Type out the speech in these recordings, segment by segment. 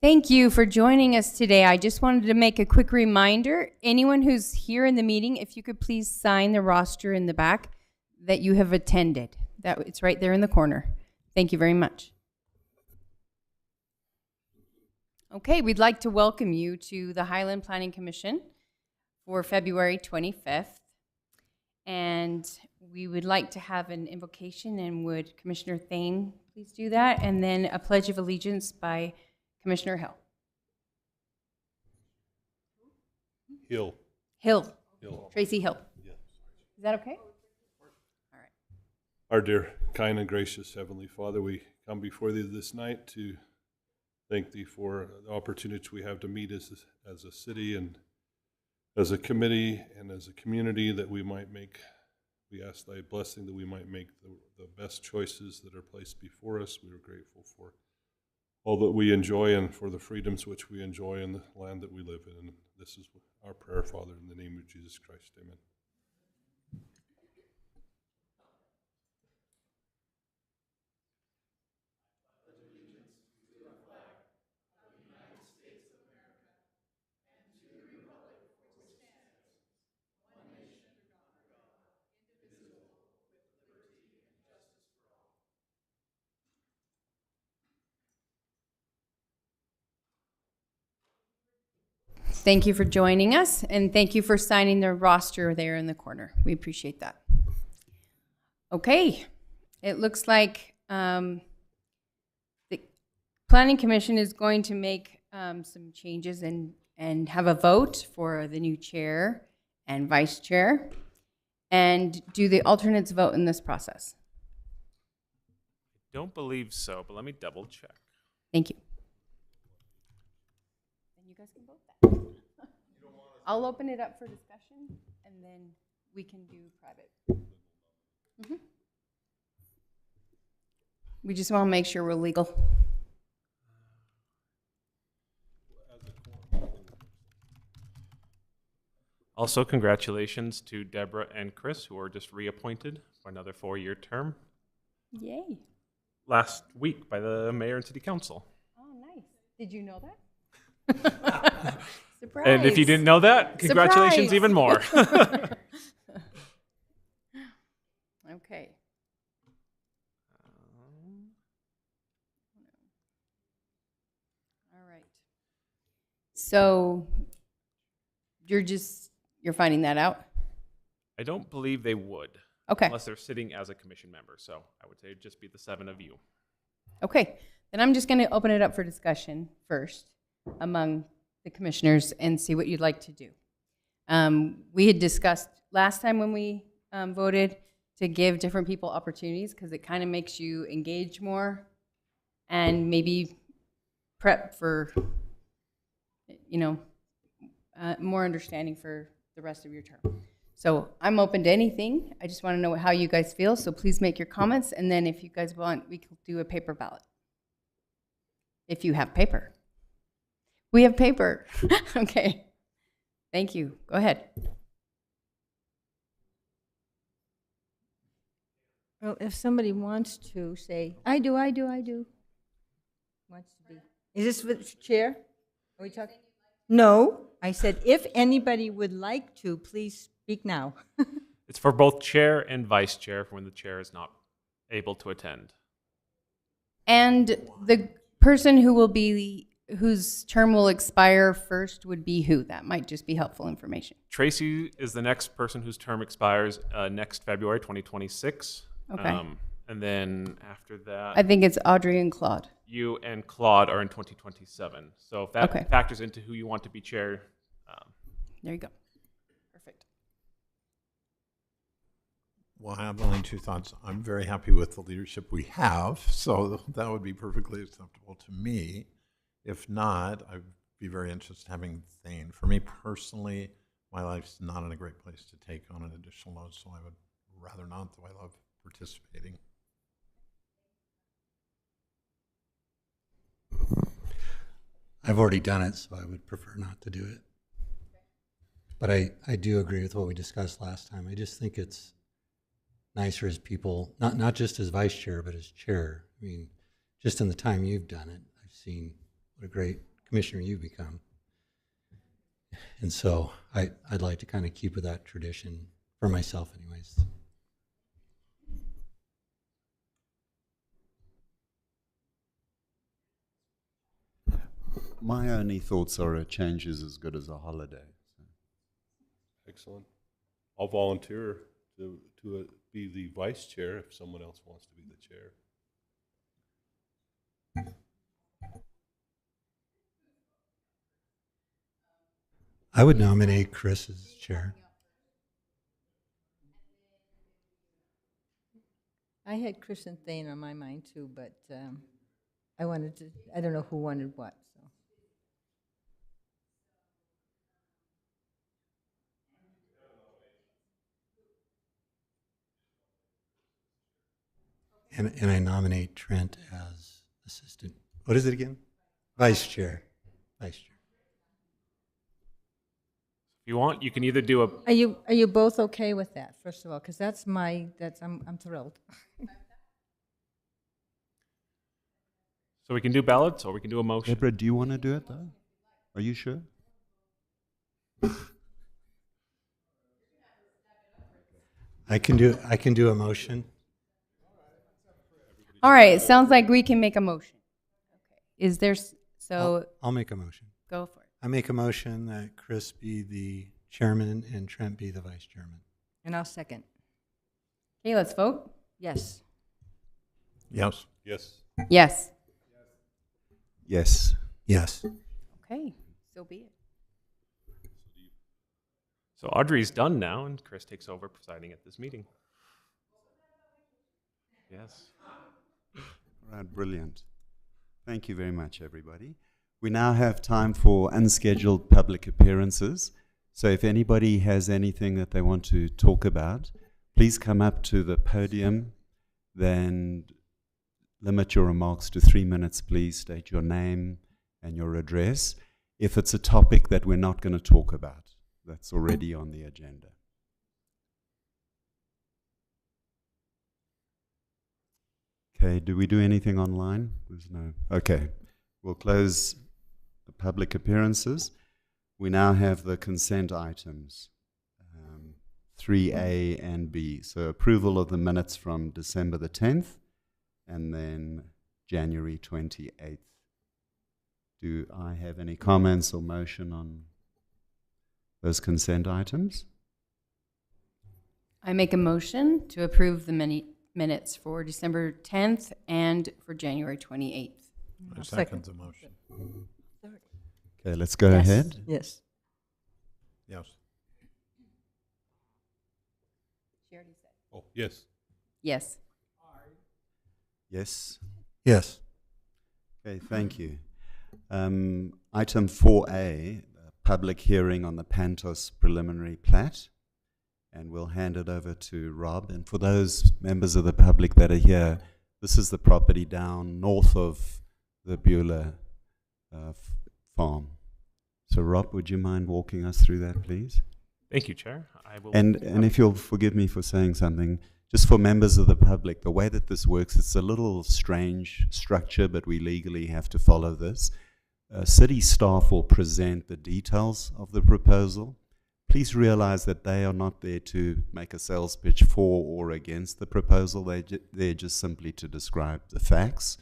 Thank you for joining us today. I just wanted to make a quick reminder. Anyone who's here in the meeting, if you could please sign the roster in the back that you have attended. It's right there in the corner. Thank you very much. Okay, we'd like to welcome you to the Highland Planning Commission for February 25th. And we would like to have an invocation, and would Commissioner Thane please do that? And then a pledge of allegiance by Commissioner Hill. Hill. Tracy Hill. Yeah. Is that okay? All right. Our dear, kind, and gracious Heavenly Father, we come before Thee this night to thank Thee for the opportunity we have to meet as a city and as a committee and as a community, that we ask Thy blessing that we might make the best choices that are placed before us. We are grateful for all that we enjoy and for the freedoms which we enjoy in the land that we live in. And this is our prayer, Father, in the name of Jesus Christ. Amen. Thank you for joining us, and thank you for signing the roster there in the corner. We appreciate that. Okay, it looks like the Planning Commission is going to make some changes and have a vote for the new chair and vice chair. And do the alternates vote in this process? Don't believe so, but let me double check. Thank you. And you guys can vote that. I'll open it up for discussion, and then we can do private. We just want to make sure we're legal. Also, congratulations to Deborah and Chris, who are just reappointed for another 4-year term Yay. last week by the mayor and city council. Oh, nice. Did you know that? Surprise. And if you didn't know that, congratulations Surprise. even more. Okay. All right. So you're finding that out? I don't believe they would, Okay. unless they're sitting as a commission member. So I would say it'd just be the 7 of you. Okay. Then I'm just going to open it up for discussion first among the commissioners and see what you'd like to do. We had discussed last time when we voted to give different people opportunities, because it kind of makes you engage more and maybe prep for, more understanding for the rest of your term. So I'm open to anything. I just want to know how you guys feel. So please make your comments. And then if you guys want, we can do a paper ballot. If you have paper. We have paper. Okay. Thank you. Go ahead. Well, if somebody wants to say, I do. Wants to be. Is this with chair? Are we talking? No, I said if anybody would like to, please speak now. It's for both chair and vice chair for when the chair is not able to attend. And the person whose term will expire first would be who? That might just be helpful information. Tracy is the next person whose term expires next February 2026. Okay. And then after that, I think it's Audrey and Claude. you and Claude are in 2027. So if that Okay. factors into who you want to be chair, There you go. Perfect. Well, I have only 2 thoughts. I'm very happy with the leadership we have, so that would be perfectly acceptable to me. If not, I'd be very interested in having Thane. For me personally, my life's not in a great place to take on an additional load, so I would rather not, though I love participating. I've already done it, so I would prefer not to do it. But I do agree with what we discussed last time. I just think it's nicer as people, not just as vice chair, but as chair. I mean, just in the time you've done it, I've seen what a great commissioner you've become. And so I'd like to kind of keep with that tradition for myself anyways. My only thoughts are a change is as good as a holiday. Excellent. I'll volunteer to be the vice chair if someone else wants to be the chair. I would nominate Chris as chair. I had Chris and Thane on my mind too, but I don't know who wanted what, so. And I nominate Trent as assistant. What is it again? Vice chair. Vice chair. If you want, you can either do a, Are you both okay with that, first of all? Because I'm thrilled. so we can do ballots or we can do a motion. Deborah, do you want to do it though? Are you sure? I can do a motion. All right, it sounds like we can make a motion. Okay. Is there, so I'll make a motion. go for it. I make a motion that Chris be the chairman and Trent be the vice chairman. And I'll second. Okay, let's vote. Yes. Yes. Yes. Yes. Yes. Yes. Okay, so be it. So Audrey's done now, and Chris takes over presiding at this meeting. Yes. All right, brilliant. Thank you very much, everybody. We now have time for unscheduled public appearances. So if anybody has anything that they want to talk about, please come up to the podium, then limit your remarks to 3 minutes, please. State your name and your address. If it's a topic that we're not going to talk about, that's already on the agenda. Okay, do we do anything online? There's no. Okay, we'll close the public appearances. We now have the consent items, 3A and B. So approval of the minutes from December the 10th and then January 28th. Do I have any comments or motion on those consent items? I make a motion to approve the minutes for December 10th and for January 28th. I second the motion. Okay, let's go Yes. ahead. Yes. Yes. She already said. Oh, yes. Yes. Yes. Yes. Okay, thank you. Item 4A, public hearing on the Pantos preliminary plat. And we'll hand it over to Rob. And for those members of the public that are here, this is the property down north of the Beulah farm. So Rob, would you mind walking us through that, please? Thank you, Chair. I will. And if you'll forgive me for saying something, just for members of the public, the way that this works, it's a little strange structure, but we legally have to follow this. City staff will present the details of the proposal. Please realize that they are not there to make a sales pitch for or against the proposal. They're just simply to describe the facts.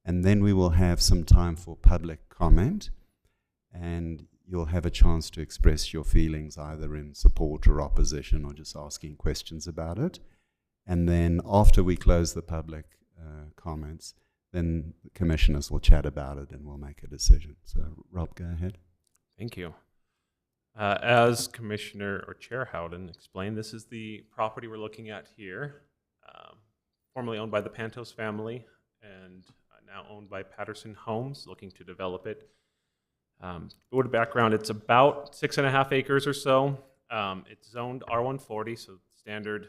And then we will have some time for public comment, and you'll have a chance to express your feelings either in support or opposition or just asking questions about it. And then after we close the public comments, then the commissioners will chat about it and we'll make a decision. So Rob, go ahead. Thank you. As Commissioner or Chair Howden explained, this is the property we're looking at here, formerly owned by the Pantos family and now owned by Patterson Homes, looking to develop it. A little background, it's about 6.5 acres or so. It's zoned R140, so standard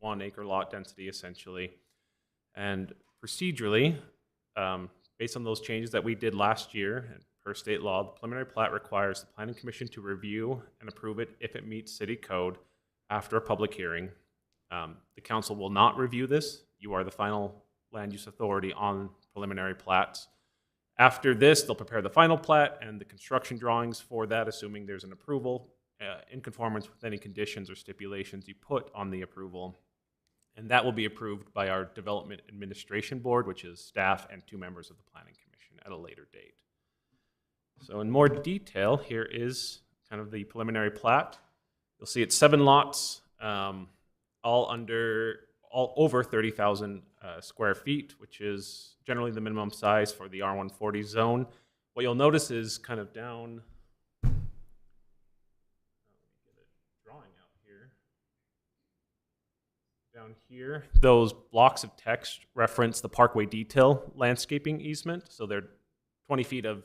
1 acre lot density essentially. And procedurally, based on those changes that we did last year, and per state law, the preliminary plat requires the Planning Commission to review and approve it if it meets city code after a public hearing. The council will not review this. You are the final land use authority on preliminary plats. After this, they'll prepare the final plat and the construction drawings for that, assuming there's an approval in conformance with any conditions or stipulations you put on the approval. And that will be approved by our Development Administration Board, which is staff and 2 members of the Planning Commission at a later date. So in more detail, here is kind of the preliminary plat. You'll see it's 7 lots, all over 30,000 square feet, which is generally the minimum size for the R140 zone. What you'll notice is kind of down, drawing out here, down here, those blocks of text reference the Parkway Detail landscaping easement. So they're 20 feet of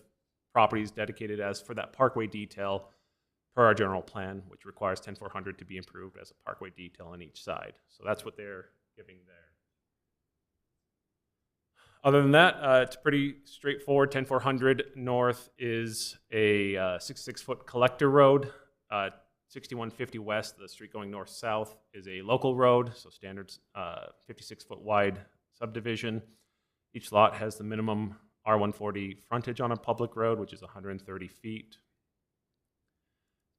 properties dedicated as for that Parkway Detail per our general plan, which requires 10-400 to be improved as a Parkway Detail on each side. So that's what they're giving there. Other than that, it's pretty straightforward. 10-400 north is a 66-foot collector road. 6150 west, the street going north-south, is a local road, so standard 56-foot wide subdivision. Each lot has the minimum R140 frontage on a public road, which is 130 feet.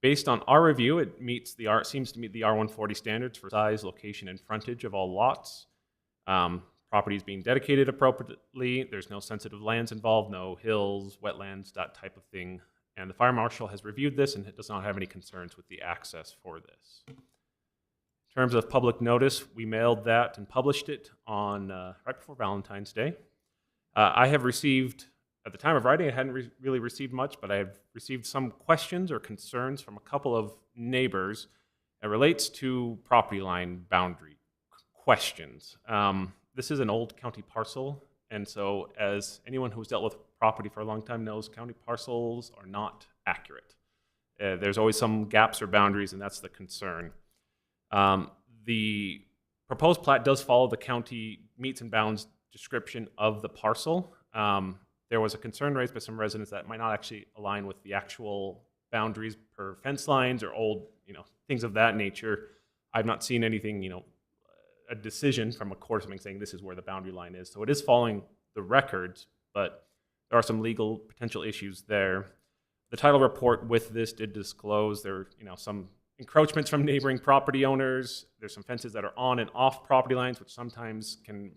Based on our review, it seems to meet the R140 standards for size, location, and frontage of all lots. Property is being dedicated appropriately. There's no sensitive lands involved, no hills, wetlands, that type of thing. And the fire marshal has reviewed this and does not have any concerns with the access for this. In terms of public notice, we mailed that and published it on right before Valentine's Day. I have received, at the time of writing, I hadn't really received much, but I have received some questions or concerns from a couple of neighbors. It relates to property line boundary questions. This is an old county parcel, and so as anyone who's dealt with property for a long time knows, county parcels are not accurate. There's always some gaps or boundaries, and that's the concern. The proposed plat does follow the county meets and bounds description of the parcel. There was a concern raised by some residents that might not actually align with the actual boundaries per fence lines or old, things of that nature. I've not seen anything, a decision from a court or something saying this is where the boundary line is. So it is following the records, but there are some legal potential issues there. The title report with this did disclose there are, some encroachments from neighboring property owners. There's some fences that are on and off property lines, which sometimes can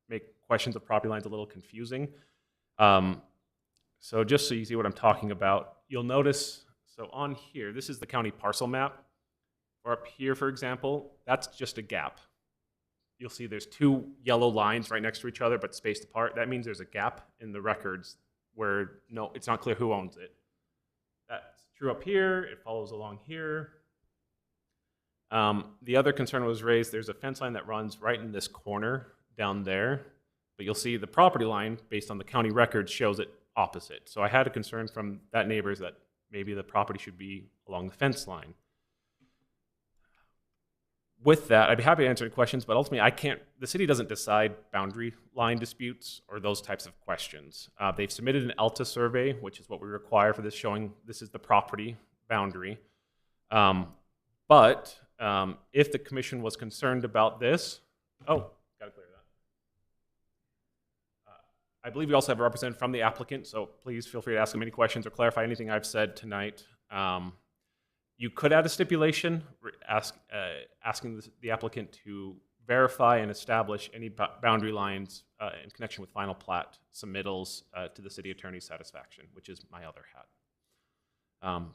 make questions of property lines a little confusing. So just so you see what I'm talking about, you'll notice, so on here, this is the county parcel map. Or up here, for example, that's just a gap. You'll see there's 2 yellow lines right next to each other, but spaced apart. That means there's a gap in the records where it's not clear who owns it. That's true up here. It follows along here. The other concern was raised, there's a fence line that runs right in this corner down there, but you'll see the property line, based on the county records, shows it opposite. So I had a concern from that neighbors that maybe the property should be along the fence line. With that, I'd be happy to answer any questions, but ultimately the city doesn't decide boundary line disputes or those types of questions. They've submitted an ALTA survey, which is what we require for this, showing this is the property boundary. But if the commission was concerned about this, gotta clear that. I believe we also have a representative from the applicant, so please feel free to ask them any questions or clarify anything I've said tonight. You could add a stipulation asking the applicant to verify and establish any boundary lines in connection with final plat submittals to the city attorney's satisfaction, which is my other hat.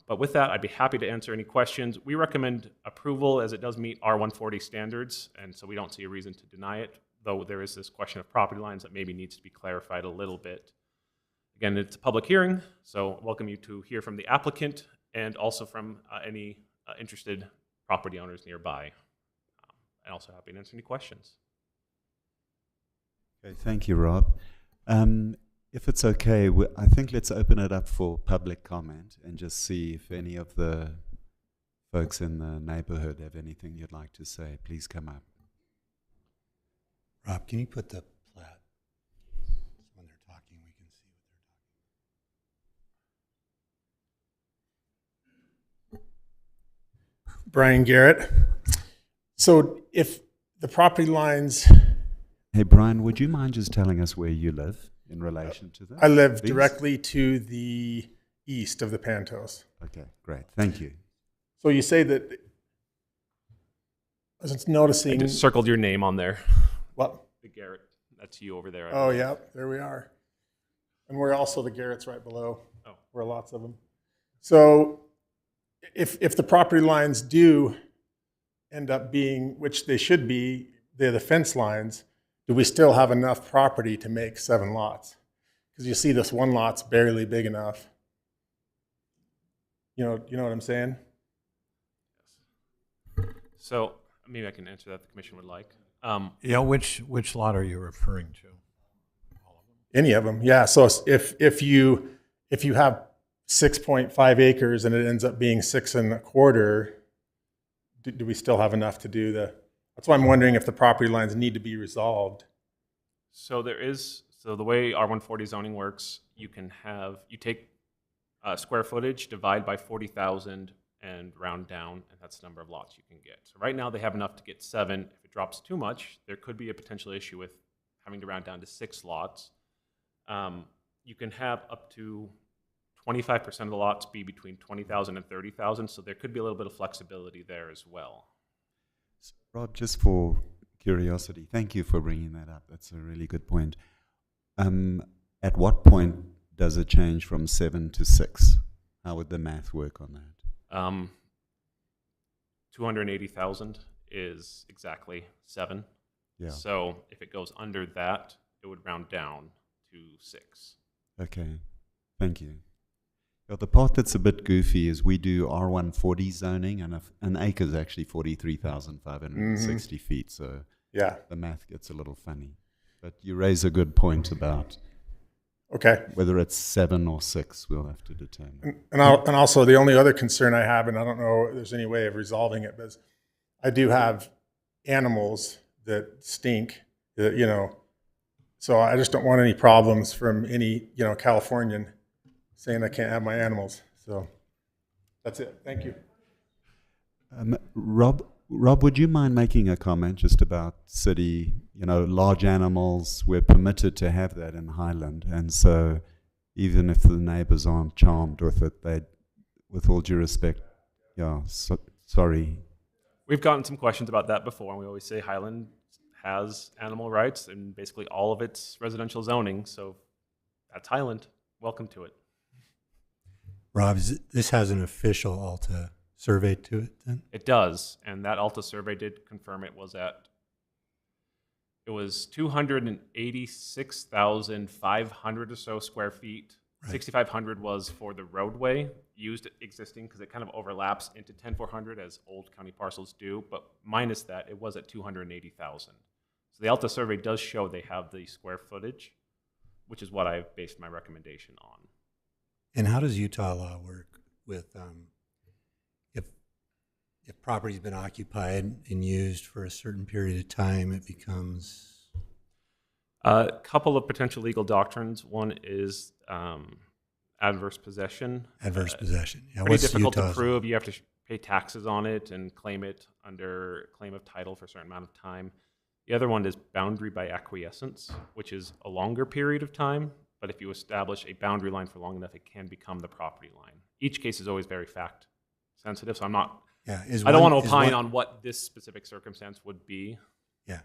But with that, I'd be happy to answer any questions. We recommend approval as it does meet R140 standards, and so we don't see a reason to deny it, though there is this question of property lines that maybe needs to be clarified a little bit. Again, it's a public hearing, so welcome you to hear from the applicant and also from any interested property owners nearby. I'm also happy to answer any questions. Okay, thank you, Rob. If it's okay, I think let's open it up for public comment and just see if any of the folks in the neighborhood have anything you'd like to say. Please come up. Rob, can you put the plat, so when they're talking, we can see what they're talking. Brian Garrett. So if the property lines, Hey, Brian, would you mind just telling us where you live in relation to this? I live please? directly to the east of the Pantos. Okay, great. Thank you. So you say that, I was I noticing, just circled your name on there. what? The Garrett, that's you over there. I Oh, believe. yeah, there we are. And we're also the Garrett's right below. Oh. We're lots of them. So if the property lines do end up being, which they should be, they're the fence lines, do we still have enough property to make 7 lots? Because you see this one lot's barely big enough. You know what I'm saying? So maybe I can answer that if the commission would like. Yeah, which lot are you referring to? Any of them, yeah. So if you have 6.5 acres and it ends up being 6 1/4, do we still have enough to do the? That's why I'm wondering if the property lines need to be resolved. So the way R140 zoning works, you take square footage, divide by 40,000 and round down, and that's the number of lots you can get. So right now they have enough to get 7. If it drops too much, there could be a potential issue with having to round down to 6 lots. You can have up to 25% of the lots be between 20,000 and 30,000, so there could be a little bit of flexibility there as well. Rob, just for curiosity, thank you for bringing that up. That's a really good point. At what point does it change from 7 to 6? How would the math work on that? 280,000 is exactly 7. Yeah. So if it goes under that, it would round down to 6. Okay. Thank you. Well, the part that's a bit goofy is we do R140 zoning, and an acre is actually 43,560 feet. So Yeah. the math gets a little funny. But you raise a good point about Okay. whether it's 7 or 6, we'll have to determine. And also the only other concern I have, and I don't know if there's any way of resolving it, but is I do have animals that stink, that, so I just don't want any problems from any, Californian saying I can't have my animals. So that's it. Thank you. Rob, would you mind making a comment just about city, large animals? We're permitted to have that in Highland, and so even if the neighbors aren't charmed with it, with all due respect, sorry. We've gotten some questions about that before, and we always say Highland has animal rights in basically all of its residential zoning, so that's Highland. Welcome to it. Rob, this has an official ALTA survey to it then? It does, and that ALTA survey did confirm it was 286,500 or so square feet. Right. 6,500 was for the roadway used existing because it kind of overlaps into 10,400 as old county parcels do, but minus that, it was at 280,000. So the ALTA survey does show they have the square footage, which is what I've based my recommendation on. And how does Utah law work with if property's been occupied and used for a certain period of time, it becomes... A couple of potential legal doctrines. One is adverse possession. Adverse possession. Yeah, Pretty what's difficult Utah's to prove. You have to pay taxes on it and claim it under claim of title for a certain amount of time. The other one is boundary by acquiescence, which is a longer period of time, but if you establish a boundary line for long enough, it can become the property line. Each case is always very fact sensitive, so I'm not... Yeah, I don't want to opine on what this specific circumstance would be. Yeah,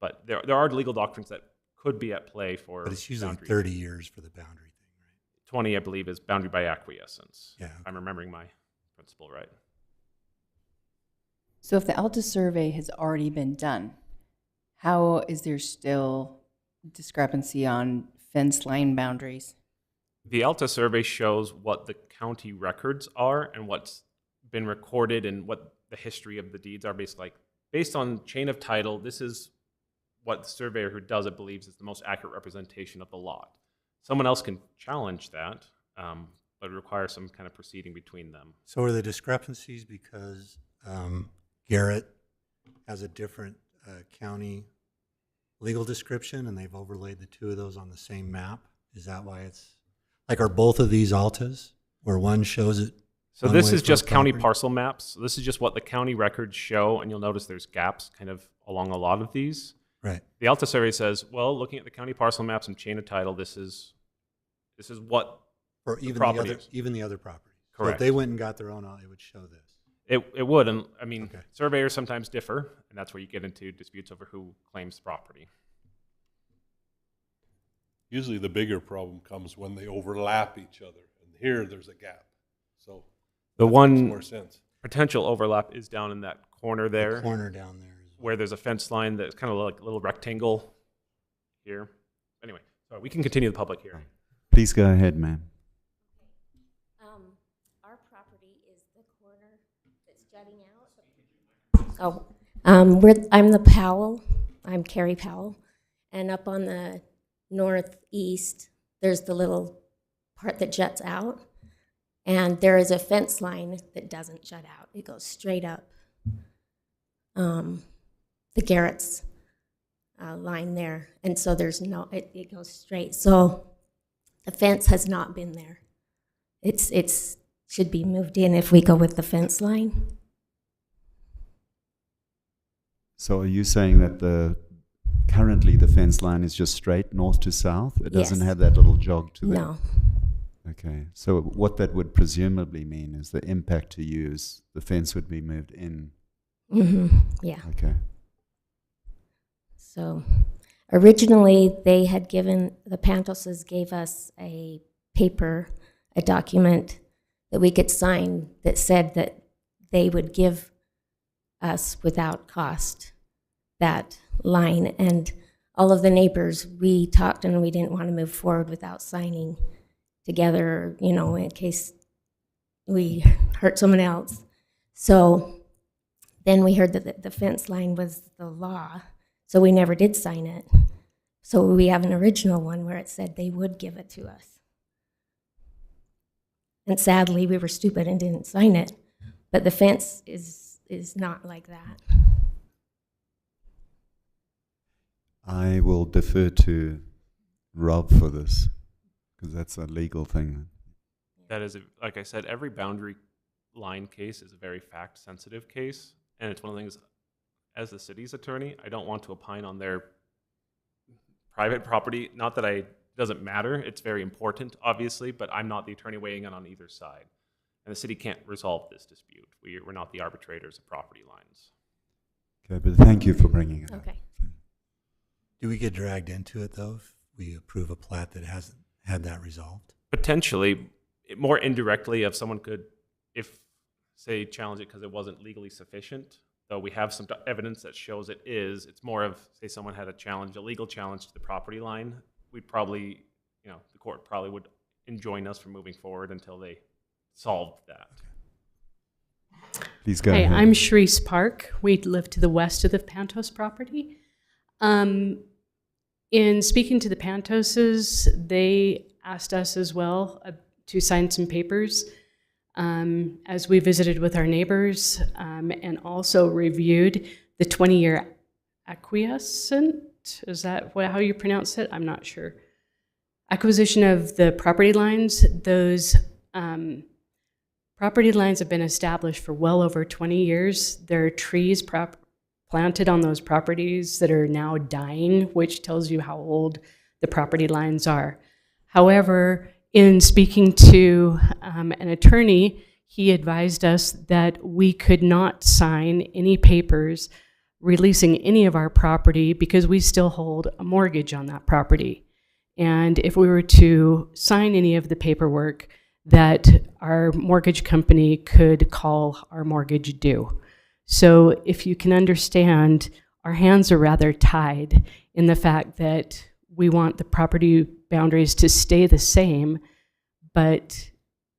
But there are legal doctrines that could be at play for... but it's usually boundary. 30 years for the boundary thing, right? 20, I believe, is boundary by acquiescence. Yeah. If I'm remembering my principle right. So if the ALTA survey has already been done, how is there still discrepancy on fence line boundaries? The ALTA survey shows what the county records are and what's been recorded and what the history of the deeds are. Based on chain of title, this is what the surveyor who does it believes is the most accurate representation of the lot. Someone else can challenge that, but it requires some kind of proceeding between them. So are the discrepancies because Garrett has a different county legal description and they've overlaid the two of those on the same map? Is that why it's, like, are both of these Altas where one shows it? So one this way is for just county property? parcel maps. So this is just what the county records show, and you'll notice there's gaps kind of along a lot of these. Right. The Alta survey says, well, looking at the county parcel maps and chain of title, this is what For even the property other, is. even the other properties. So Correct. if they went and got their own, it would show this. it would. And I mean, Okay. surveyors sometimes differ, and that's where you get into disputes over who claims property. Usually the bigger problem comes when they overlap each other, and here there's a gap. So The that makes one more sense. potential overlap is down in that corner there, The corner down there. Is where there's a fence line that's kind of like a little rectangle here. Anyway, so we can continue the public hearing. Please go ahead, ma'am. Our property is the corner that's jutting out. I'm the Powell. I'm Carrie Powell. And up on the northeast, there's the little part that juts out. And there is a fence line that doesn't jut out. It goes straight up. The Garrett's line there. And so there's no, it goes straight. So the fence has not been there. It's should be moved in if we go with the fence line. So are you saying that currently the fence line is just straight north to south? It doesn't Yes. have that little jog to the... No. Okay, so what that would presumably mean is the impact to you is the fence would be moved in. Yeah. Okay. So originally they had given, the Pantoses gave us a paper, a document that we could sign that said that they would give us without cost that line. And all of the neighbors, we talked and we didn't want to move forward without signing together, you know, in case we hurt someone else. So then we heard that the fence line was the law, so we never did sign it. So we have an original one where it said they would give it to us. And sadly, we were stupid and didn't sign it. But the fence is not like that. I will defer to Rob for this, because that's a legal thing. That is, like I said, every boundary line case is a very fact-sensitive case, and it's one of the things, as the city's attorney, I don't want to opine on their private property. Not that it doesn't matter, it's very important, obviously, but I'm not the attorney weighing in on either side. And the city can't resolve this dispute. We're not the arbitrators of property lines. Okay, but thank you for bringing it up. Okay. Do we get dragged into it, though, if we approve a plat that hasn't had that resolved? Potentially, more indirectly, if someone could, say, challenge it because it wasn't legally sufficient, though we have some evidence that shows it is, it's more of, say, someone had a legal challenge to the property line, we'd probably, the court probably would enjoin us from moving forward until they solved that. Please go Hi, ahead. I'm Sharice Park. We live to the west of the Pantos property. In speaking to the Pantoses, they asked us as well to sign some papers as we visited with our neighbors and also reviewed the 20-year acquiescent. Is that how you pronounce it? I'm not sure. Acquisition of the property lines. Those property lines have been established for well over 20 years. There are trees planted on those properties that are now dying, which tells you how old the property lines are. However, in speaking to an attorney, he advised us that we could not sign any papers releasing any of our property because we still hold a mortgage on that property. And if we were to sign any of the paperwork, that our mortgage company could call our mortgage due. So if you can understand, our hands are rather tied in the fact that we want the property boundaries to stay the same, but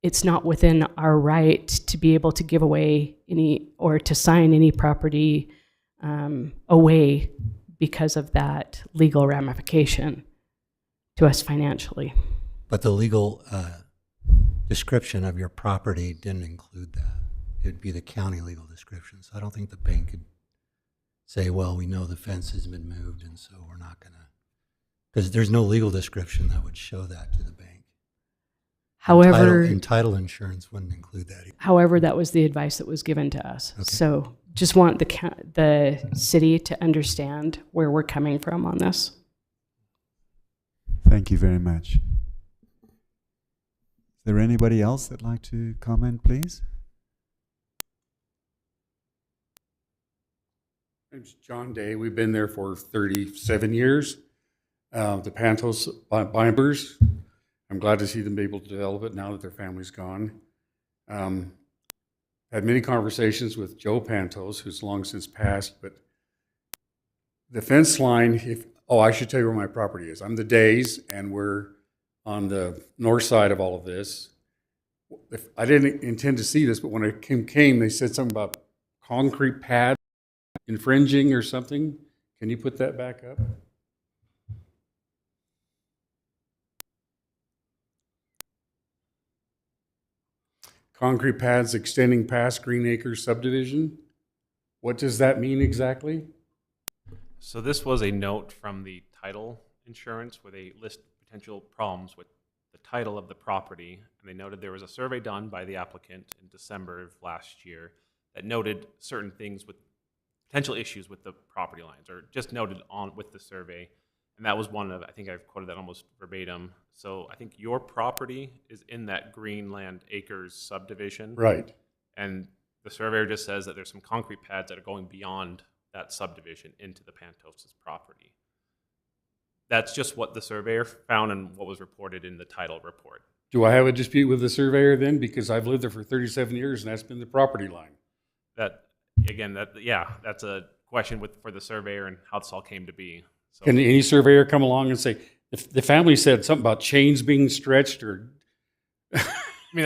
it's not within our right to be able to give away any or to sign any property away because of that legal ramification to us financially. But the legal description of your property didn't include that. It'd be the county legal description. So I don't think the bank could say, well, we know the fence has been moved, and so we're not going to, because there's no legal description that would show that to the bank. However, And title insurance wouldn't include that either. However, that was the advice that was given to us. Okay. So just want the city to understand where we're coming from on this. Thank you very much. Is there anybody else that'd like to comment, please? My name's John Day. We've been there for 37 years. The Pantos Bimbers, I'm glad to see them able to develop it now that their family's gone. Had many conversations with Joe Pantos, who's long since passed, but the fence line, I should tell you where my property is. I'm the Days, and we're on the north side of all of this. I didn't intend to see this, but when I came, they said something about concrete pad infringing or something. Can you put that back up? Concrete pads extending past Green Acres subdivision. What does that mean exactly? So this was a note from the title insurance where they list potential problems with the title of the property. And they noted there was a survey done by the applicant in December of last year that noted certain things with potential issues with the property lines, or just noted on with the survey. And that was one of, I think I've quoted that almost verbatim. So I think your property is in that Greenland Acres subdivision. Right. And the surveyor just says that there's some concrete pads that are going beyond that subdivision into the Pantos' property. That's just what the surveyor found and what was reported in the title report. Do I have a dispute with the surveyor then? Because I've lived there for 37 years and that's been the property line. That, again, that's a question for the surveyor and how this all came to be. So, Can any surveyor come along and say, if the family said something about chains being stretched or? We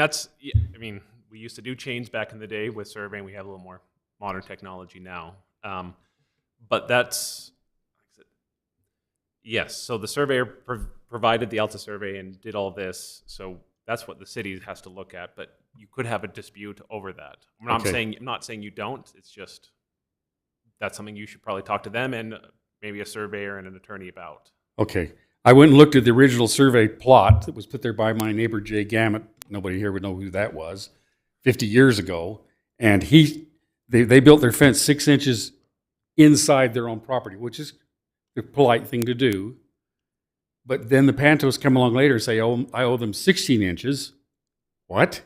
used to do chains back in the day with surveying. We have a little more modern technology now. But that's, yes, so the surveyor provided the Alta survey and did all this. So that's what the city has to look at, but you could have a dispute over that. I'm not saying you don't, it's just, that's something you should probably talk to them and maybe a surveyor and an attorney about. Okay. I went and looked at the original survey plot that was put there by my neighbor, Jay Gammett. Nobody here would know who that was, 50 years ago. And they built their fence 6 inches inside their own property, which is the polite thing to do. But then the Pantos come along later and say, oh, I owe them 16 inches. What?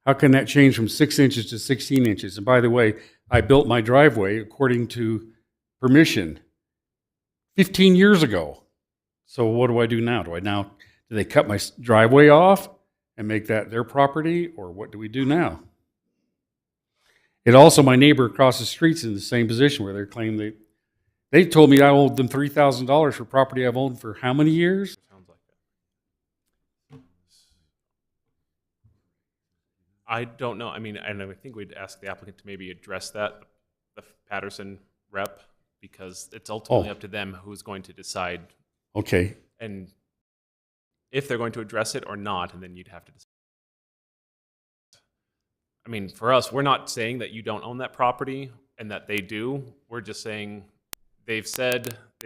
How can that change from 6 inches to 16 inches? And by the way, I built my driveway according to permission 15 years ago. So what do I do now? Do they cut my driveway off and make that their property, or what do we do now? It also, my neighbor across the street's in the same position where they claim they told me I owed them $3,000 for property I've owned for how many years? Sounds like that. I don't know. And I think we'd ask the applicant to maybe address that, the Patterson rep, because it's ultimately up to them who's going to decide. Okay. And if they're going to address it or not, and then you'd have to decide. For us, we're not saying that you don't own that property and that they do. We're just saying they've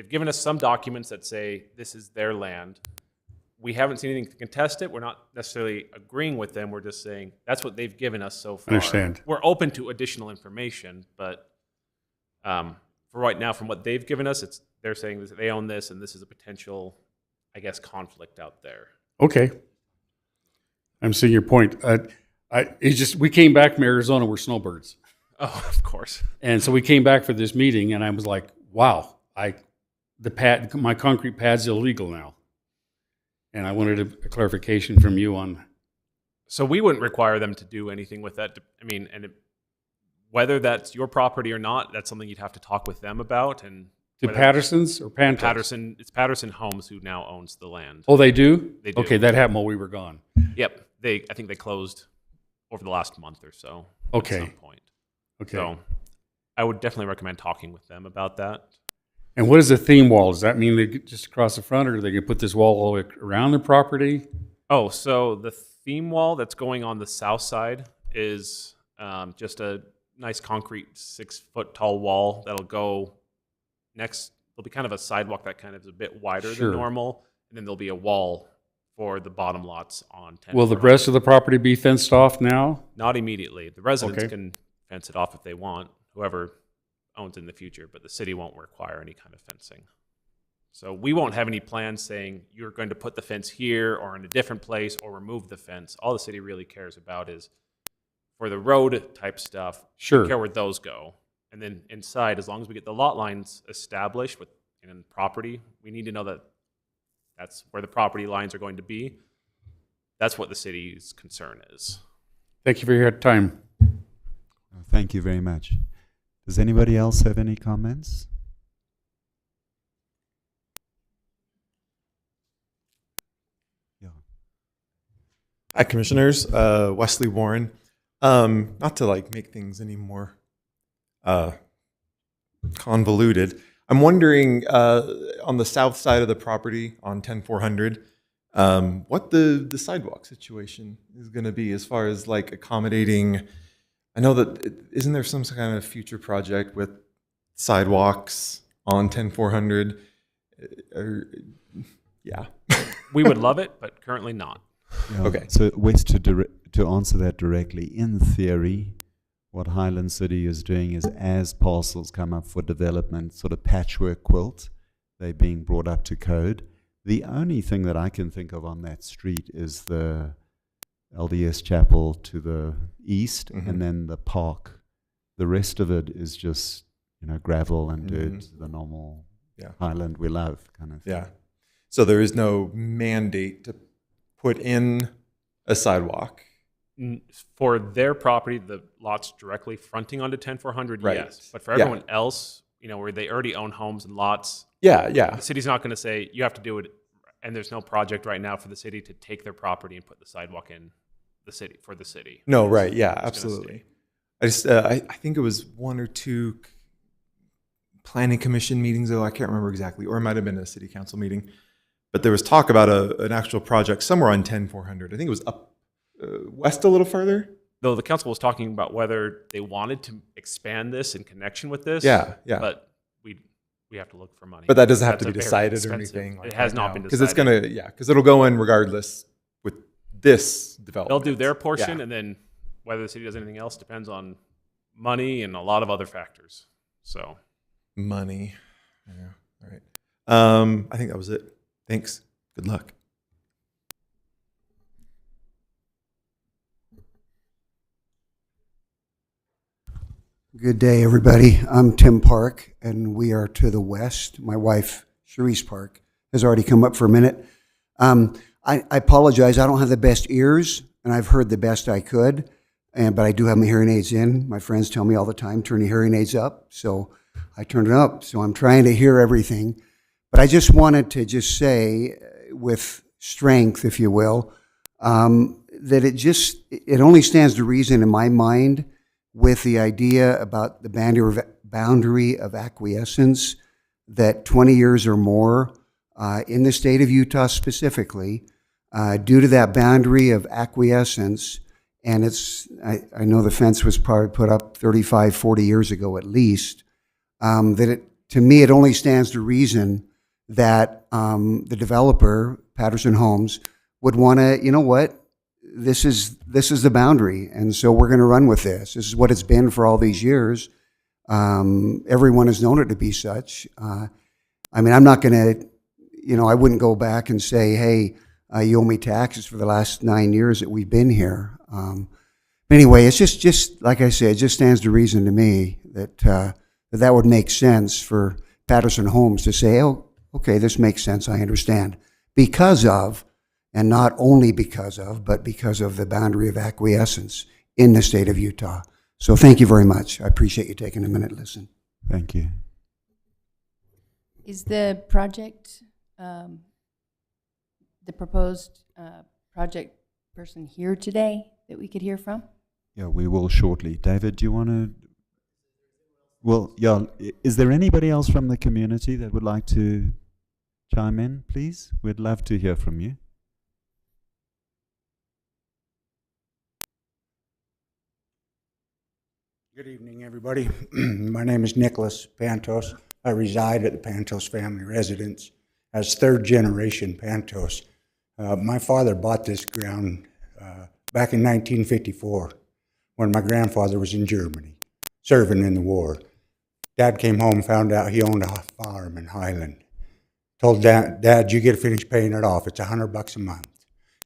given us some documents that say this is their land. We haven't seen anything to contest it. We're not necessarily agreeing with them. We're just saying that's what they've given us so far. Understand. We're open to additional information, but for right now, from what they've given us, they're saying that they own this and this is a potential, I guess, conflict out there. Okay. I'm seeing your point. We came back from Arizona, we're snowbirds. Oh, of course. And so we came back for this meeting and I was like, wow, my concrete pad's illegal now. And I wanted a clarification from you on. So we wouldn't require them to do anything with that. Whether that's your property or not, that's something you'd have to talk with them about. And to Patterson's or Pantos? It's Patterson Homes who now owns the land. Oh, they do? They do. Okay, that happened while we were gone. Yep. I think they closed over the last month or so. Okay. At some point. Okay. So I would definitely recommend talking with them about that. And what is a theme wall? Does that mean they just across the front, or are they going to put this wall all the way around the property? Oh, so the theme wall that's going on the south side is just a nice concrete 6-foot tall wall that'll go next. There'll be kind of a sidewalk that kind of is a bit wider Sure. than normal, and then there'll be a wall for the bottom lots on 10. Will the rest of the property be fenced off now? Not immediately. The residents Okay. can fence it off if they want, whoever owns in the future, but the city won't require any kind of fencing. So we won't have any plans saying you're going to put the fence here or in a different place or remove the fence. All the city really cares about is for the road type stuff, Sure. we care where those go. And then inside, as long as we get the lot lines established in property, we need to know that that's where the property lines are going to be. That's what the city's concern is. Thank you for your time. Thank you very much. Does anybody else have any comments? Yeah. Hi, Commissioners. Wesley Warren. Not to like make things any more convoluted, I'm wondering on the south side of the property on 10400, what the sidewalk situation is going to be as far as like accommodating. I know that isn't there some kind of future project with sidewalks on 10400? Yeah. We would love it, but currently not. Yeah. Okay. So, Wes, to answer that directly, in theory, what Highland City is doing is as parcels come up for development, sort of patchwork quilt, they're being brought up to code. The only thing that I can think of on that street is the LDS Chapel to the east, and then the park. The rest of it is just, gravel and dirt, the normal Highland we love kind of thing. Yeah. So there is no mandate to put in a sidewalk. For their property, the lots directly fronting onto 10400, Right. yes. But for everyone else, where they already own homes and lots, Yeah. the city's not going to say you have to do it. And there's no project right now for the city to take their property and put the sidewalk in the city for the city. No, right. Yeah, It's gonna absolutely. stay. I just, I think it was one or two planning commission meetings, though. I can't remember exactly, or it might have been a city council meeting. But there was talk about an actual project somewhere on 10400. I think it was up west a little further. Though the council was talking about whether they wanted to expand this in connection with this. Yeah. But we have to look for money. But that doesn't have to That's be a very decided or expensive- anything. It has not been Because decided. it's going to, because it'll go in regardless with this development. They'll do their portion, Yeah. and then whether the city does anything else depends on money and a lot of other factors. So Money. Yeah. All right. I think that was it. Thanks. Good luck. Good day, everybody. I'm Tim Park, and we are to the west. My wife, Cherise Park, has already come up for a minute. I apologize. I don't have the best ears, and I've heard the best I could, but I do have my hearing aids in. My friends tell me all the time, turn your hearing aids up, so I turned it up. So I'm trying to hear everything. But I just wanted to just say, with strength, if you will, that it only stands to reason in my mind with the idea about the boundary of acquiescence, that 20 years or more in the state of Utah specifically, due to that boundary of acquiescence, and I know the fence was probably put up 35, 40 years ago at least, to me it only stands to reason that the developer, Patterson Homes, would want to, you know what, this is the boundary, and so we're going to run with this. This is what it's been for all these years. Everyone has known it to be such. I mean, I'm not going to, I wouldn't go back and say, hey, you owe me taxes for the last 9 years that we've been here. But anyway, it's just like I said, it just stands to reason to me that that would make sense for Patterson Homes to say, oh, okay, this makes sense, I understand, because of, and not only because of, but because of the boundary of acquiescence in the state of Utah. So thank you very much. I appreciate you taking a minute to listen. Thank you. Is the project, the proposed project person here today that we could hear from? Yeah, we will shortly. David, do you want to? Well, yeah, is there anybody else from the community that would like to chime in, please? We'd love to hear from you. Good evening, everybody. My name is Nicholas Pantos. I reside at the Pantos family residence as third generation Pantos. My father bought this ground back in 1954 when my grandfather was in Germany. serving in the war. Dad came home, found out he owned a farm in Highland. Told Dad, you get to finish paying it off. It's $100 a month.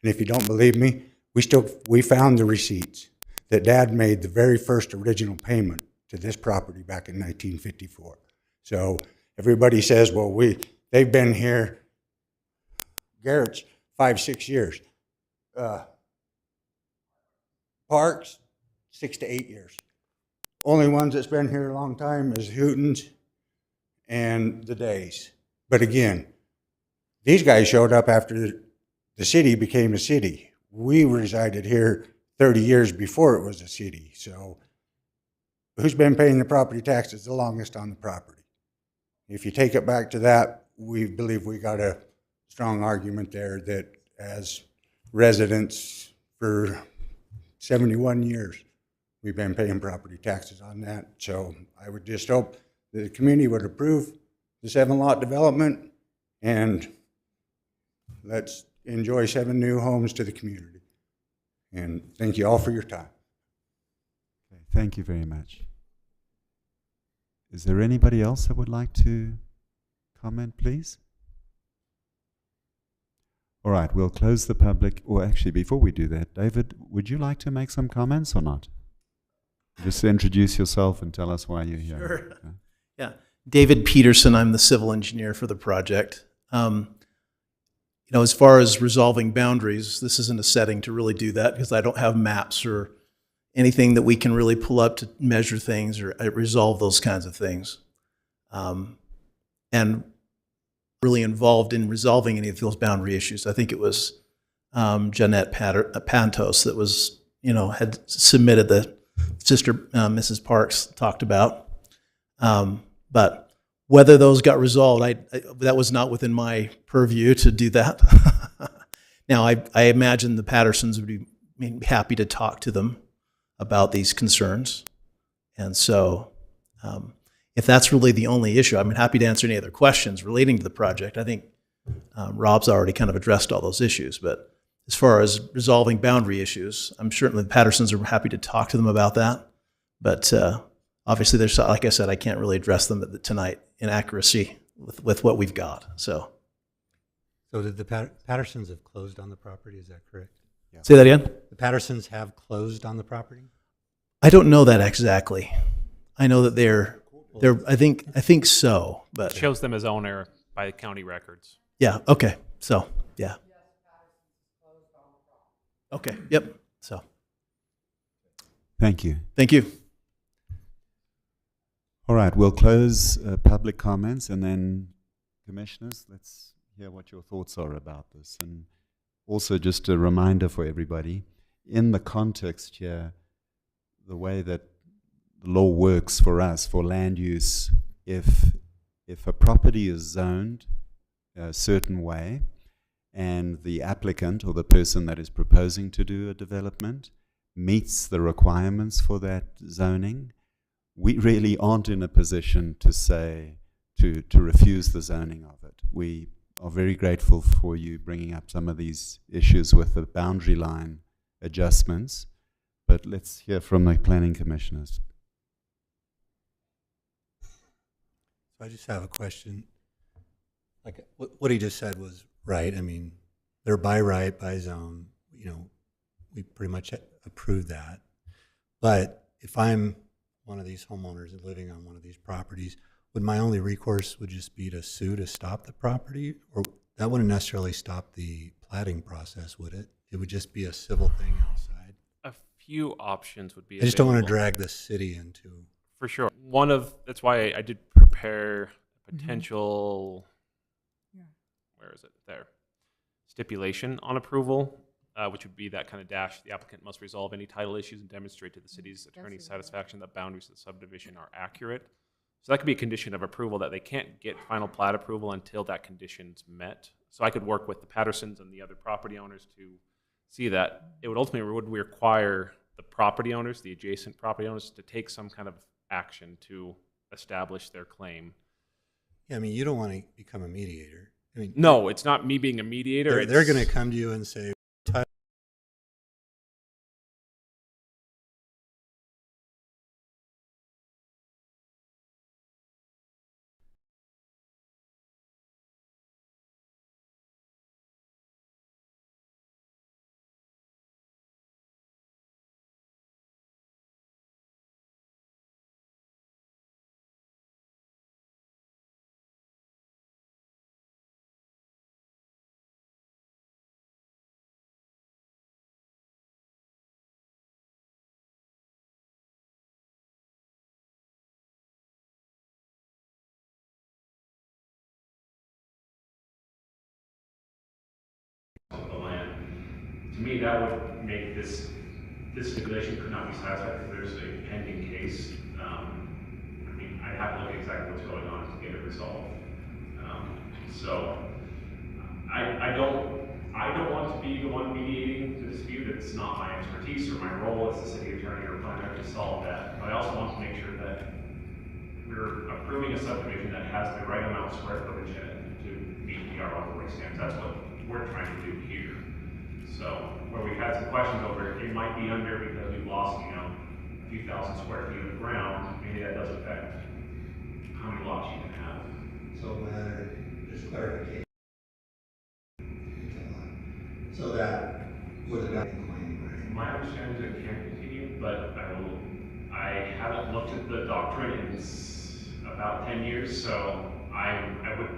And if you don't believe me, we found the receipts that Dad made the very first original payment to this property back in 1954. So everybody says, well, they've been here, Garrett's 5-6 years. Parks, 6 to 8 years. Only ones that's been here a long time is Hooten's and the Days. But again, these guys showed up after the city became a city. We resided here 30 years before it was a city. So who's been paying the property taxes the longest on the property? If you take it back to that, we believe we got a strong argument there that as residents for 71 years, we've been paying property taxes on that. So I would just hope that the community would approve the 7-lot development, and let's enjoy 7 new homes to the community. And thank you all for your time. Okay, thank you very much. Is there anybody else that would like to comment, please? All right, we'll close the public, or actually before we do that, David, would you like to make some comments or not? Just introduce yourself and tell us why you're here. Sure. Okay. Yeah. David Peterson, I'm the civil engineer for the project. As far as resolving boundaries, this isn't a setting to really do that because I don't have maps or anything that we can really pull up to measure things or resolve those kinds of things. And really involved in resolving any of those boundary issues. I think it was Jeanette Pantos that was, had submitted the sister Mrs. Parks talked about. But whether those got resolved, that was not within my purview to do that. Now, I imagine the Pattersons would be happy to talk to them about these concerns. And so if that's really the only issue, I'm happy to answer any other questions relating to the project. I think Rob's already kind of addressed all those issues. But as far as resolving boundary issues, I'm certainly the Pattersons are happy to talk to them about that. But obviously, there's, like I said, I can't really address them tonight in accuracy with what we've got. So did the Pattersons have closed on the property? Is that correct? Yeah. Say that again? The Pattersons have closed on the property? I don't know that exactly. I know that they're I think so, but It shows them as owner by county records. yeah, okay. So, yeah. Okay, yep. So, Thank you. thank you. All right, we'll close public comments, and then commissioners, let's hear what your thoughts are about this. And also just a reminder for everybody, in the context here, the way that the law works for us, for land use, if a property is zoned a certain way, and the applicant or the person that is proposing to do a development meets the requirements for that zoning, we really aren't in a position to say, to refuse the zoning of it. We are very grateful for you bringing up some of these issues with the boundary line adjustments, but let's hear from the planning commissioners. I just have a question. Like what he just said was right. I mean, they're by right, by zone. We pretty much approve that. But if I'm one of these homeowners living on one of these properties, would my only recourse would just be to sue to stop the property? Or that wouldn't necessarily stop the platting process, would it? It would just be a civil thing outside. A few options would be I just don't want to available. drag the city into. For sure. That's why I did prepare a potential, where is it? There. Stipulation on approval, which would be that kind of dash. The applicant must resolve any title issues and demonstrate to the city's attorney's satisfaction that boundaries of the subdivision are accurate. So that could be a condition of approval, that they can't get final plat approval until that condition's met. So I could work with the Pattersons and the other property owners to see that. It would ultimately require the property owners, the adjacent property owners, to take some kind of action to establish their claim. Yeah, I mean, you don't want to become a mediator. I mean, No, it's not me being a mediator. they're it's- going to come to you and say, to me, that would make this stipulation could not be satisfied because there's a pending case. I mean, I'd have to look at exactly what's going on to get it resolved. So I don't want to be the one mediating the dispute. It's not my expertise or my role as the city attorney or planner to solve that. But I also want to make sure that we're approving a subdivision that has the right amount of square footage in it to meet the RO standards. That's what we're trying to do here. So where we've had some questions over it might be under because we've lost, you know, a few thousand square feet of ground. Maybe that does affect how many lots you can have. So just clarification. So that would have been claimed, right? My understanding is it can continue, but I haven't looked at the doctrine in about 10 years, so I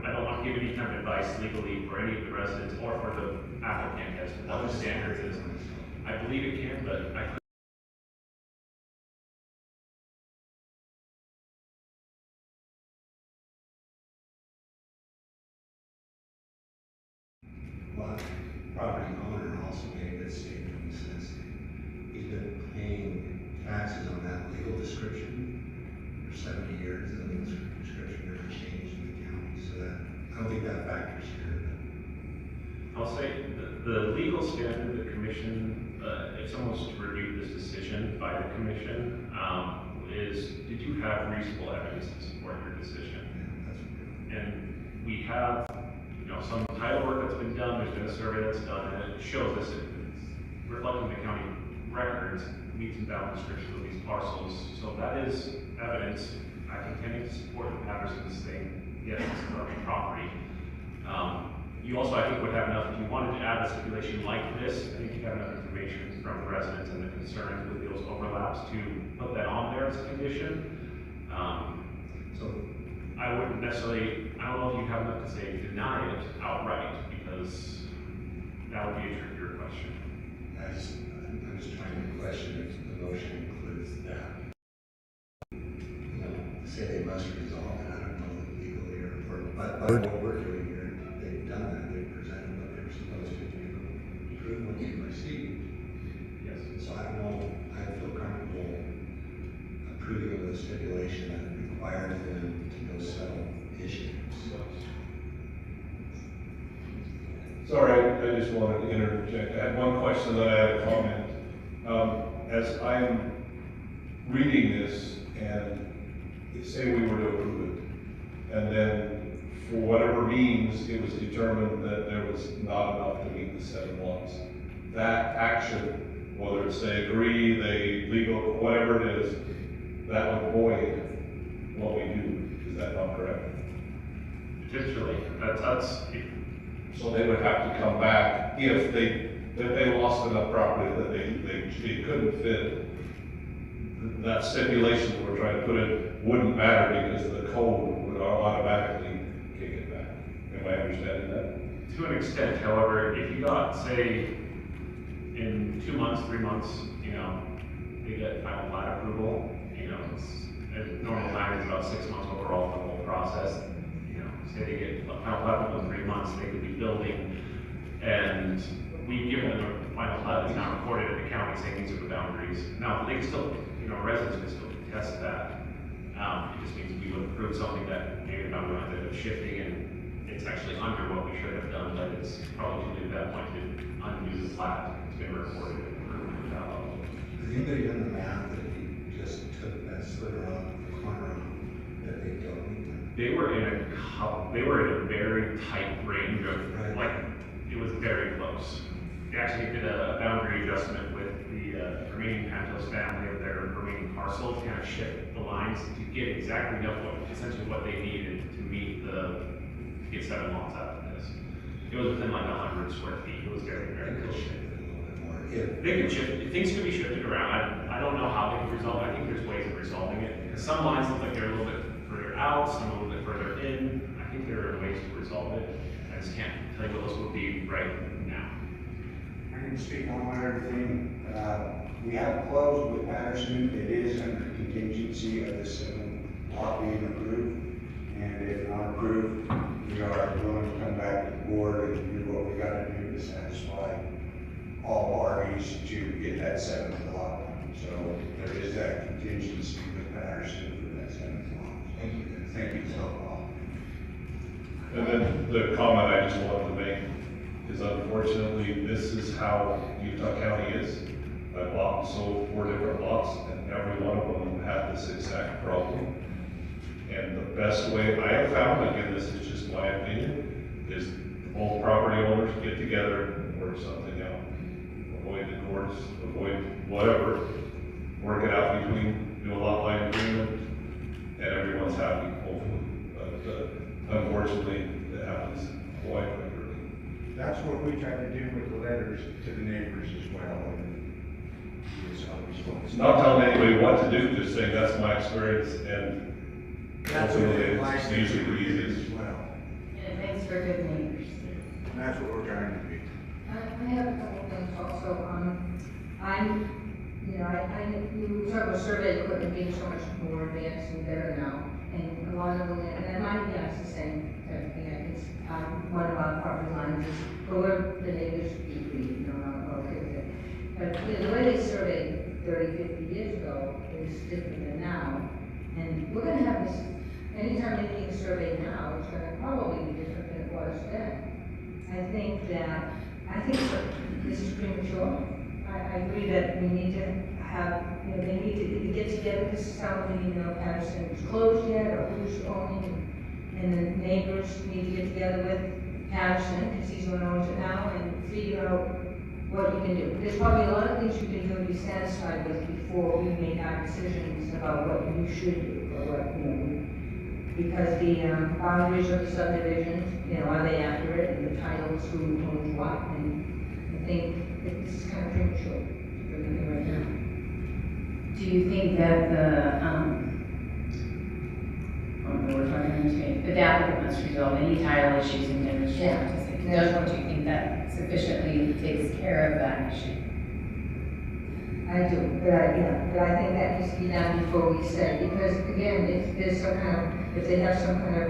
don't want to give any kind of advice legally for any of the residents or for the applicant as to what the standards is. I believe it can, but I Well, property owner also made a good statement in the sense he's been paying taxes on that legal description for 70 years. The legal description never changed in the county, so that I don't think that factors here. I'll say the legal standard, the commission, if someone was to review this decision by the commission, is did you have reasonable evidence to support your decision? And we have, you know, some title work that's been done, there's been a survey that's done, and it shows this, it's reflecting the county records, meets and bounds description of these parcels. So that is evidence, I continue to support the Pattersons saying, yes, it's commercial property. You also, I think, would have enough, if you wanted to add a stipulation like this, I think you have enough information from the residents and the concerns with those overlaps to put that on there as a condition. So I wouldn't necessarily, I don't know if you have enough to say deny it outright, because that would be a trickier question. I'm just trying to question if the motion includes that. You know, say they must resolve it, I don't know legally or by what we're doing here, they've done that, they've presented what they're supposed to do, prove what they received. Yes. So I don't know, I feel comfortable approving of the stipulation that requires them to go settle issues. Sorry, I just wanted to interject. I had one question, then I had a comment. As I'm reading this, and say we were to approve it, and then for whatever means, it was determined that there was not enough to meet the 7 lots. That action, whether it's they agree, they legal, whatever it is, that would void what we do. Is that not correct? Potentially, that's so they would have to come back if they lost enough property that they couldn't fit. That stipulation we're trying to put in wouldn't matter because the code would automatically kick it back. Am I understanding that? to an extent. However, if you got, say, in 2 months, 3 months, you know, they get final plat approval, you know, it's normal time is about 6 months overall for the whole process. You know, say they get final plat approval in 3 months, they could be building, and we've given them a final plat that's now recorded at the county saying these are the boundaries. Now, they can still, you know, residents can still contest that. It just means we would approve something that maybe the boundary lines end up shifting and it's actually under what we should have done, but it's probably too late at that point to undo the plat. It's been recorded and approved at that level. Has anybody done the math that if you just took that sliver off the corner that they don't meet them? They were in a very tight range of, like, it was very close. They actually did a boundary adjustment with the remaining Pantos family of their remaining parcel to kind of shift the lines to get exactly essentially what they needed to meet to get 7 lots out of this. It was within like 100 square feet. It was very, very close. They could shift, things could be shifted around. I don't know how they could resolve it. I think there's ways of resolving it. Because some lines look like they're a little bit further out, some a little bit further in. I think there are ways to resolve it. I just can't tell you what those would be right now. I can speak on one other thing. We have closed with Patterson. It is under contingency of the 7 lot being approved. And if not approved, we are willing to come back to the board and do what we got to do to satisfy all parties to get that 7th lot. So there is that contingency with Patterson for that 7th lot. Thank you. Thank you so much. And then the comment I just wanted to make is unfortunately, this is how Utah County is. I bought and sold 4 different lots, and every one of them had this exact problem. And the best way I have found, again, this is just my opinion, is both property owners get together and work something out. Avoid the courts, avoid whatever, work it out between, do a lot line agreement, and everyone's happy, hopefully. But unfortunately, it happens quite regularly. That's what we try to do with the letters to the neighbors as well. It's not telling anybody what to do, just saying that's my experience, and That's what ultimately it it's usually the easiest. as well. And it makes for good neighbors. And that's what we're trying to be. I have a couple things also. You talk about survey equipment being so much more advanced and better now, and a lot of them, and mine, yeah, it's the same type of thing. It's, one of our property lines is, but we're the neighbors, we, I'm okay with it. But the way they surveyed 30, 50 years ago is different than now. And we're gonna have this, anytime anything's surveyed now, it's gonna probably be different than it was then. I think this is premature. I agree that we need to have, they need to get together, this is how we need to know if Patterson is closed yet, or who's owning, and the neighbors need to get together with Patterson, because he's the one who owns it now, and figure out what you can do. There's probably a lot of things you can do and be satisfied with before we make our decisions about what you should do, or what, because the boundaries of the subdivisions, are they accurate, and the titles, who owns what, and I think it's kind of premature to bring it right now. Do you think that the applicant must resolve any title issues and demonstrate artistic condition? Do you think that sufficiently takes care of that issue? I do, but I think that needs to be done before we say, because again, if there's some if they have some kind of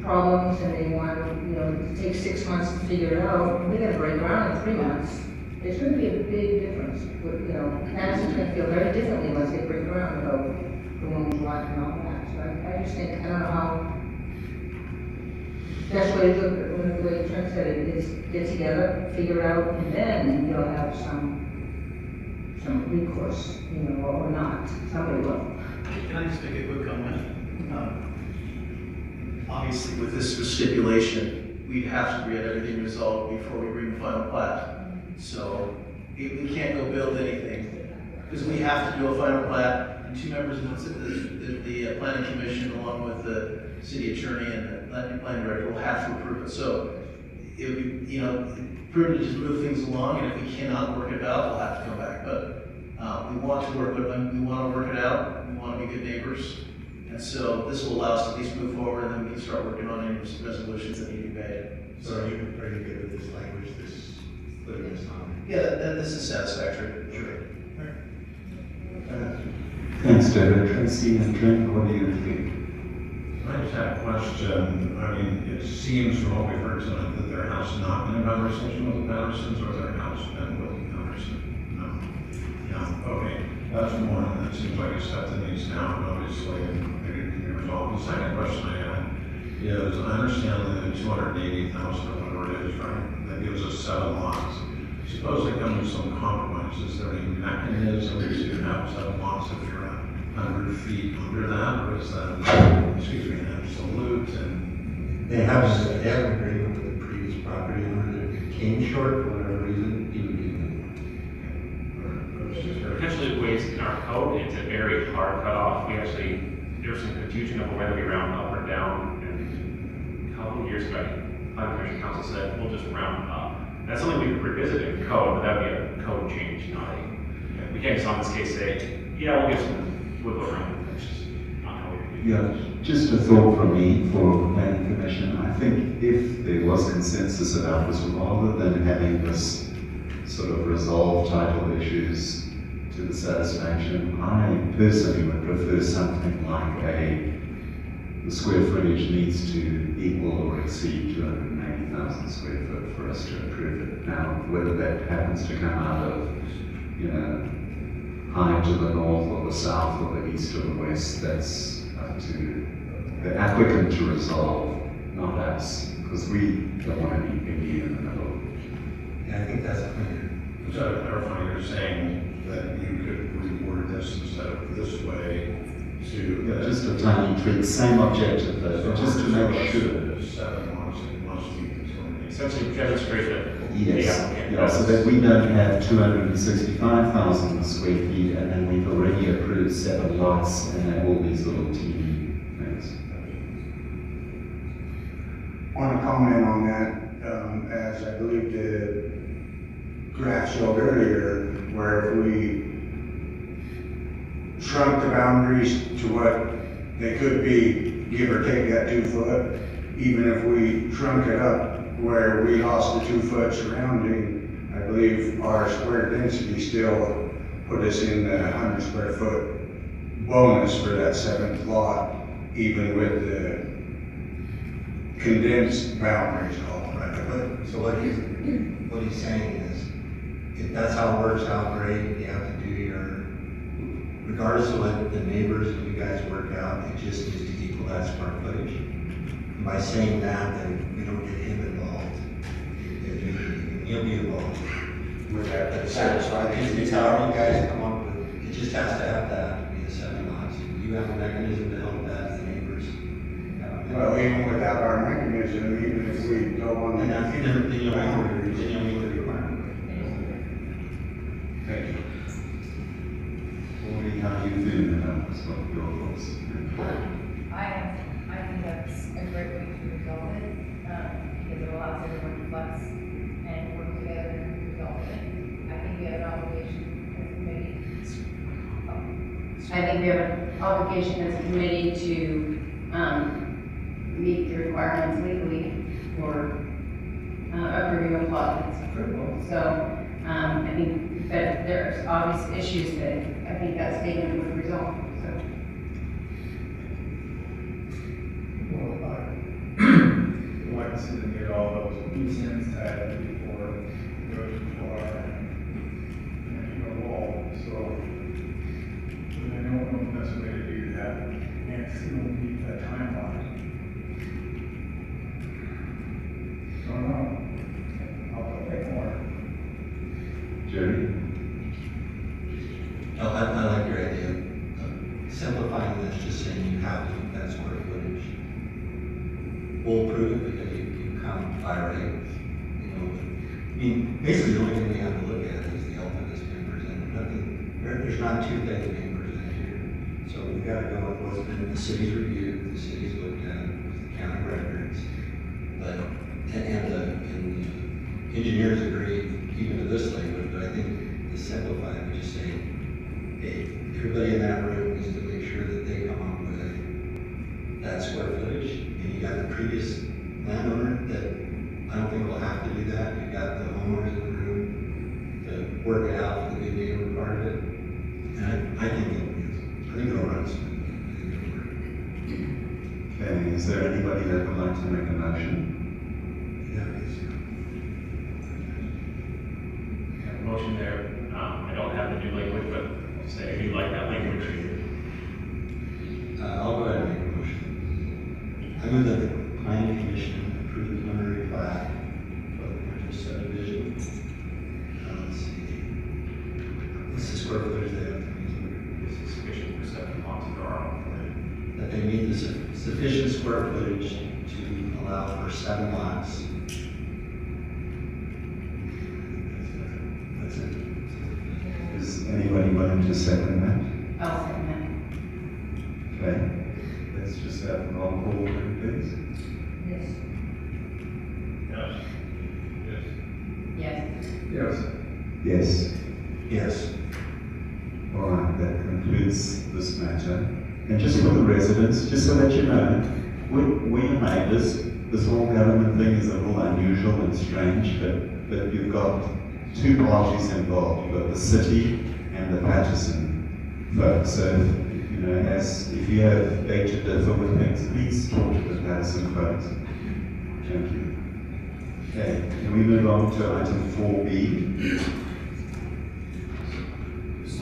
problems and they want to, take 6 months to figure it out, we're gonna break ground in 3 months. There's gonna be a big difference, Patterson's gonna feel very differently once they break ground about who owns what and all that. So I just think, I don't know how, best way to do it, the way Trent said it, is get together, figure it out, and then you'll have some recourse, or not. Somebody will. Can I just make a quick comment? Obviously, with this stipulation, we'd have to get everything resolved before we bring the final plat. So we can't go build anything, because we have to do a final plat, and 2 members of the planning commission, along with the city attorney and the planning director, will have to approve it. So it would be, prudent to just move things along, and if we cannot work it out, we'll have to come back. But we want to work it out. We want to be good neighbors, and so this will allow us to at least move forward, and then we can start working on any resolutions that need to be made. So you've been pretty good with this language, putting this on. Yeah, this is satisfactory. Sure. Thanks, David. Tracy and Trent, what do you think? I just have a question. I mean, it seems from what we've heard tonight that their house not been in conversation with the Pattersons, or their house been with the Patterson? No. Yeah, okay. That's one, and that seems like a step that needs down, obviously, and maybe it can be resolved. The second question I had is, I understand that 280,000 or whatever it is, right? That gives us 7 lots. Suppose they come to some compromise. Is there any mechanism to have 7 lots if you're 100 feet under that, or is that, an absolute? And They have an agreement with the previous property owner that if it came short for whatever reason, he would give them. Potentially ways in our code, it's a very hard cutoff. There's some confusion over whether we round up or down, and a couple of years ago, Planning Commission Council said, we'll just round up. That's something we could revisit in code, but that'd be a code change, not a, we can't just on this case say, yeah, we'll give some wiggle room. That's just not how we do it. Yeah, just a thought from me for the Planning Commission. I think if there was consensus about this, rather than having this sort of resolve title issues to the satisfaction, I personally would prefer something like the square footage needs to equal or exceed 280,000 square square foot for us to approve it. Now, whether that happens to come out of, high to the north or the south or the east or the west, that's up to the applicant to resolve, not us, because we don't want any biggie in the middle. Yeah, I think that's clear. So to clarify, you're saying that you could reword this instead of this way to. Yeah, just a tiny tweak, same objective though, just to make sure. 7 lots, it must be determined. Essentially demonstrate that. Yes, yeah, so that we don't have 265,000 square feet and then we've already approved 7 lots and have all these little teeny things. I want to comment on that, as I believe the graph showed earlier, where if we shrunk the boundaries to what they could be, give or take that 2 foot, even if we shrunk it up where we lost the 2 foot surrounding, I believe our square density still put us in the 100 square foot bonus for that 7th lot, even with the condensed boundaries all around. So what he's saying is, if that's how it works out, great, you have to do your, regardless of what the neighbors and you guys work out, it just needs to equal that square footage. And by saying that, then we don't get him involved. He'll be involved with that, but satisfied. It's how you guys come up with, it just has to have that to be the 7 lots. You have a mechanism to help that, the neighbors. Well, even without our mechanism, even if we go on the. Then you'll meet the requirement. Thank you. Maureen, how do you feel about this? What are your thoughts? I think that's a great way to resolve it, because it allows everyone to flex and work together and resolve it. I think we have an obligation as a committee. I think we have an obligation as a committee to meet the requirements legally for approving a plot that's approval. So I think that there's obvious issues that I think that statement would resolve. So. Like to get all those loose ends tied before it goes too far and a wall. So I don't know if that's the way to do that. And still meet that timeline. So no, I'll take more. Jerry? I like your idea of simplifying this, just saying you have to keep that square footage. We'll approve it because you come by right. Basically the only thing we have to look at is the element that's being presented. Nothing, there's not 2 things being presented here. So we've got to go with what's been the city's reviewed, the city's looked at, the county records, and the engineers agree even to this language, but I think to simplify it, we just say, hey, everybody in that room needs to make sure that they come up with that square footage. And you got the previous landowner that I don't think will have to do that. You've got the homeowners in the room to work it out for the good neighbor part of it. And I think it'll run smooth. Okay, is there anybody that would like to make a motion? I have a motion there. I don't have the new language, but I'll say I do like that language. I'll go ahead and make a motion. I move that the planning commission approve the preliminary plat for the Prentice subdivision. Let's see. What's the square footage they have to meet? Is sufficient for 7 lots of our own. That they meet the sufficient square footage to allow for 7 lots. That's it. Is anybody willing to second that? I'll second Okay, let's just have a roll call, please. that. Yes. Yes. Yes. Yes. All right, that concludes this matter. And just for the residents, just so that you know, we are neighbors. This whole government thing is a little unusual and strange, but you've got 2 parties involved. You've got the city and the Patterson folks. So, you know, if you have beg to differ with things, please talk to the Patterson folks. Thank you. Okay. can we move on to item 4B?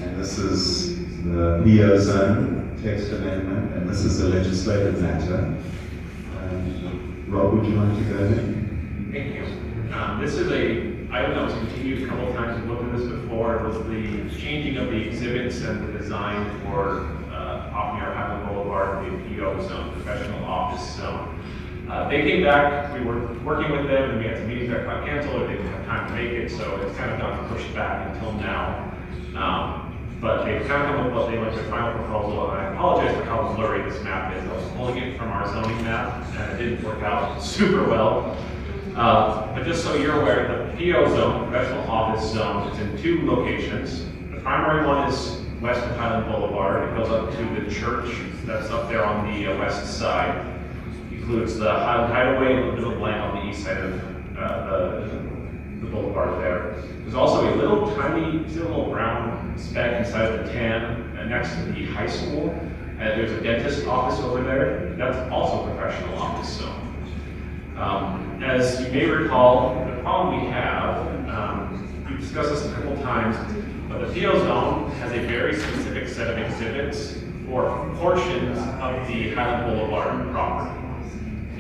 And this is the PO zone text amendment, and this is a legislative matter. Rob, would you like to go ahead? Thank you. This is a item that was continued a couple of times. We've looked at this before. It was the changing of the exhibits and the design for off near Highland Boulevard, the PO zone, professional office zone. They came back. We were working with them, and we had some meetings that got canceled, or they didn't have time to make it, so it's kind of gotten pushed back until now. But they've kind of come with what they like their final proposal, and I apologize for how blurry this map is. I was pulling it from our zoning map, and it didn't work out super well. But just so you're aware, the PO zone, professional office zone, is in 2 locations. The primary one is west of Highland Boulevard. It goes up to the church that's up there on the west side. Includes the Highland Hideaway and a little bit of land on the east side of the boulevard there. There's also a little tiny, see a little brown speck inside of the tan next to the high school. There's a dentist office over there. That's also a professional office zone. As you may recall, the problem we have, we've discussed this a couple times, but the PO zone has a very specific set of exhibits for portions of the Highland Boulevard property.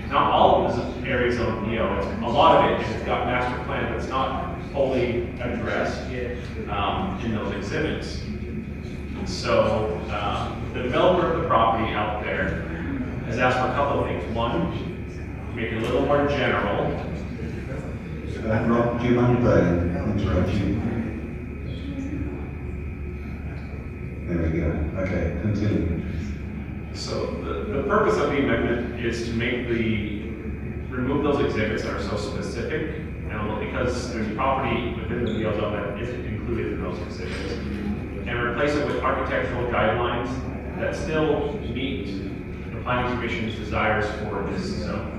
Not all of the areas on PO, it's a lot of it has got master plan that's not fully addressed in those exhibits. So the developer of the property out there has asked for a couple of things. One, make it a little more general. Rob, do you mind if I interrupt you? There we go. Okay, continue. So the purpose of the amendment is to remove those exhibits that are so specific, and because there's property within the PO zone that isn't included in those exhibits, and replace it with architectural guidelines that still meet the Planning Commission's desires for this zone.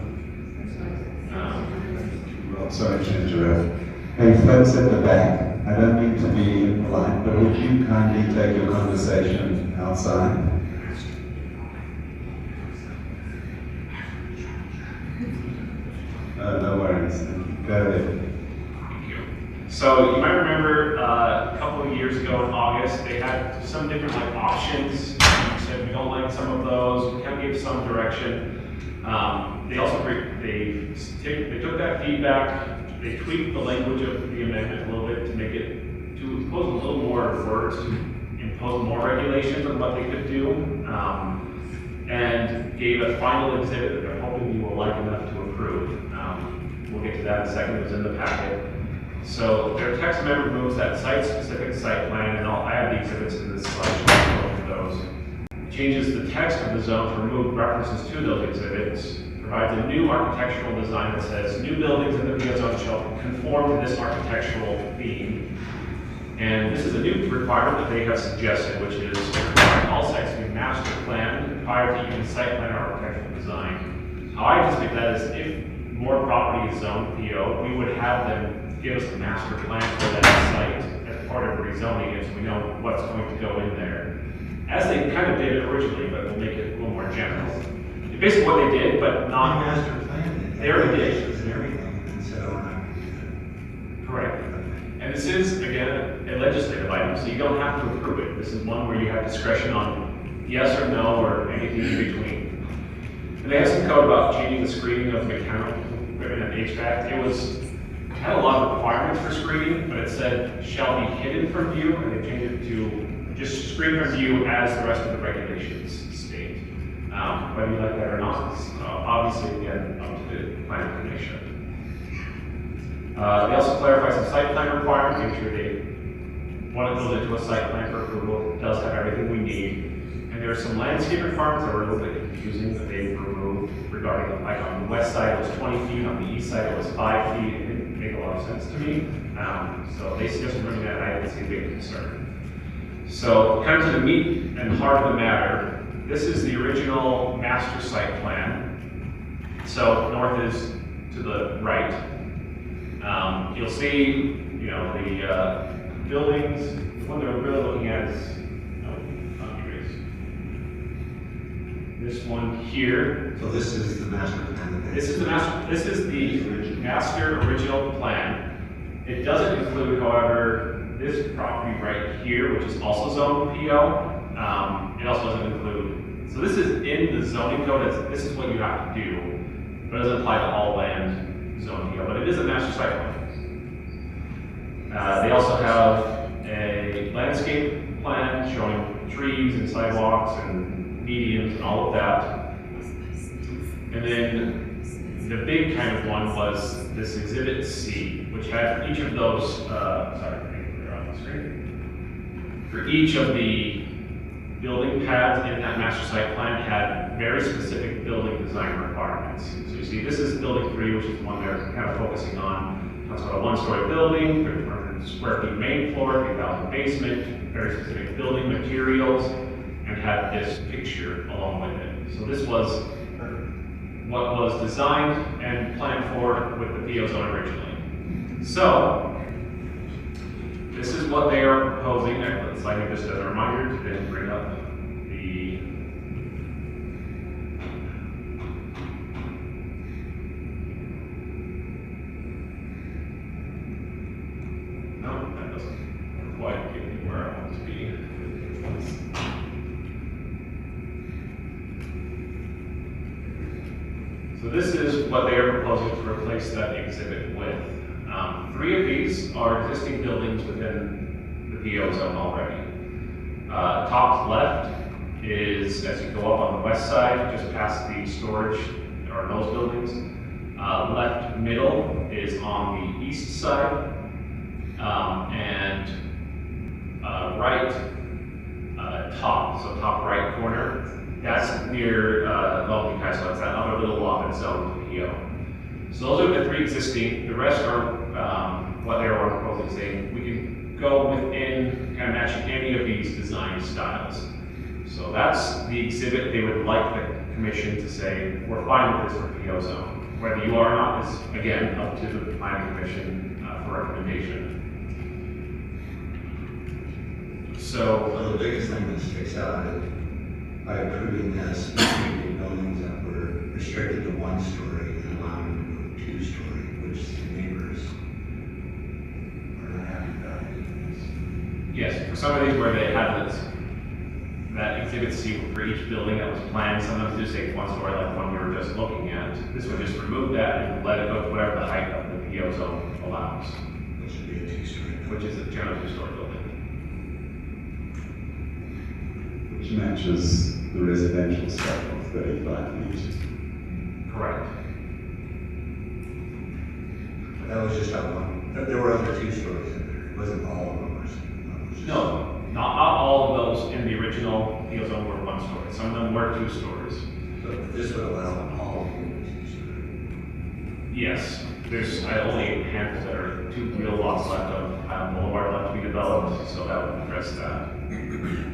Rob, sorry to interrupt. Hey, folks at the back, I don't mean to be impolite, but would you kindly take your conversation outside? No worries. Go ahead. Thank you. So you might remember a couple of years ago in August, they had some different options. You said we don't like some of those. We kind of gave some direction. They also they took that feedback. They tweaked the language of the amendment a little bit to make it to impose a little more words, to impose more regulations on what they could do, and gave a final exhibit that they're hoping you will like enough to approve. We'll get to that in a second. It was in the packet. So their text amendment removes that site-specific site plan, and I have the exhibits in this slide showing those. It changes the text of the zone to remove references to those exhibits, provides a new architectural design that says new buildings in the PO zone shall conform to this architectural theme. And this is a new requirement that they have suggested, which is requiring all sites to be master planned prior to even site plan or architectural design. How I anticipate that is if more property is zoned PO, we would have them give us a master plan for that site as part of rezoning it, so we know what's going to go in there. As they kind of did it originally, but we'll make it a little more general. Basically what they did, but not master plan. They already did. And everything, and so Correct. And this is, again, a legislative item, so you don't have to approve it. This is one where you have discretion on yes or no or anything in between. And they have some code about changing the screening of mechanical equipment and HVAC. It had a lot of requirements for screening, but it said shall be hidden from view, and they changed it to just screen from view as the rest of the regulations state. Whether you like that or not, obviously, again, up to the planning commission. They also clarify some site plan requirements, make sure they want to build into a site plan for approval. It does have everything we need. And there are some landscape requirements that are a little bit confusing that they've removed regarding, like on the west side it was 20 feet, on the east side it was 5 feet. It didn't make a lot of sense to me. So they suggested bringing that, I didn't see a big concern. So kind of to the meat and heart of the matter, this is the original master site plan. So north is to the right. You'll see, the buildings. The one that we're really looking at is this one here. this is the master plan. This is the master original plan. It doesn't include, however, this property right here, which is also zoned PO. It also doesn't include, so this is in the zoning code, this is what you have to do, but it doesn't apply to all land zone PO, but it is a master site plan. They also have a landscape plan showing trees and sidewalks and medians and all of that. And then the big kind of one was this Exhibit C, which had each of those, sorry, they're on the screen. For each of the building pads in that master site plan had very specific building design requirements. So you see, this is building 3, which is the one they're kind of focusing on. That's about a 1-story building, 300 square feet main floor, 3,000 basement, very specific building materials, and had this picture along with it. So this was what was designed and planned for with the PO zone originally. So, this is what they are proposing. Let's like just as a reminder to then bring up the no, that doesn't quite get me where I want to be. So this is what they are proposing to replace that exhibit with. 3 of these are existing buildings within the PO zone already. Top left is, as you go up on the west side, just past the storage, or those buildings. Left middle is on the east side. And right top, so top right corner, that's near Loveling High, so that's that other little lot that's zoned to PO. So those are the 3 existing. The rest are what they are proposing, saying we can go within kind of matching any of these design styles. So that's the exhibit they would like the commission to say, we're fine with this for PO zone. Whether you are or not is, again, up to the planning commission for recommendation. So well, the biggest thing that sticks out is by approving this, making buildings that were restricted to 1-story and allowing them to go 2-story, which the neighbors are not happy about. yes, for some of these where they have this, that exhibit C for each building that was planned, some of them do say 1-story, like the one we were just looking at. This would just remove that and let it go to whatever the height of the PO zone allows. Which would be a 2-story. Which is a general 2-story building. Which matches the residential stuff of 35 feet. Correct. That was just that one. There were other 2-stories in there. It wasn't all of them. No, not all of those in the original PO zone were 1-story. Some of them were 2 stories. So this would allow all of them to be 2-story. Yes, there's only a handful that are 2 real lots left of Boulevard left to be developed, so that would address that.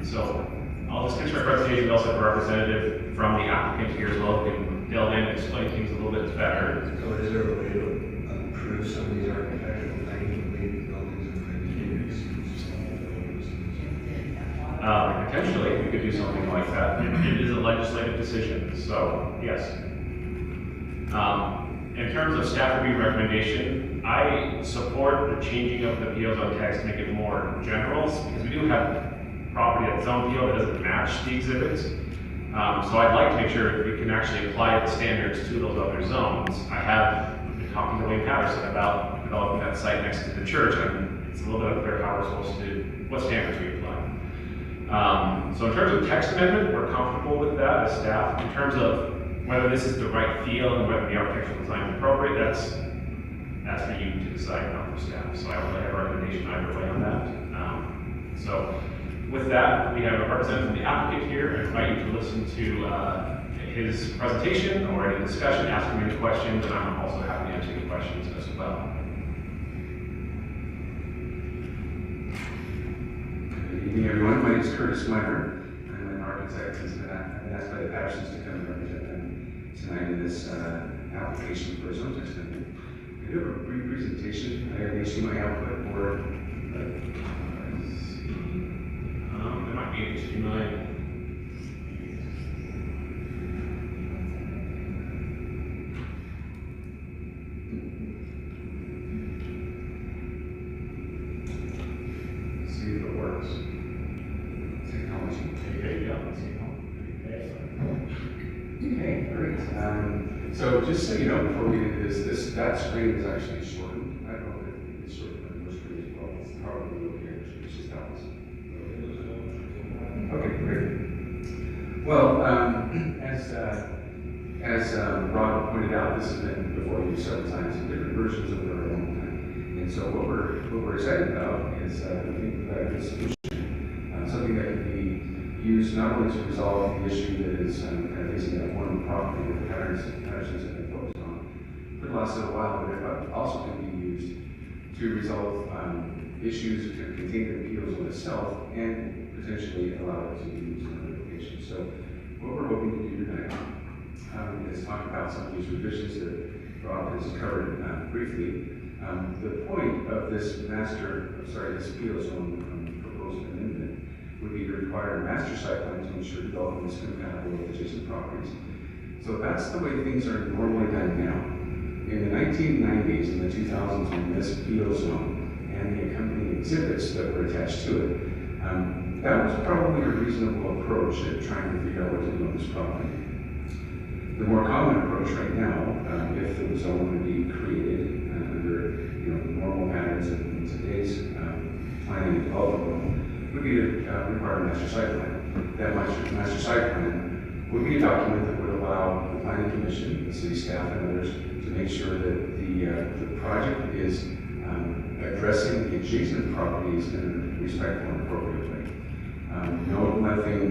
So I'll just finish my presentation. We also have a representative from the applicant here as well who can delve in and explain things a little bit better. So is there a way to approve some of these architectural things and leave the buildings in Potentially, we could do something like that. It is a legislative decision, so yes. In terms of staff review recommendation, I support the changing of the PO zone text to make it more general, because we do have property at zone PO that doesn't match the exhibits. So I'd like to make sure we can actually apply the standards to those other zones. I have been talking to Wayne Patterson about developing that site next to the church, and it's a little bit unclear how we're supposed to, what standards we apply. So in terms of text amendment, we're comfortable with that as staff. In terms of whether this is the right feel and whether the architectural design is appropriate, that's for you to decide, not for staff. So I don't really have a recommendation either way on that. So with that, we have a representative from the applicant here. I invite you to listen to his presentation or any discussion, ask him any questions, and I'm also happy to answer any questions as well. Good evening, everyone. My name is Curtis Meyer. I'm an architect, and I've been asked by the Pattersons to come and represent them tonight in this application for a zone text amendment. I do have a brief presentation. I may see my output for There might be an HTML. So just so you know, before we get into this, that screen is actually shortened. I don't know if it's shortened on your screen as well. It's probably okay, it's just that one. Okay, great. Well, as Rob pointed out, this has been before you several times in different versions of it over a long time. And so what we're excited about is we think we've got a good solution, something that can be used not only to resolve the issue that is kind of facing that one property that the Pattersons have been focused on for the last little while, but it also can be used to resolve issues contained in the appeal zone itself and potentially allow it to be used in other locations. So what we're hoping to do tonight is talk about some of these revisions that Rob has covered briefly. The point of this this appeal zone proposed amendment would be to require a master site plan to ensure development is compatible with adjacent properties. So that's the way things are normally done now. In the 1990s and the 2000s, when this appeal zone and the accompanying exhibits that were attached to it, that was probably a reasonable approach at trying to figure out what to do on this property. The more common approach right now, if the zone would be created under normal patterns in today's planning and development law, would be to require a master site plan. That master site plan would be a document that would allow the planning commission, the city staff, and others to make sure that the project is addressing the adjacent properties in a respectful and appropriate way.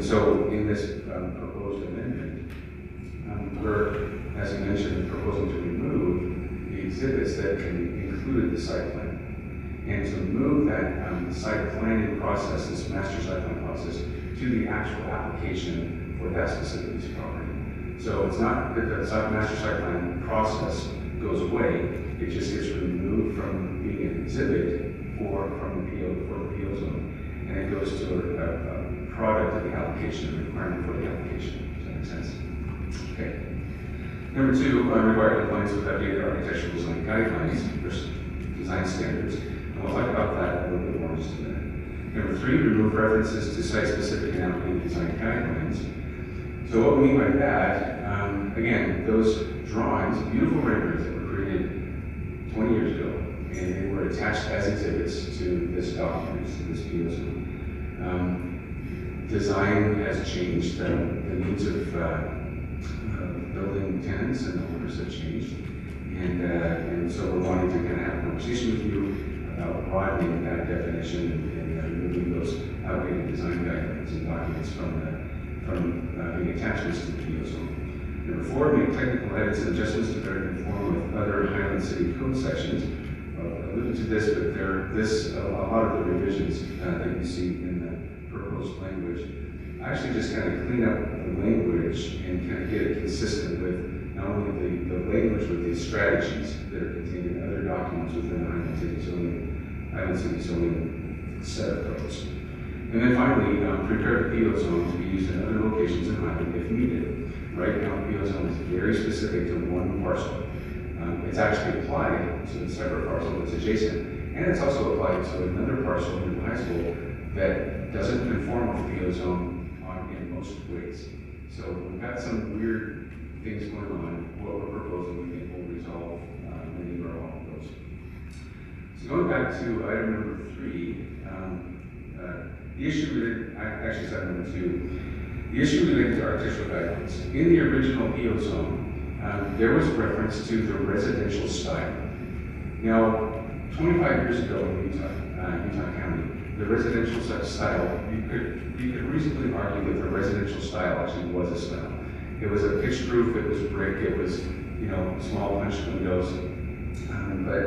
So in this proposed amendment, we're, as I mentioned, proposing to remove the exhibits that can include the site plan, and to move that site planning process, this master site plan process, to the actual application for that specific piece of property. So it's not that the master site plan process goes away; it just gets removed from being an exhibit for the appeal zone, and it goes to a product of the application, a requirement for the application. Does that make sense? Okay. Number two, require compliance with updated architectural design guidelines or design standards. And we'll talk about that a little bit more in just a minute. Number three, remove references to site-specific and applicable design guidelines. So what we mean by that, again, those drawings, beautiful renderings that were created 20 years ago, and they were attached as exhibits to this document, to this POC. Design has changed. The needs of building tenants and owners have changed, and so we're wanting to kind of have a conversation with you about broadening that definition and removing those outdated design guidelines and documents from being attachments to the PO zone. Number four, make technical edits and adjustments to better conform with other Highland City code sections. I alluded to this, but a lot of the revisions that you see in the proposed language actually just kind of clean up the language and kind of get it consistent with not only the language, but the strategies that are contained in other documents within the Highland City zoning set of codes. And then finally, prepare the PO zone to be used in other locations in Highland if needed. Right now, the PO zone is very specific to one parcel. It's actually applied to a separate parcel that's adjacent, and it's also applied to another parcel in the high school that doesn't conform with the PO zone in most ways. So we've got some weird things going on. What we're proposing, we think will resolve many or all of those. So going back to item number three, the issue actually item number two, the issue related to architectural guidelines. In the original PO zone, there was reference to the residential style. Now, 25 years ago in Utah County, the residential style, you could reasonably argue that the residential style actually was a style. It was a pitch roof, it was brick, it was small punch windows. But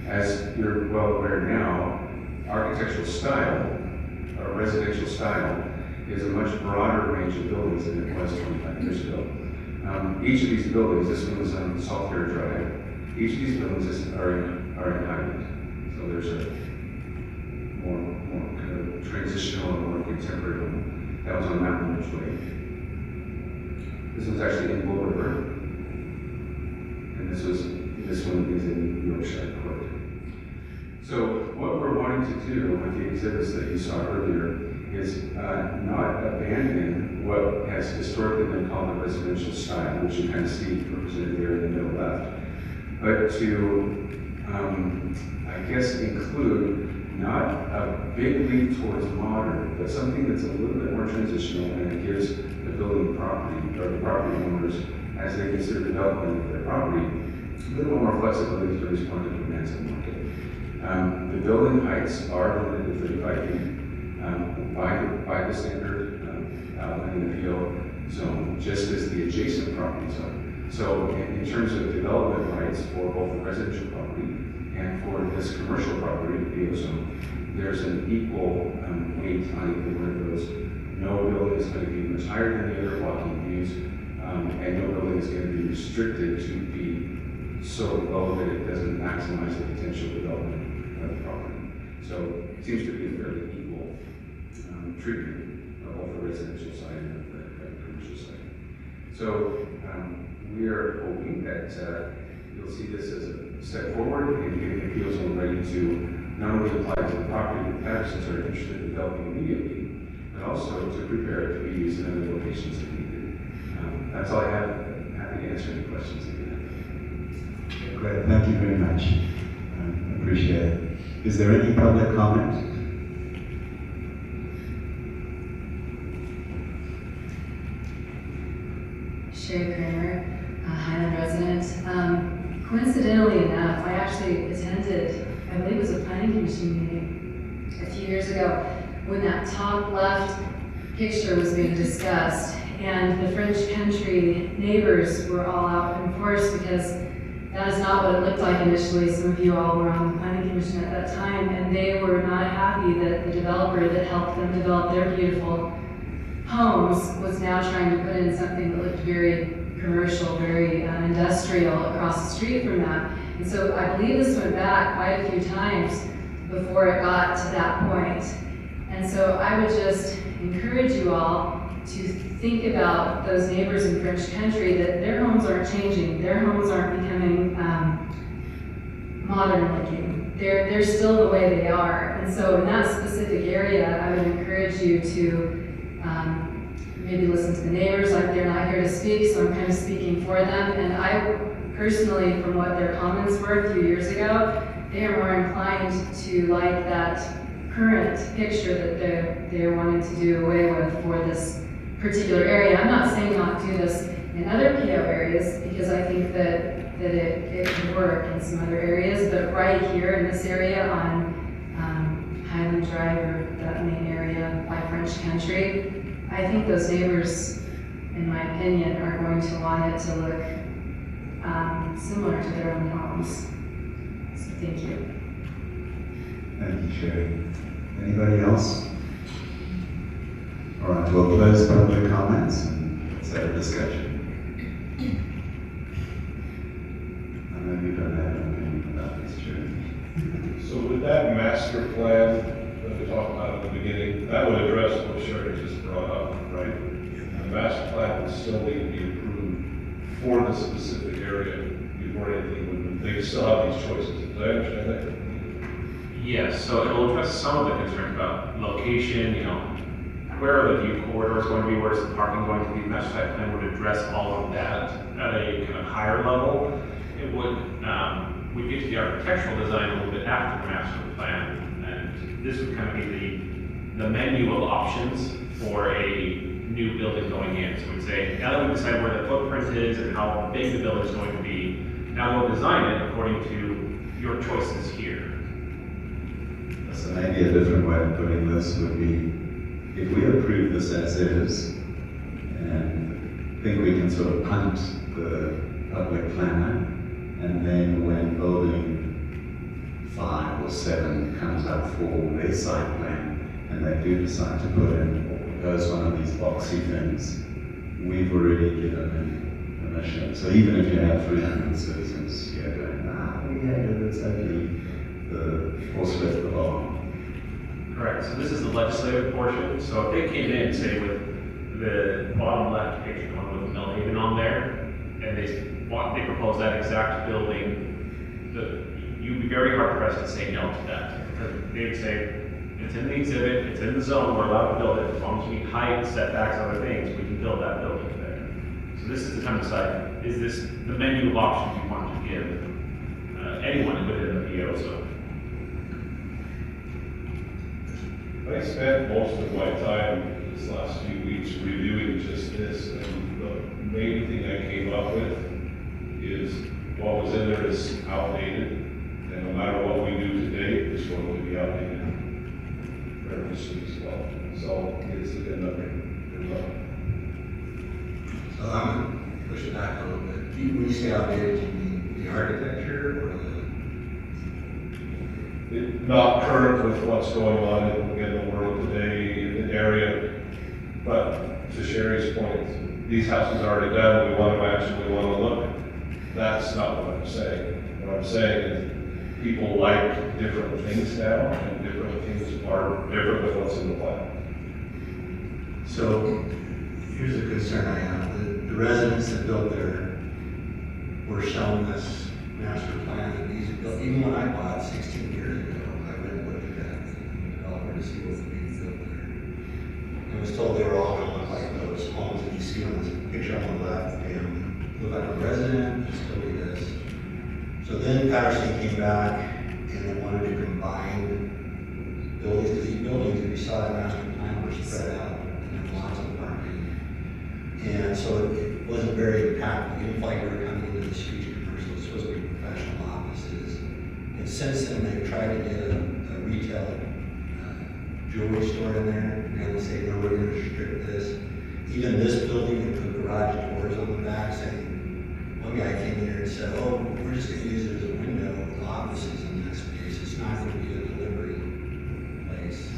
as you're well aware now, architectural style, or residential style, is a much broader range of buildings than it was 25 years ago. Each of these buildings, this one is on Salt Fair Drive, each of these buildings are in Highland. So there's a more kind of transitional and more contemporary one. That was on Mountain Ridge Way. This one's actually in Bull River. And this one is in Yorkshire Court. So what we're wanting to do with the exhibits that you saw earlier is not abandon what has historically been called the residential style, which you kind of see represented there in the middle left, but to, I guess, include not a big leap towards modern, but something that's a little bit more transitional, and it gives the building property or the property owners, as they consider development of their property, a little more flexibility to respond to the demands of the market. The building heights are limited to 35 feet by the standard outline appeal zone, just as the adjacent properties are. So in terms of development rights for both the residential property and for this commercial property, the AO zone, there's an equal weight on either one of those. No building is going to be much higher than the other blocking views, and no building is going to be restricted to be so low that it doesn't maximize the potential development of the property. So it seems to be a fairly equal treatment of both the residential side and the commercial side. So we are hoping that you'll see this as a step forward in getting the appeals zone ready to not only apply to the property that Pattersons are interested in developing immediately, but also to prepare it to be used in other locations if needed. That's all I have. I'm happy to answer any questions that you have. Great, thank you very much. Appreciate it. Is there any public comment? Sherry Kramer, Highland resident. Coincidentally enough, I actually attended, I believe it was a planning commission meeting a few years ago when that top left picture was being discussed, and the French country neighbors were all out in force because that is not what it looked like initially. Some of you all were on the planning commission at that time, and they were not happy that the developer that helped them develop their beautiful homes was now trying to put in something that looked very commercial, very industrial across the street from that. And so I believe this went back quite a few times before it got to that point. And so I would just encourage you all to think about those neighbors in French country, that their homes aren't changing, their homes aren't becoming modern looking. They're still the way they are. And so in that specific area, I would encourage you to maybe listen to the neighbors. Like, they're not here to speak, so I'm kind of speaking for them. And I personally, from what their comments were a few years ago, they are more inclined to like that current picture that they're wanting to do away with for this particular area. I'm not saying not do this in other PO areas, because I think that it could work in some other areas, but right here in this area on Highland Drive, or that main area by French Country, I think those neighbors, in my opinion, are going to want it to look similar to their own homes. So thank you. Thank you, Sherry. Anybody else? All right, we'll close public comments and let's have a discussion. I know you don't have an opinion about this, Sherry. So with that master plan that we talked about at the beginning, that would address what Sherry just brought up, right? The master plan would still need to be approved for the specific area before anything would, they still have these choices. Did I understand that? Yes, so it'll address some of the concerns about location, where are the view corridors going to be, where's the parking going to be. Master site plan would address all of that at a kind of higher level. It would, we'd get to the architectural design a little bit after the master plan, and this would kind of be the menu of options for a new building going in. So we'd say, now that we decide where the footprint is and how big the building is going to be, now we'll design it according to your choices here. So maybe a different way of putting this would be, if we approve this as is, and think we can sort of punt the public planner, and then when building 5 or 7 comes up for their site plan, and they do decide to put in, goes one of these boxy things, we've already given them permission. So even if you have 300 citizens here going, that's only the 4/5 of all. Correct. So this is the legislative portion. So if they came in, say, with the bottom left picture, one with Millhaven on there, and they propose that exact building, you'd be very hard pressed to say no to that. Because they'd say, It's in the exhibit, it's in the zone, we're allowed to build it. As long as we meet height, setbacks, other things, we can build that building there. So this is the time to decide, is this the menu of options you want to give anyone within the PO zone? I spent most of my time this last few weeks reviewing just this, and the main thing I came up with is what was in there is outdated, and no matter what we do today, it's going to be outdated very soon as well. So it's a good number. So I'm going to push it back a little bit. When you say outdated, do you mean the architecture or Not current with what's going on in the world today, in the area, but to Sherry's point, these houses are already done, we want to match, we want to look. That's not what I'm saying. What I'm saying is people like different things now, and different things are different with what's in the plan. So here's a concern I have. The residents that built there were shown this master plan that these are built. Even when I bought 16 years ago, I went and looked at that developer to see what was being built there. I was told they were all going to look like those homes that you see on this picture on the left. They look like a resident, still be this. So then Patterson came back and they wanted to combine buildings, because these buildings, if you saw that master plan, were spread out and there were lots of parking. And so it wasn't very impactful. You didn't feel like you were coming into this huge commercial. It's supposed to be professional offices. And since then, they've tried to get a retail jewelry store in there, and they say, no, we're going to restrict this. Even this building, they put garage doors on the back saying, one guy came in there and said, oh, we're just going to use it as a window with offices in that space. It's not going to be a delivery place.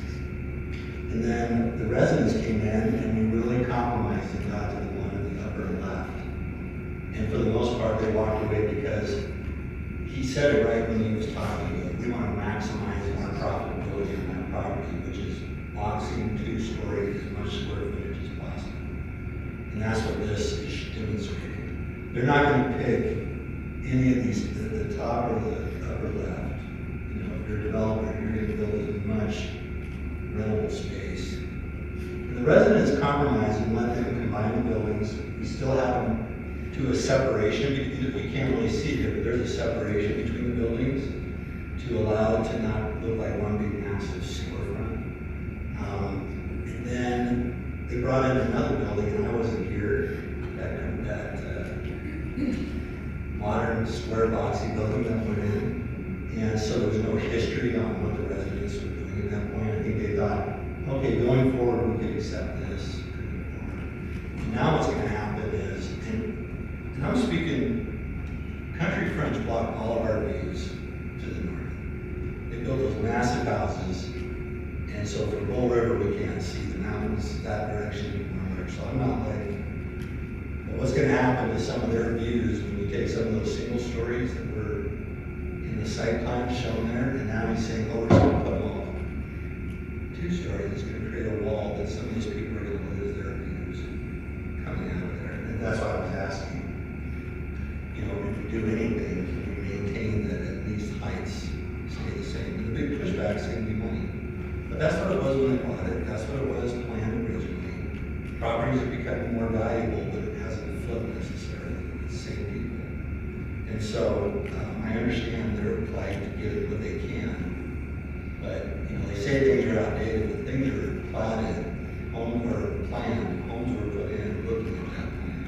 And then the residents came in and we really compromised and got to the one in the upper left. And for the most part, they walked away because he said it right when he was talking about, we want to maximize our profitability on that property, which is boxing 2-story, as much square footage as possible. And that's what this is demonstrating. They're not going to pick any of these, the top or the upper left. You know, if you're a developer, you're going to build as much rentable space. And the residents compromise and let them combine the buildings. We still have them to a separation, because we can't really see here, but there's a separation between the buildings to allow it to not look like one big massive storefront. And then they brought in another building, and I wasn't here, that modern square boxy building that went in. And so there was no history on what the residents were doing at that point. I think they thought, okay, going forward, we could accept this. And now what's going to happen is, and I'm speaking, Country French blocked all of our views to the north. They built those massive houses, and so from Bull River, we can't see the mountains that direction anymore. So I'm not like, but what's going to happen to some of their views when you take some of those single stories that were in the site plan shown there, and now he's saying, oh, we're just going to put them all 2 stories. It's going to create a wall that some of these people are going to lose their views coming out of there. And that's why I was asking, you know, if we do anything, can we maintain that at least heights stay the same? And the big pushback is going to be money. But that's what it was when they bought it. That's what it was planned originally. Properties are becoming more valuable, but it hasn't flipped necessarily. It's the same people. And so I understand their plight to get what they can. But, you know, they say things are outdated, but things are plotted, homes were planned, homes were put in, looking at that plan.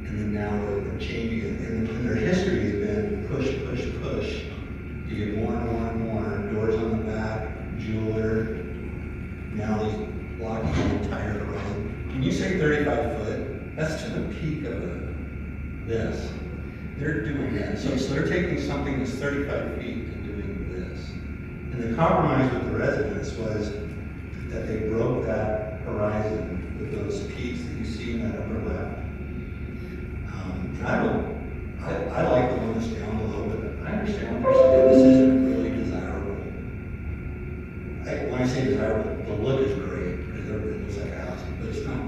And then now we're changing it. And their history has been push, push, push. You get more and more and more. Doors on the back, jeweler. Now these blocking the entire horizon. When you say 35 foot, that's to the peak of this. They're doing that. So they're taking something that's 35 feet and doing this. And the compromise with the residents was that they broke that horizon with those peaks that you see in that upper left. And I like the one that's down a little bit. I understand what you're saying. This isn't really desirable. When I say desirable, the look is great because everything looks like a house, but it's not.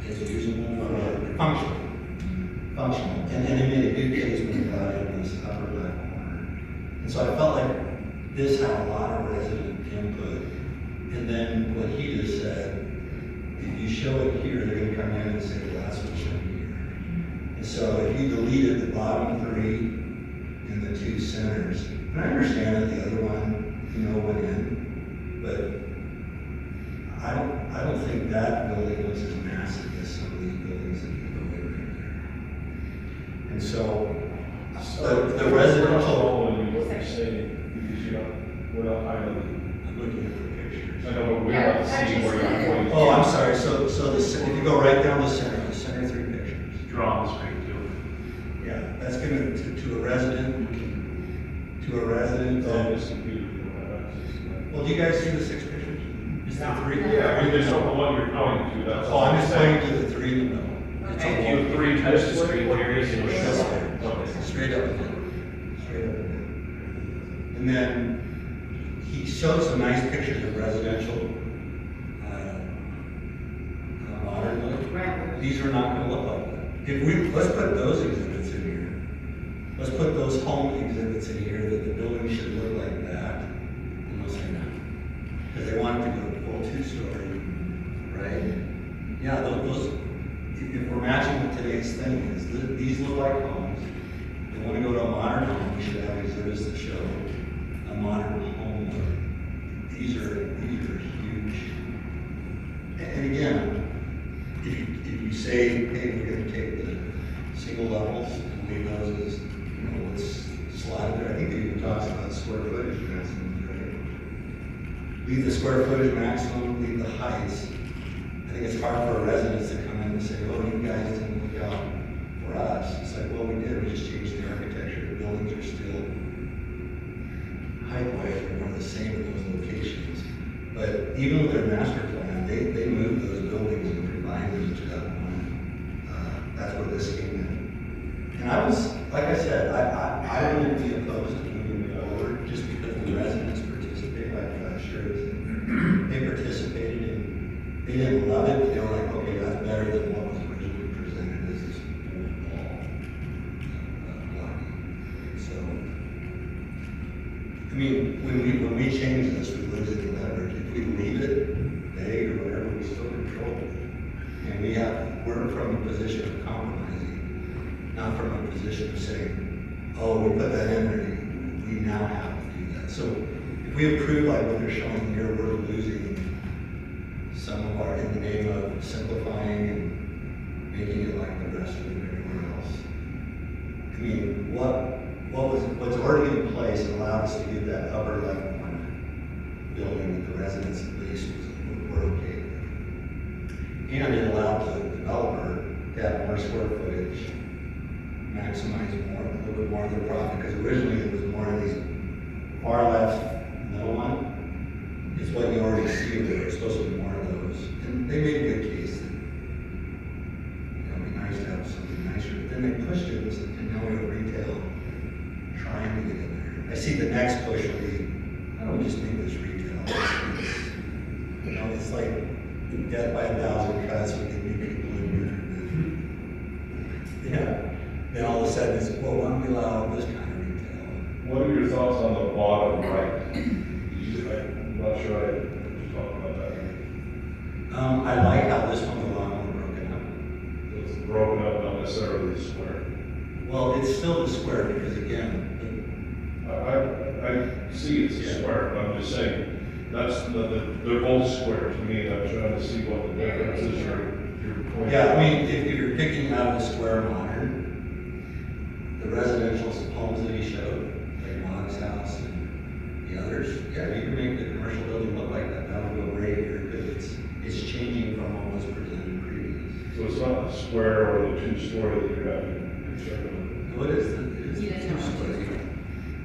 It's usable for functional. Functional. And they made a good case when they got in this upper left corner. And so I felt like this had a lot of resident input And then what he just said, if you show it here, they're gonna come in and say, well, that's what's shown here. And so if you deleted the bottom three and the two centers, and I understand that the other one, you know, went in, but I don't think that building was as massive as some of these buildings that you go in right there. And so, the residential. What you're saying, because you know, we're not highlighting. I'm looking at the pictures. I know, but we're not seeing where you're pointing. Oh, I'm sorry. So if you go right down the center three pictures. Draw on the screen too. Yeah, that's gonna to a resident. To a resident. Well, do you guys see the 6 pictures? Is there 3? Yeah, I mean, there's no one you're pointing to. That's Oh, I'm just pointing to the 3 in the middle. It's If you have 3 touch the screen areas, it'll That's show. right. Okay. Straight up and down. Straight up and down. And then he showed some nice pictures of residential, modern look. These are not gonna look like that. Let's put those exhibits in here. Let's put those home exhibits in here that the building should look like that. And they'll say no. Because they want it to go to full 2-story, right? Yeah, those if we're matching what today's thing is, these look like homes. They want to go to a modern home, we should have exhibits that show a modern home look. These are huge. And again, if you say, hey, we're going to take the single levels and leave those as, you know, let's slide there. I think it even talks about square footage maximum, right? Leave the square footage maximum, leave the heights. I think it's hard for residents to come in and say, oh, you guys didn't look out for us. It's like, well, we did. We just changed the architecture. The buildings are still height-wise, they're more the same in those locations. But even with their master plan, they moved those buildings and combined them into that one. That's where this came in. And I was, like I said, I wouldn't be opposed to moving forward just because the residents participate, like Shirley said. They participated in. They didn't love it, but they were like, okay, that's better than what was originally presented as this old wall blocking. So, I mean, when we change this, we lose any leverage. If we leave it vague or whatever, we still control it. And we're from a position of compromising, not from a position of saying, oh, we put that in there, we now have to do that. So if we approve like what they're showing here, we're losing some of our, in the name of simplifying and making it like the rest of it everywhere else. I mean, what's already in place allowed us to get that upper level one building that the residents at least were okay with. And it allowed the developer to have more square footage, maximize more, a little bit more of their profit, because originally it was more of these far left middle one. It's what you already see, there are supposed to be more of those. And they made a good case that, you know, it'd be nice to have something nicer. But then they pushed it, and now we have retail trying to get in there. I see the next push will be, how do we just make this retail? You know, it's like death by 1,000 cuts, we get new people in here. Yeah. Then all of a sudden it's, well, why don't we allow this kind of retail? What are your thoughts on the bottom right? I'm not sure I talked about that. I like how this one's a lot more broken up. It's broken up, not necessarily square. Well, it's still the square because again, I see it's a square, but I'm just saying, they're both square to me. I'm trying to see what the difference is you're pointing yeah, out. I mean, if you're picking out the square modern, the residential homes that he showed, like Mon's house and the others, yeah, you can make the commercial building look like that. That would go great here because it's changing from what was presented previous. So it's not the square or the 2-story that you're having concern with? No, it is the 2-story.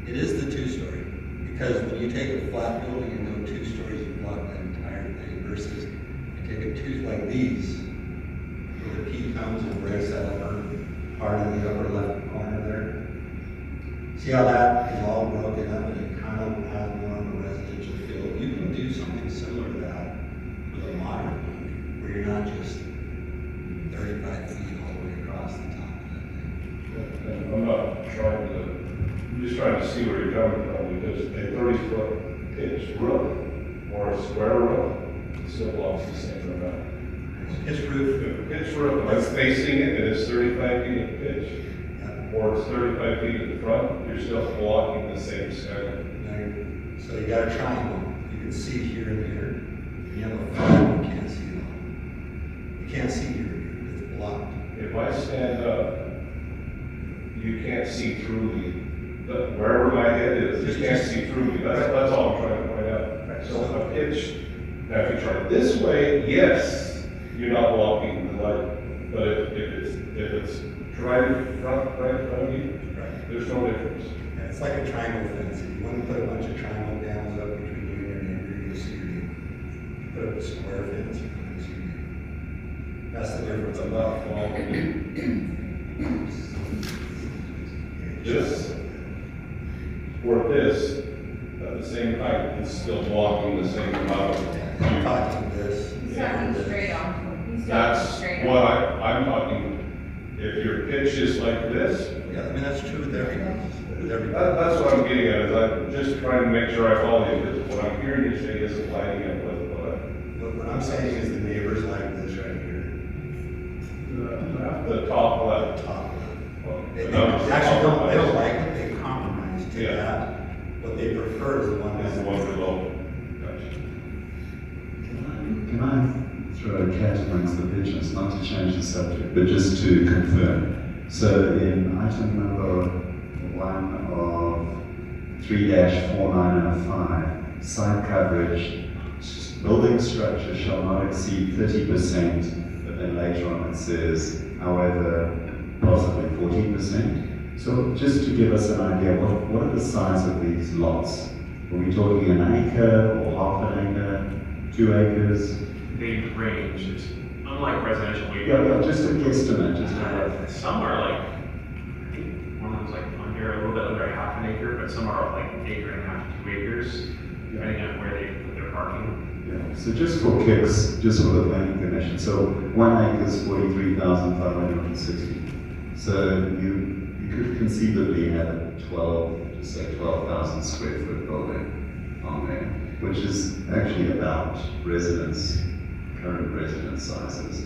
It is the 2-story. Because when you take a flat building and go 2 stories, you block that entire thing versus you take a like these, where the P comes and breaks that upper part in the upper left corner there. See how that is all broken up and it kind of has more of a residential feel. You can do something similar to that with a modern one, where you're not just 35 feet all the way across the top of that thing. And I'm just trying to see where you're coming from, because a 30-foot pitch roof, or a square roof, it still blocks the same amount. Pitch roof. If a pitch roof, that's facing it, and it's 35 feet of pitch, or it's 35 feet in the front, you're still blocking the same skyline. So you got a triangle, you can see here and here. You have a flat, you can't see it all. You can't see here, it's blocked. If I stand up, you can't see through me. Wherever my head is, you can't see through me. That's all I'm trying to point out. So if I pitch, now if you try it this way, yes, you're not blocking the light. But if it's right in front of you, there's no difference. Yeah, it's like a triangle fence. If you want to put a bunch of triangle downs up between you and your neighbor, you'll see your neighbor. Put up a square fence, you're going to see your neighbor. That's the difference. I'm not following this, or this, at the same height, it's still blocking the same amount of. I'm talking this. He's talking straight on. That's what I'm talking. If your pitch is like this. Yeah, I mean, that's true with every house. That's what I'm getting at, is I'm just trying to make sure I follow you, because what I'm hearing you say isn't lining up with what I'm saying is the neighbors like this right here. The top left. Top left. They Actually, they don't like it, they compromise to that. What they prefer is the one that's the one below. Can I throw a cat amongst the pigeons, not to change the subject, but just to confirm? So in item number 1 of 3-4905, site coverage, building structure shall not exceed 30%, but then later on it says, however, possibly 14%. So just to give us an idea, what are the size of these lots? Are we talking an acre or half an acre, 2 acres? They range. It's unlike residential. Yeah, just a guesstimate. Some are like, I think one of them's like on here a little bit under half an acre, but some are like an acre and a half to 2 acres, depending on where they put their parking. Yeah. So just for kicks, just for the planning commission. So 1 acre is 43,560. So you could conceivably have a 12,000 square foot building on there, which is actually about current residence sizes.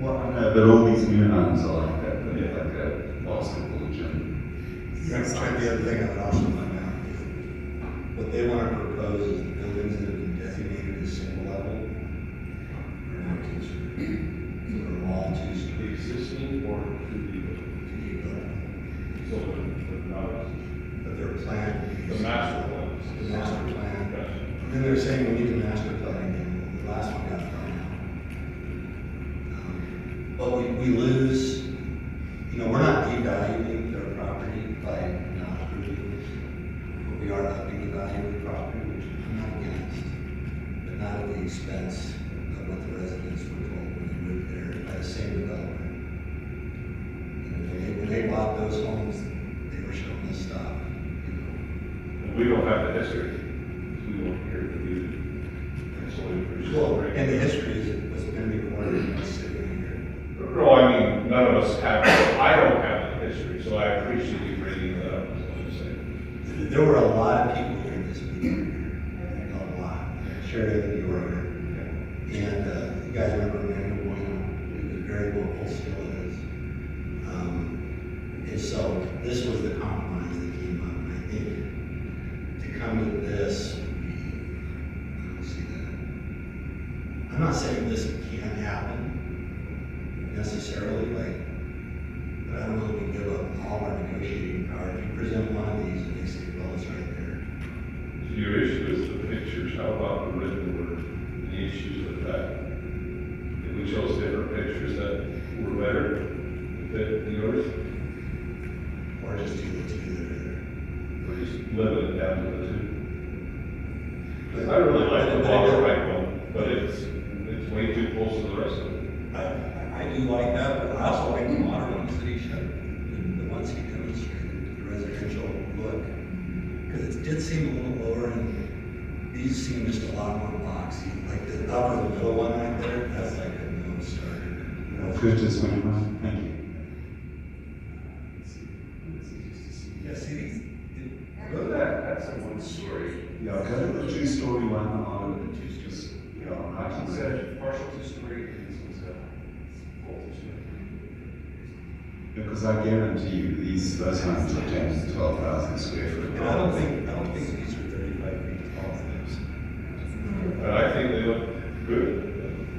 Well, but all these new homes are like that, but like a basketball gym. The other thing I would also point out is what they want to propose is the buildings that have been designated as single level are not two-story. So they're all two-story. Existing or to be built? So But they're planned. the master plan. The master plan. And then they're saying we need the master plan again. The last one got thrown out. But we lose, we're not devaluing their property by not approving. But we are upping the value of the property, which I'm not against. But not at the expense of what the residents were told when they moved there by the same development. When they bought those homes, they were shown this stuff. We don't have the history. We won't hear the music. And so we Well, and the history is what's been recorded in the city here. No, I mean, none of us have, I don't have the history, so I appreciate you bringing that up, is what I'm saying. There were a lot of people here this meeting. A lot. Sure that you were here. And you guys remember Emmanuel Bueno? He was very local, still is. And so this was the compromise that came up. And I think to come to this would be, I don't see that. I'm not saying this can't happen necessarily, but I don't know if we give up all our negotiating power. If you present one of these and they say, well, it's right there. So your issue is the pictures, how about the written word, the issues with that? If we chose different pictures that were better, fit yours? Or just do the two that are there. Or just limit it down to the 2? I really like the bottom right one, but it's way too close to the rest of it. I do like that, but I also like the modern ones that he showed, the ones he demonstrated, the residential look. Because it did seem a little lower, and these seem just a lot more boxy. Like the upper, the middle one right there, that's like a no starter. Curtis Wayman, thank you. Yeah, see these? Look at that. that's a one-story. Yeah, go to the two-story one on, just, yeah, I can It's say. a partial two-story, and this one's a full two-story. Because I guarantee you, those homes are 10 to 12,000 square foot. And I don't think these are 35 feet tall. But I think they look good.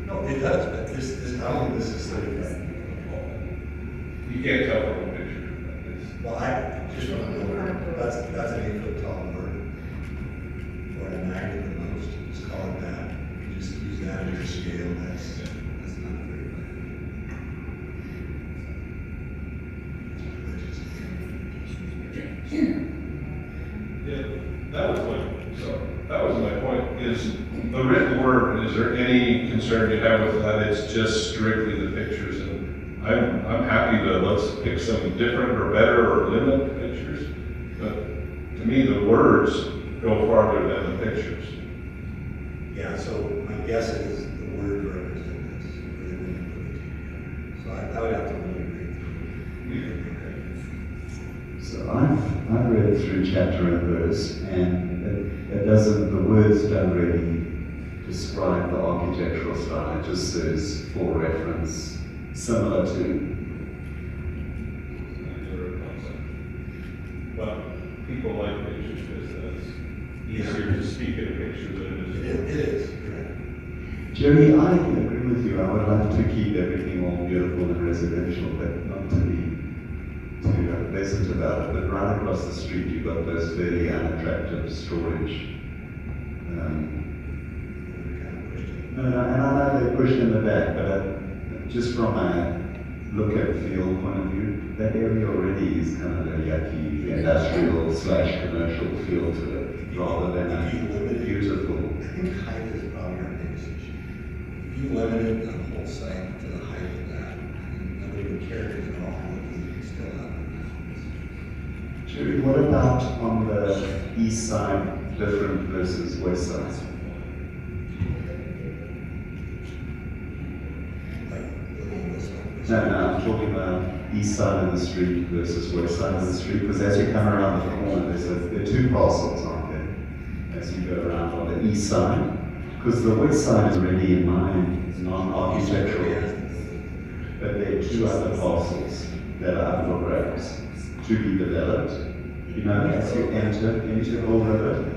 No, it does, but I don't think this is 35 feet tall. You can't tell from the picture. Well, I just want to know, that's an 8 foot tall bird. Or a 9 at the most, just call it that. You just use that as your scale, that's not very bad. Yeah, that was my point, is the written word, is there any concern you have with that? It's just strictly the pictures, and I'm happy to, let's pick some different or better or limit the pictures. But to me, the words go farther than the pictures. Yeah, so my guess is the word represent this, or they wouldn't put the two together. So I would have to really read through. So I've read through chapter and verse, and it doesn't, the words don't really describe the architectural style. It just says, for reference, similar to. Well, people like pictures because that's easier to speak in a picture than it is. It is, correct. Jerry, I agree with you. I would love to keep everything all beautiful and residential, but not to be too pleasant about it. But right across the street, you've got those very unattractive storage. And I know they're pushed in the back, but just from a look and feel point of view, that area already is kind of a yucky industrial / commercial feel to it, rather than a beautiful. I think height is probably our biggest issue. If you limited the whole site to the height of that, nobody would care because they're all looking still out of the mountains. Jerry, what about on the east side, different versus west side? No, I'm talking about east side of the street versus west side of the street, because as you come around the corner, there are two parcels, aren't there? As you go around on the east side, because the west side is already in mind, non-architectural, but there are two other parcels that are up for grabs to be developed. You know, as you enter into Bull River.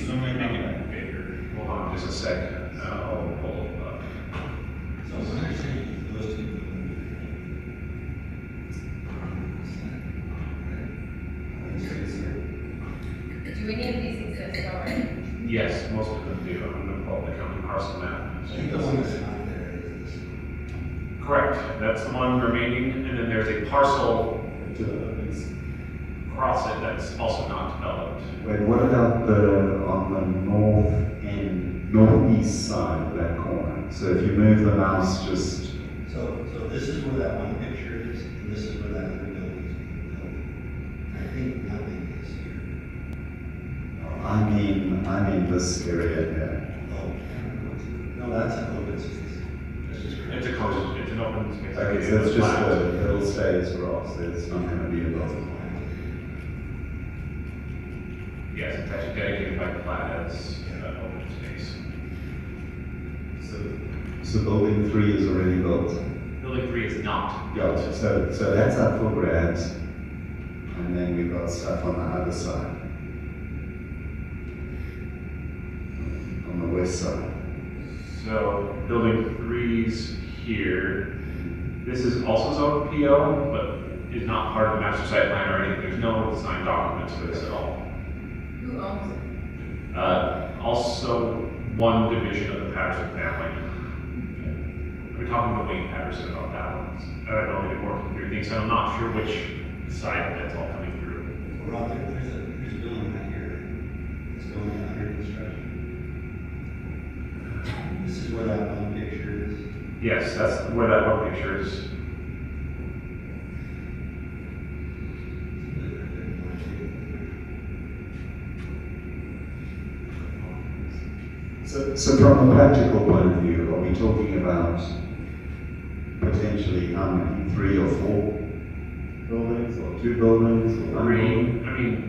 Let me make it bigger. Hold on just a second. I'll pull it up. Do any of these exist already? Yes, most of them do. I'm going to pull up the county parcel map. I think the one that's not there is this one. Correct, that's the one remaining, and then there's a parcel across it that's also not developed. Wait, what about on the north end, northeast side of that corner? So if you move the mouse just. So this is where that one picture is, and this is where that other building is being built. I think nothing is here. I mean this area here. No, that's an open space. It's an open space. Okay, so it's just it'll stay as grass, it's not going to be a lot. Yes, it's actually dedicated by the plat as an open space. So building 3 is already built. Building 3 is not. Yeah, so that's up for grabs, and then we've got stuff on the other side, on the west side. So building 3's here. This is also zoned PO, but is not part of the master site plan or anything. There's no design documents for this at all. Who owns it? Also one division of the Patterson family. We're talking to Wayne Patterson about that one. I don't know, they've been working through things, so I'm not sure which side that's all coming through. We're out there, there's a building right here. It's going under construction. This is where that one picture is. Yes, that's where that one picture is. So from a practical point of view, are we talking about potentially how many, 3 or 4 buildings, or 2 buildings, or 1 building? I mean,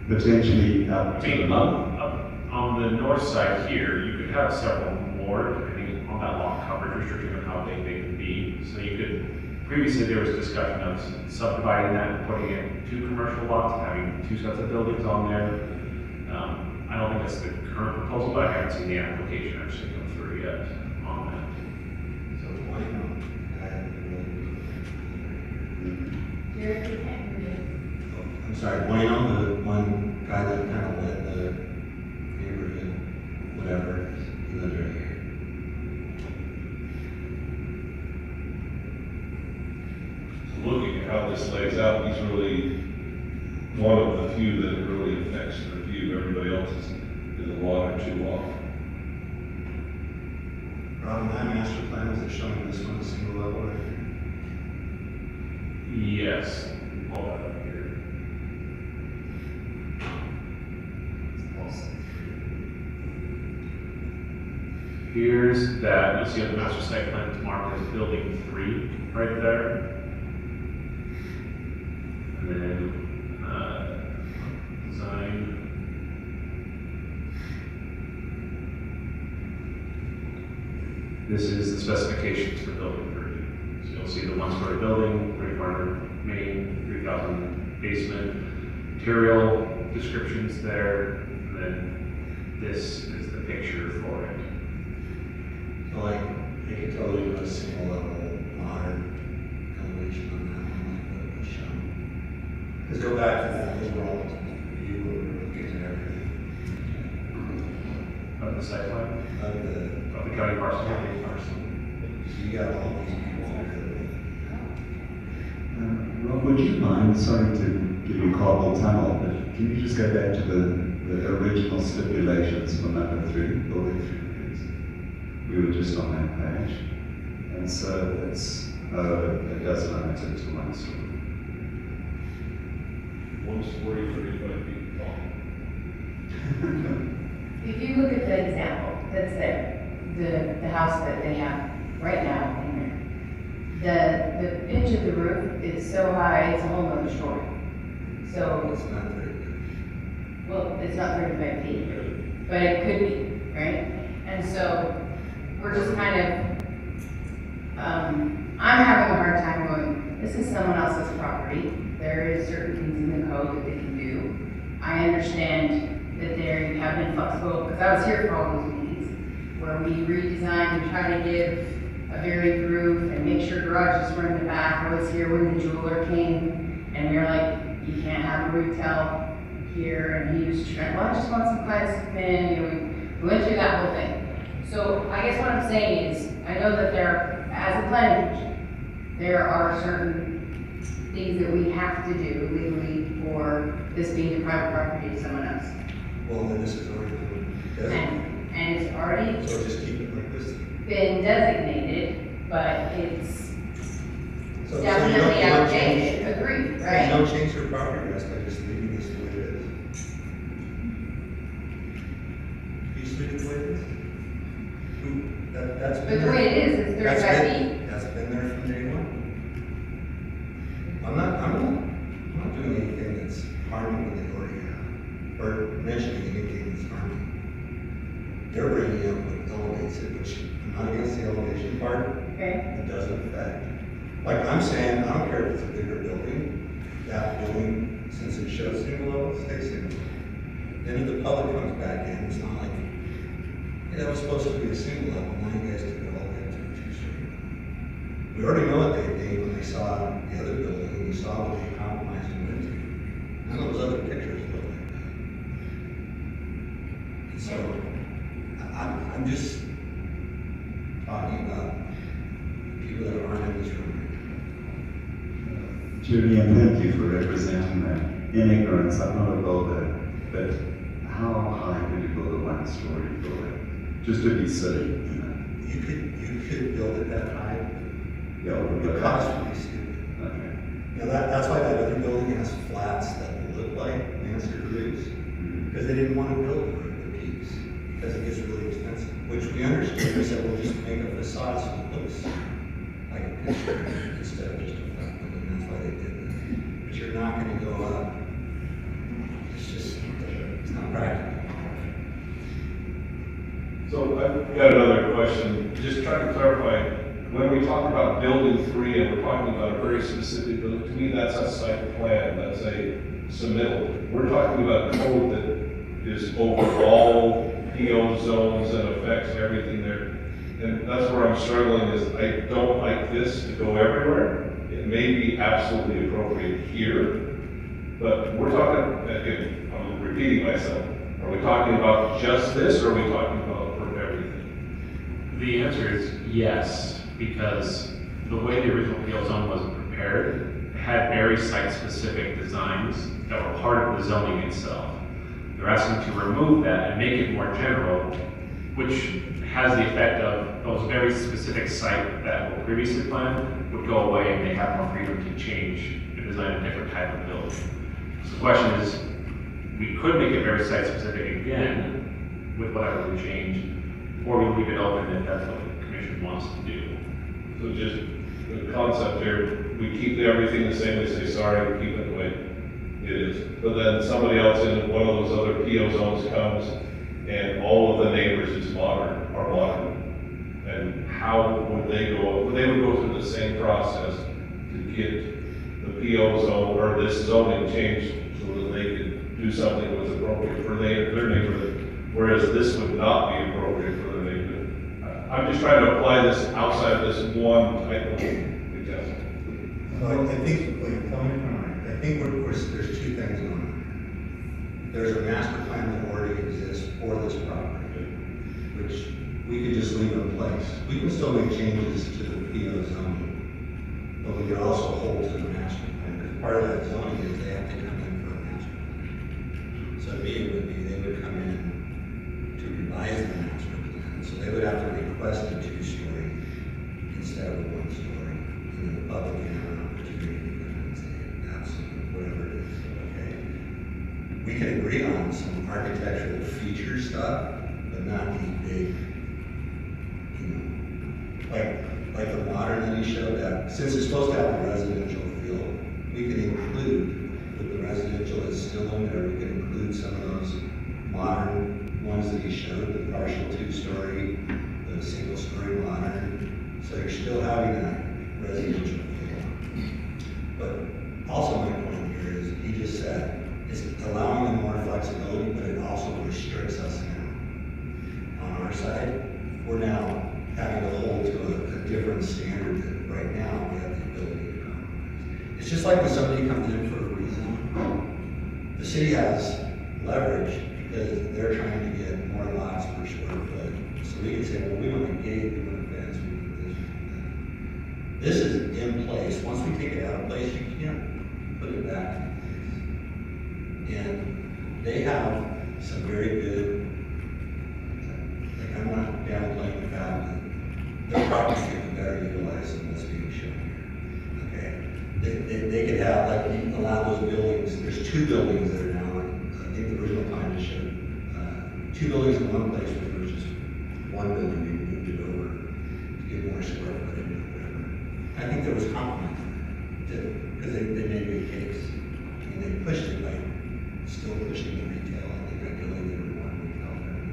Potentially up to the up on the north side here, you could have several more depending on that lot coverage restriction of how big they can be. So you could, previously there was discussion of subdividing that and putting in 2 commercial lots, having 2 sets of buildings on there. I don't think that's the current proposal, but I haven't seen the application actually come through yet on that. So why not? I'm sorry, Bueno, the one guy that kind of led the neighborhood, whatever, he lived right here. Looking at how this lays out, he's really one of the few that it really affects the view. Everybody else is a lot or 2 off. Rob, in that master plan, is it showing this one a single level right here? Yes, pull that up here. Here's that, you'll see on the master site plan, it's marked as building 3 right there. And then, design. This is the specifications for building 3. So you'll see the 1-story building, 300 main, 3,000 basement, material descriptions there, and then this is the picture for it. So like, they could totally put a single level modern elevation on that one, like what was shown. Because go back to that overall view where we're looking at everything. Of the site plan? Of the county parcel? County parcel. So you got all these people that Rob, would you mind, sorry to give you carpal tunnel, but can you just go back to the original stipulations for number 3, building 3, please? We were just on that page. And so it does limit it to 1 story. 1 story, 35 feet tall. If you look at the example that's there, the house that they have right now in there, the pitch of the roof is so high, it's a whole nother story. So, it's not very good. well, it's not 35 feet, but it could be, right? And so, we're just kind of, I'm having a hard time going, this is someone else's property. There is certain things in the code that they can do. I understand that they have been flexible, because I was here for all those meetings, where we redesigned and try to give a varied roof and make sure garages were in the back. I was here when the jeweler came, and we were like, you can't have a retail here, and he was trying, well, I just want some clients to come in, you know, we went through that whole thing. So I guess what I'm saying is, I know that there, as a planning commission, there are certain things that we have to do legally for this being a private property of someone else. Well, then this is already been designated. And it's already So just keep it like this. been designated, but it's So you definitely don't outdated, agreed, right? You don't change your property rights by just leaving this the way it is. Can you speak it the way it is? That's But been the there. way it is 35 feet. That's been there from day one. I'm not doing anything that's harming what they already have, or mentioning anything that's harming. They're bringing up what elevates it, which I'm not against the elevation part. Okay. It doesn't affect. Like I'm saying, I don't care if it's a bigger building, that building, since it shows single level, stays single level. Then if the public comes back in, it's not like, hey, that was supposed to be a single level, now you guys took it all the way up to a 2-story. We already know what they did when they saw the other building, and we saw what they compromised and went to. None of those other pictures look like that. And so, I'm just talking about people that aren't in this room. Julian, thank you for representing that. In ignorance, I'm not a builder, but how high could you build a 1-story building? Just to be silly, you know. You could build it that high. Yeah, The cost would be stupid. Okay. You know, that's why that other building has flats that look like Mansard roofs, because they didn't want to build the peaks, because it gets really expensive, which we understood. We said, we'll just make a facade so it looks like a picture instead of just a flat building. That's why they did that. But you're not going to go up. It's just, it's not practical. So I've got another question, just trying to clarify, when we talk about building 3 and we're talking about a very specific building, to me that's a site plan, that's a submittal. We're talking about code that is over all PO zones and affects everything there. And that's where I'm struggling is I don't like this to go everywhere. It may be absolutely appropriate here, but we're talking, again, I'm repeating myself. Are we talking about just this or are we talking about for everything? The answer is yes, because the way the original PO zone was prepared had very site-specific designs that were part of the zoning itself. They're asking to remove that and make it more general, which has the effect of those very specific sites that were previously planned would go away and they have more freedom to change and design a different type of building. So the question is, we could make it very site-specific again with whatever we change, or we leave it open if that's what the commission wants to do. So just the concept here, we keep everything the same, we say, sorry, we keep it the way it is. But then somebody else in one of those other PO zones comes and all of the neighbors are modern. And how would they go? They would go through the same process to get the PO zone or this zoning changed so that they could do something that was appropriate for their neighborhood, whereas this would not be appropriate for their neighborhood. I'm just trying to apply this outside of this one type of example. Well, I think, wait, tell me if I'm right. I think there's two things going on. There's a master plan that already exists for this property, which we could just leave in place. We can still make changes to the PO zoning, but we could also hold to the master plan, because part of that zoning is they have to come in for a master plan. So to me, it would be, they would come in to revise the master plan, so they would have to request a 2-story instead of a 1-story. And then the public can have an opportunity to come in and say, absolutely, whatever it is, okay? We can agree on some architectural feature stuff, but not the big, you know, like the modern that he showed that, since it's supposed to have a residential feel, we can include, with the residential is still in there, we can include some of those modern ones that he showed, the partial 2-story, the single-story modern, so you're still having that residential feel. But also my point here is, he just said, it's allowing them more flexibility, but it also restricts us now. On our side, we're now having to hold to a different standard that right now we have the ability to compromise. It's just like when somebody comes in for a reason, the city has leverage because they're trying to get more lots per square foot. So we can say, well, we want a gate, we want a fence, we want this, we want that. This is in place. Once we take it out of place, you can't put it back in place. And they have some very good, like I'm not downplaying the fact that their property can be better utilized than what's being shown here. Okay, they could have, like, you allow those buildings. There's 2 buildings that are now. I think the original plan just showed 2 buildings in one place, where there was just 1 building. We moved it over to get more square footage or whatever. I think there was compromise because they made big cakes and they pushed it by still pushing the retail. I think ideally they would want retail there,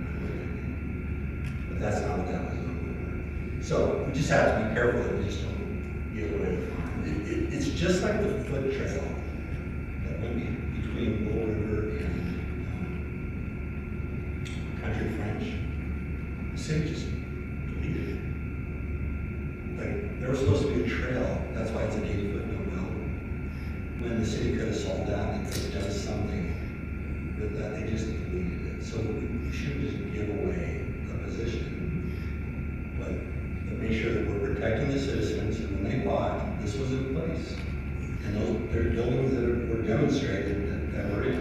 but that's not what that was. So we just have to be careful that we just don't get away with it. It's just like the foot trail that went between Bull River and Country French. The city just deleted it. Like, there was supposed to be a trail, that's why it's an 80-foot no build. When the city could have sold that, they could have done something with that, they just deleted it. So we shouldn't just give away a position. But make sure that we're protecting the citizens, and when they bought, this was in place. And those, there are buildings that were demonstrated that were in.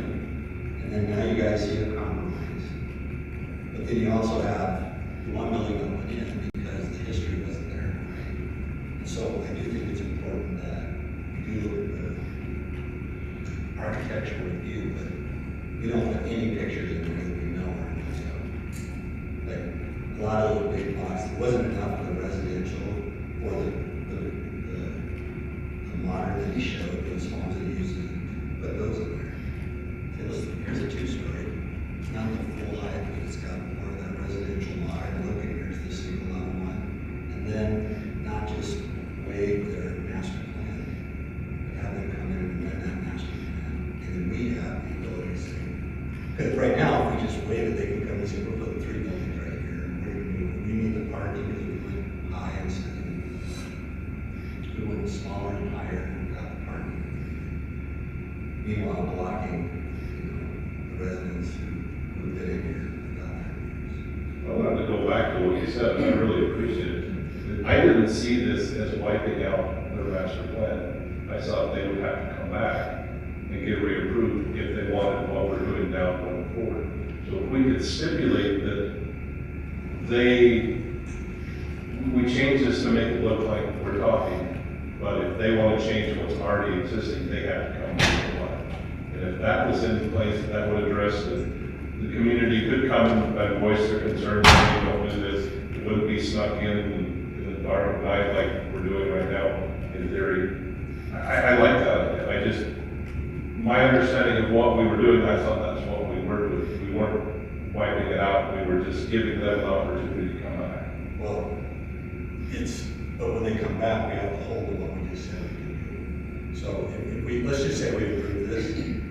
And then now you guys see a compromise. But then you also have the 1 million that went in because the history wasn't there. And so I do think it's important that we do look at the architectural review, but we don't put any pictures in there that we know are going to. Like a lot of the big blocks, there wasn't enough for the residential or the modern that he showed, those homes that he uses, but those are there. Okay, listen, here's a 2-story. It's not the full height, but it's got more of that residential modern look, and here's the single level one. And then not just waive their master plan, but have them come in and amend that master plan. And then we have the ability to say, because right now, if we just waive it, they can come and say, we're putting 3 buildings right here, and we're going to do, we need the parking because we went high instead of, we went smaller and higher and got the parking. Meanwhile, blocking, the residents who moved in here. I wanted to go back to what you said, and I really appreciate it. I didn't see this as wiping out their master plan. I thought they would have to come back and get reapproved if they wanted what we're doing now going forward. So if we could stipulate that we change this to make it look like we're talking, but if they want to change what's already existing, they have to come to line. And if that was in place, that would address the community could come and voice their concerns, and we don't do this. It wouldn't be snuck in the dark of night like we're doing right now, in theory. I like that. My understanding of what we were doing, I thought that's what we were doing. We weren't wiping it out, we were just giving them an opportunity to come back. Well, but when they come back, we have to hold to what we just said we can do. So if we, let's just say we approve this,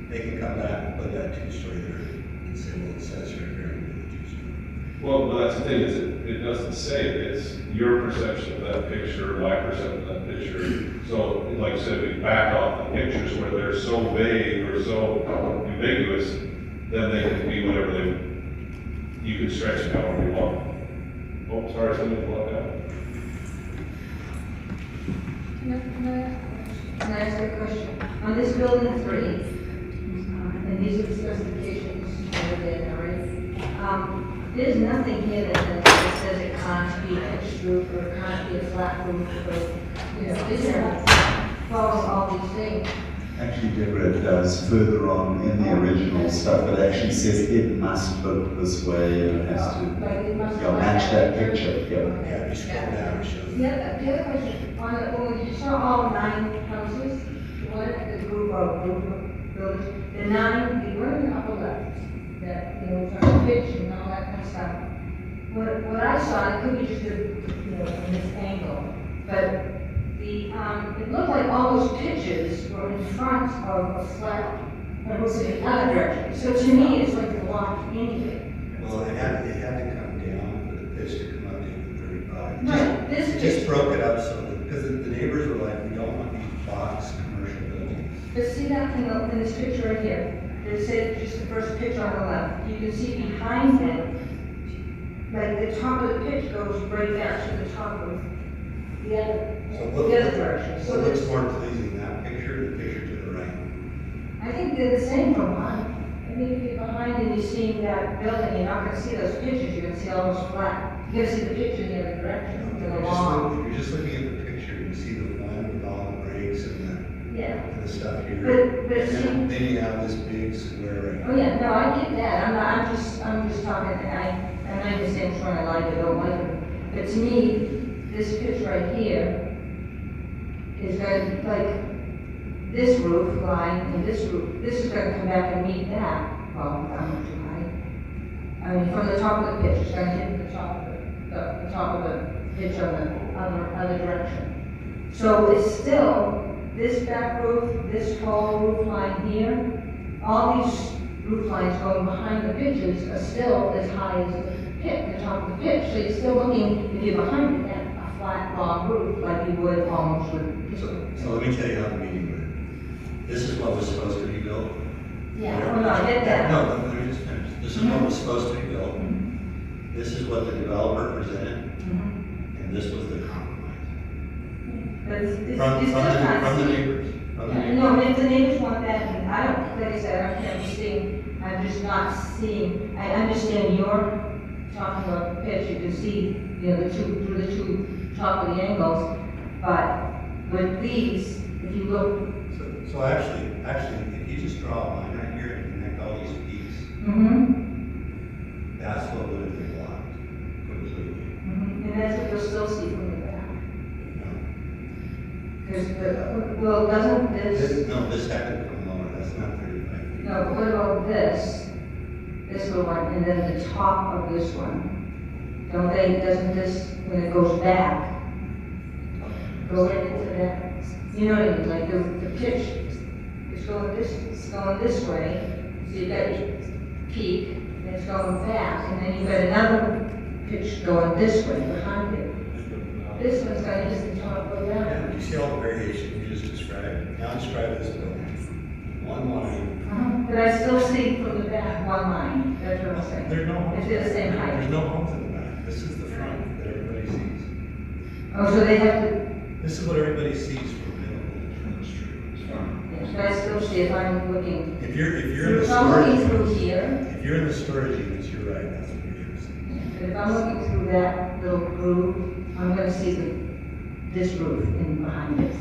they can come back and put that 2-story there and say, well, it says right here, we do the 2-story. Well, that's the thing, is it doesn't say, it's your perception of that picture, my perception of that picture. So, like I said, we back off the pictures where they're so vague or so ambiguous, then they can be whatever you can stretch it however you want. Oh, sorry, somebody blocked out. Can I ask a question? On this building 3, and these are the specifications over there, right? There's nothing here that says it can't be a pitched roof or it can't be a flat roof or, this follows all these things. Actually, Deborah, it does further on in the original stuff. It actually says it must look this way and it has to match that picture. Yeah, you scroll down, it shows. Yeah, the other question, when you saw all 9 houses, the group of buildings, the 9, they were in the upper left, that, from the pitch and all that kind of stuff. What I saw, it could be just in this angle, but it looked like all those pitches were in front of a flat, and it was in the other direction. So to me, it's like a block anyway. Well, it had to come down for the pitch to come up to 35. Right, this It just broke it up so that, because the neighbors were like, we don't want these box commercial buildings. But see that in this picture right here? It said just the first picture on the left. You can see behind it, like the top of the pitch goes right down to the top of the other direction. So it looks more pleasing, that picture, or the picture to the right? I think they're the same from behind. I mean, if you're behind and you're seeing that building, you're not gonna see those pictures, you're gonna see almost flat. You're gonna see the picture in the other direction, to the long. If you're just looking at the picture, you see the one with all the breaks and the stuff here. But and then you have this big square right Oh yeah, no, I get that. I'm just talking, and I understand which one I like or don't like it. But to me, this pitch right here is going to, like, this roof line and this roof, this is going to come back and meet that. Well, I'm not too high. I mean, from the top of the pitch, it's going to hit the top of the top of the pitch on the other direction. So it's still this back roof, this tall roof line here, all these roof lines going behind the pitches are still as high as the top of the pitch. So you're still looking, if you're behind it, at a flat, long roof like you would almost with. So let me tell you how the meeting went. This is what was supposed to be built. Yeah, well, no, I get that. No, let me just finish. This is what was supposed to be built. This is what the developer presented, and this was the compromise. But it's From the neighbors. No, if the neighbors want that, and I don't, like I said, I'm just not seeing, I understand your talking about the pitch, you can see, you know, through the two top of the angles, but with these, if you look. So actually, if you just draw a line right here and connect all these peaks, that's what would have been blocked completely. And that's what you'll still see from the back. Because, well, doesn't this? No, this had to come lower, that's not 35. No, but what about this? This little one, and then the top of this one. Don't they, doesn't this, when it goes back, go into that? You know what I mean, like the pitch is going this way, so you've got your peak, and it's going back, and then you've got another pitch going this way behind it. This one's going to hit the top of that. Yeah, you see all the variation you just described? Now describe this building. One line. But I still see from the back one line, that's what I'm saying. There's no homes. It's the same height. There's no homes in the back. This is the front that everybody sees. Oh, so they have to. This is what everybody sees from middle from the street. Yes, but I still see if I'm looking. If you're in the If I'm looking through here, if you're in the storage units, you're right. That's what you're seeing. but if I'm looking through that little groove, I'm gonna see this roof in behind it.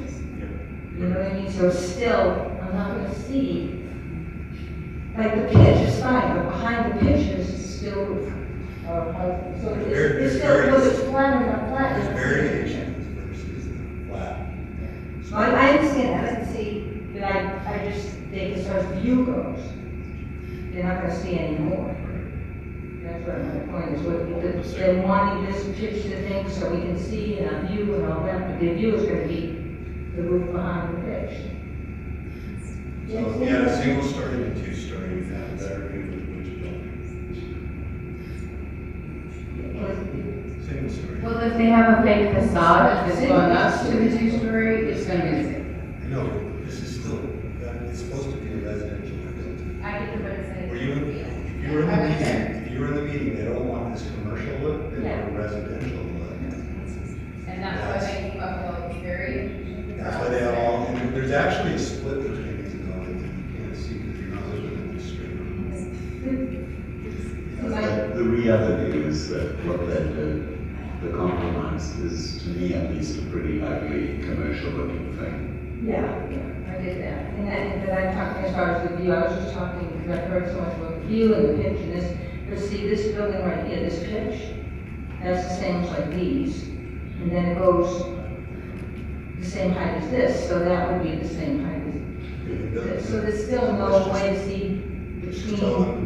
You know what I mean? So still, I'm not gonna see, like the pitch is fine, but behind the pitch is still roof. So it's still, because it's flat and not flat. There's variations versus flat. I understand that, I can see, but I just think as far as view goes, they're not gonna see any more. That's what my point is, they're wanting this pitch to think so we can see and our view and all that, but the view is gonna be the roof behind the pitch. So if you had a single story and two story, you have a better view of which building. Single story. Well, if they have a fake facade that's going up to the two-story, it's gonna be the same. I know, but this is still, it's supposed to be a residential building. I get the better say. If you were in the meeting, they don't want this commercial look, they want a residential look. And that's why they came up with all these variations. That's why they have all, and there's actually a split between these buildings, and you can't see because you're not looking at the straight room. The reality is that what they did, the compromise, is to me at least a pretty ugly commercial looking thing. Yeah, I get that. But I'm talking as far as the view, I was just talking, because I've heard so much about the view and the pitch and this, but see this building right here, this pitch, that's the same as like these. And then it goes the same height as this, so that would be the same height as this. So there's still no way to see between.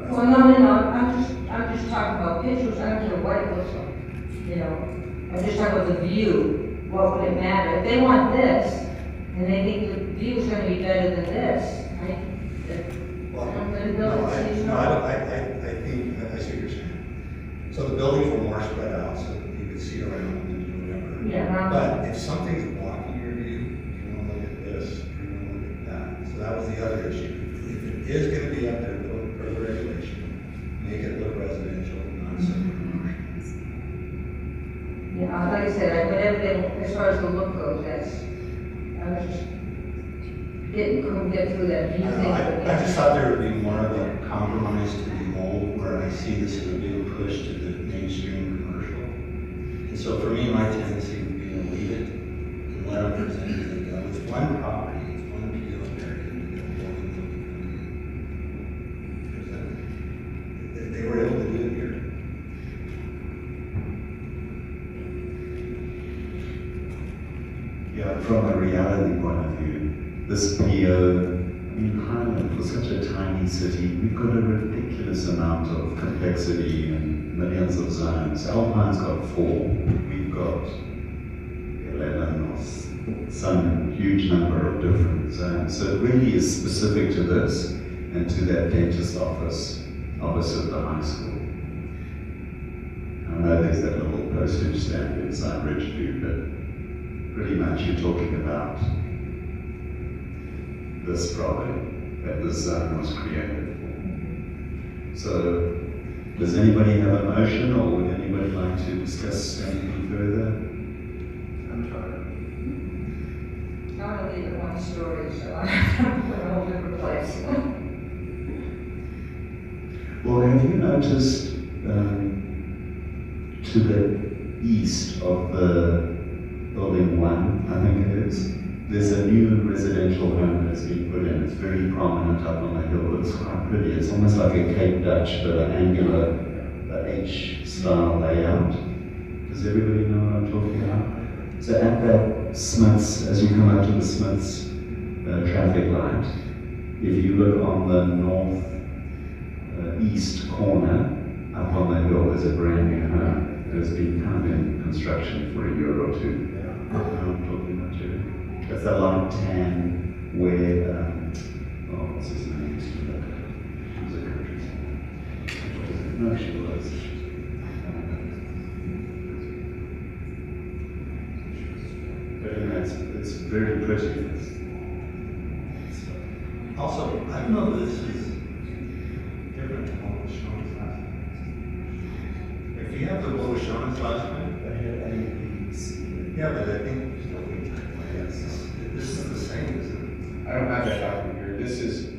Well, no, I'm just talking about pictures, I don't care what it looks like, you know. I'm just talking about the view, what would it matter? If they want this, and they think the view is gonna be better than this, I'm gonna build it. I think, I see what you're saying. So the buildings were more spread out, so that you could see around and do whatever. Yeah, around. But if something's blocking your view, you wanna look at this, or you wanna look at that. So that was the other issue. If it is gonna be up there, look for the regulation, make it look residential, not something commercial. Yeah, like I said, whatever they, as far as the look goes, that's, I was just couldn't get through that view thing. I just thought there would be more of a compromise to the old, where I see this as a big push to the mainstream commercial. And so for me, my tendency would be to leave it and let them present as they go. It's one property, it's one PO area, and you got building. They were able to do it here. Yeah, from a reality point of view, this PO, I mean, Highland was such a tiny city. We've got a ridiculous amount of complexity and millions of zones. Alpine's got 4. We've got 11 or some huge number of different zones. So it really is specific to this and to that dentist office opposite the high school. I know there's that little postage stamp inside Ridgeview, but pretty much you're talking about this property that this zone was created for. So, does anybody have a motion, or would anybody like to discuss anything further? I'm trying. I want to leave it one story, so I'm in a whole different place. Well, have you noticed to the east of the building 1, I think it is, there's a new residential home that's been put in. It's very prominent up on the hill. It's quite pretty. It's almost like a Cape Dutch, but an angular H-style layout. Does everybody know what I'm talking about? So at that Smiths, as you come up to the Smiths traffic light, if you look on the north east corner, up on the hill, there's a brand new home that has been kind of in construction for a year or two. You know what I'm talking about, Jerry? It's a light tan where, what's his name? Used to look. She was a country singer. No, she was. But anyway, it's very pretty. Also, I don't know if this is different than what was shown us last time. If you have the what was shown us last time, yeah, but I think this is the same, isn't it? I don't have that document here. This is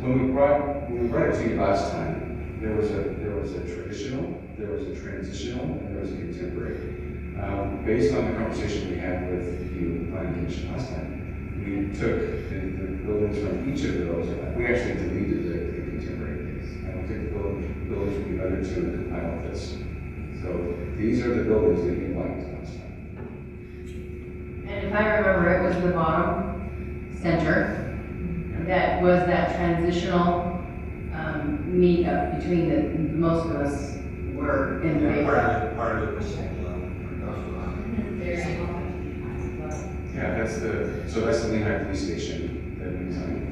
when we brought it to you last time. There was a traditional, there was a transitional, and there was a contemporary. Based on the conversation we had with you, Planning Commission last time, we took the buildings from each of those. We actually deleted the contemporary case. I don't think the buildings from the other two compile with this. So these are the buildings that you liked last time. And if I remember, it was the bottom center that was that transitional meet up between the most of us were in favor. Part of it was Yeah, that's the Lehigh Police Station that we designed.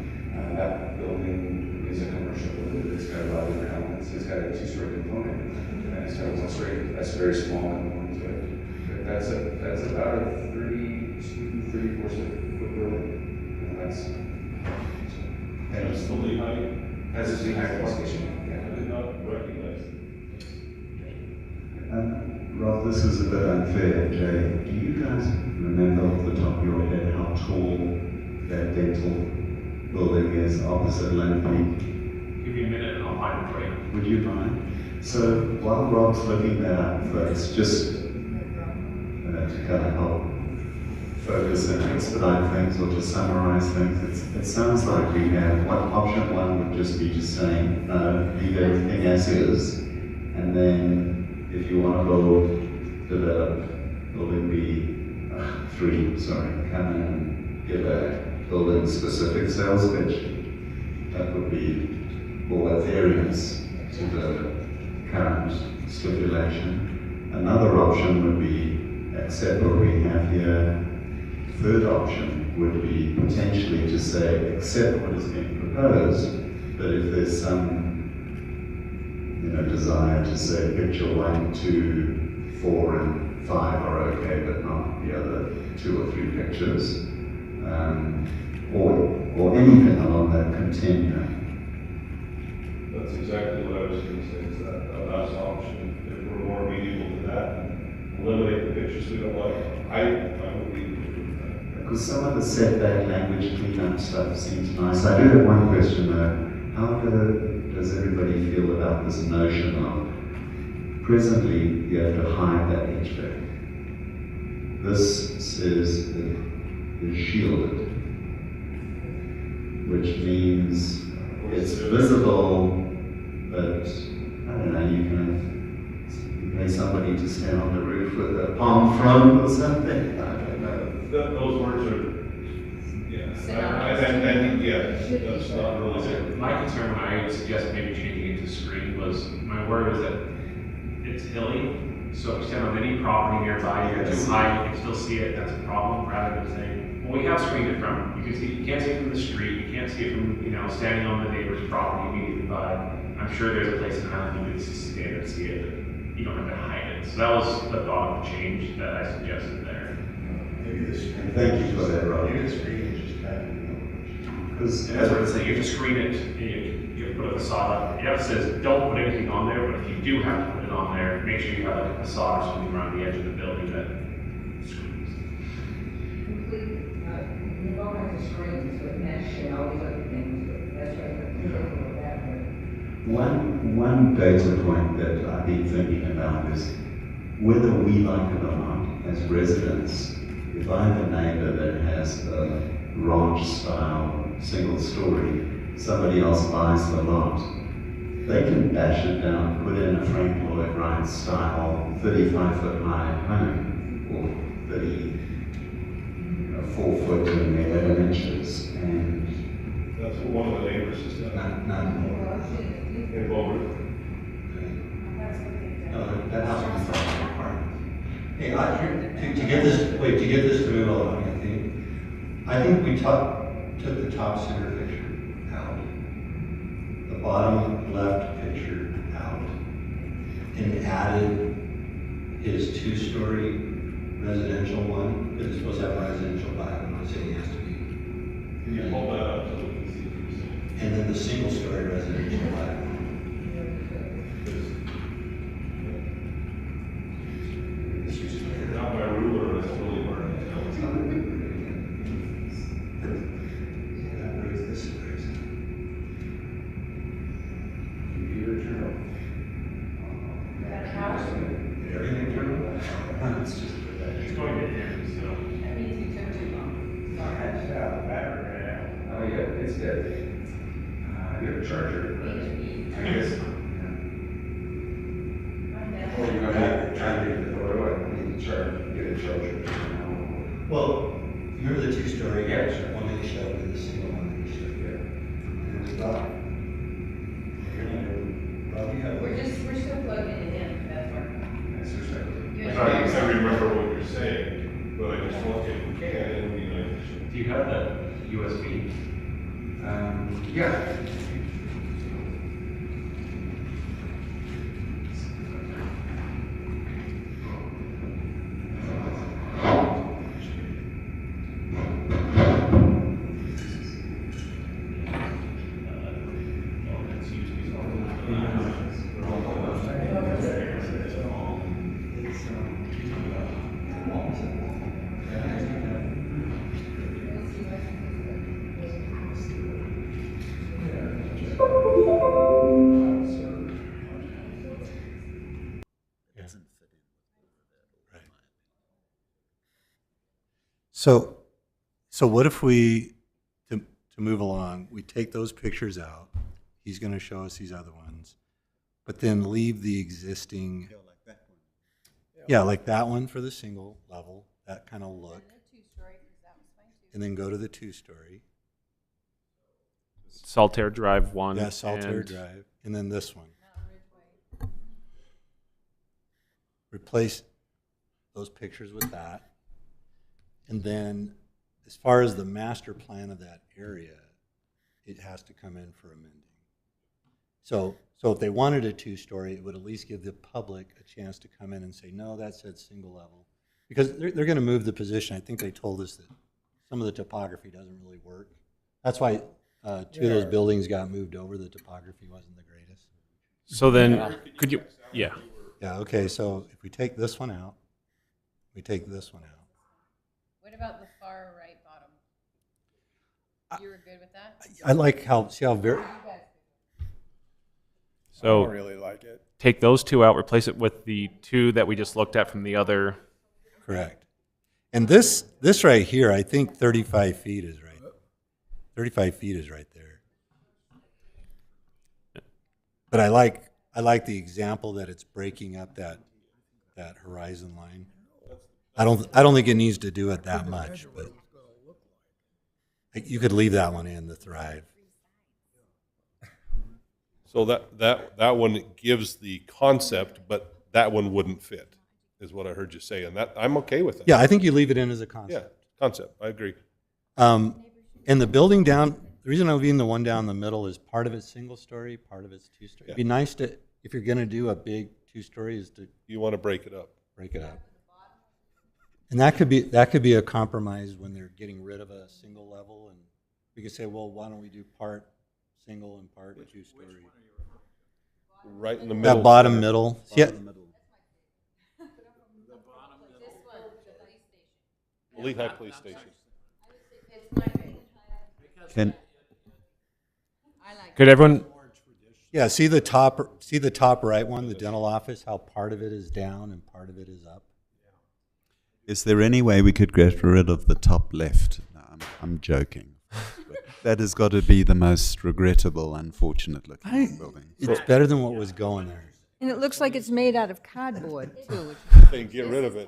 That building is a commercial building. It's got a lot of different elements. It's got a 2-story component, and it's got a 1-story. That's very small component to it. But that's about a 34 foot building. And that's the Lehigh? That's the Lehigh Police Station. I did not recognize it. Rob, this is a bit unfair, Jay. Do you guys remember off the top of your head how tall that dental building is opposite Landpeak? Give me a minute and I'll find it for you. Would you mind? So while Rob's looking that up, folks, just to kind of help focus and expedite things or to summarize things, it sounds like we have option 1 would just be just saying, no, leave everything as is, and then if you want to go develop building B3, come in and give a building specific sales pitch, that would be all at variance to the current stipulation. Another option would be accept what we have here. Third option would be potentially to say accept what is being proposed, but if there's some desire to say picture 1, 2, 4, and 5 are okay, but not the other 2 or 3 pictures, or anything along that continuum. That's exactly what I was going to say, is that last option, if we're more amenable to that, and eliminate the pictures we don't like, I would be with that. Because some of the setback language cleanup stuff seems nice. I do have one question though. How does everybody feel about this notion of presently you have to hide that hatchback? This says it is shielded, which means it's visible, but I don't know, you can pay somebody to stand on the roof with a palm front or something. I don't know. Those words are, that's not really good. My concern when I suggested maybe changing it to screen was, my worry was that it's hilly, so if you stand on any property nearby, you're too high, you can still see it, that's a problem, rather than saying, well, we have screened it from, you can't see it from the street, you can't see it from, standing on the neighbor's property immediately by. I'm sure there's a place in town you could stand and see it, but you don't have to hide it. So that was the thought of the change that I suggested there. Maybe the screen. Thank you for that, Rob. Maybe the screen is just kind of, because that's what I'm saying. You have to screen it. And you have to put a facade up. It says don't put anything on there, but if you do have to put it on there, make sure you have like a facade or something around the edge of the building that screens. You don't have to screen, so it mesh and all these other things, but that's right. One data point that I've been thinking about is whether we like it or not, as residents, if I have a neighbor that has a ranch-style single story, somebody else buys the lot, they can bash it down, put in a Frank Lloyd Wright style 35-foot high home, or 4 foot and 11 inches, and That's what one of the neighbors has done. In Boulder. No, that house was falling apart. Hey, to get this to move along, I think we took the top center picture out, the bottom left picture out, and added his 2-story residential one, because it's supposed to have residential by it. I'm not saying it has to be. Can you hold that up so we can see what you're saying? And then the single-story residential by it. Not my ruler, it's really hard to tell. Computer journal. That house, Everything journal? It's just It's going to him, so. that means you took too long. Sorry. Oh, yeah, it's dead. I get a charger, but I guess. Oh, you're gonna have to try to get the photo, I need to get a charger. Well, remember the 2-story? Yeah, sure. One that you showed and the single one that you showed. And it was Bob. Bob, you have. We're still plugging it in, that's working. That's respectful. I remember what you're saying, but I just want, if we can, it would be nice. Do you have that USB? Yeah. So what if we, to move along, we take those pictures out, he's gonna show us these other ones, but then leave the existing. Yeah, like that one for the single level, that kind of look. And then go to the 2-story. Saltaire Drive 1. Yeah, Saltaire and Drive, and then this one. Replace those pictures with that. And then, as far as the master plan of that area, it has to come in for amending. So if they wanted a 2-story, it would at least give the public a chance to come in and say, no, that said single level. Because they're gonna move the position. I think they told us that some of the topography doesn't really work. That's why 2 of those buildings got moved over. The topography wasn't the greatest. So then, could you, yeah. Yeah, okay, so if we take this one out, we take this one out. What about the far right bottom? You were good with that? I like how, see how very, So I don't really like it. take those 2 out, replace it with the 2 that we just looked at from the other. correct. And this right here, I think 35 feet is right. 35 feet is right there. But I like the example that it's breaking up that horizon line. I don't think it needs to do it that much, but you could leave that one in, the Thrive. So that one gives the concept, but that one wouldn't fit, is what I heard you say, and that, I'm okay with that. Yeah, I think you leave it in as a concept. Yeah, concept, I agree. And the building down, the reason I'm leaving the one down the middle is part of it's single story, part of it's 2-story. It'd be nice to, if you're gonna do a big 2-story, is to. You want to break it up. Break it up. And that could be a compromise when they're getting rid of a single level, and we could say, well, why don't we do part single and part 2-story? Right in the middle. That bottom middle. Yeah. Lehigh Police Station. Can, Could everyone, Yeah, see the top right one, the dental office, how part of it is down and part of it is up? Is there any way we could get rid of the top left? No, I'm joking. But that has got to be the most regrettable, unfortunate looking building. It's better than what was going there. And it looks like it's made out of cardboard, too. Then get rid of it.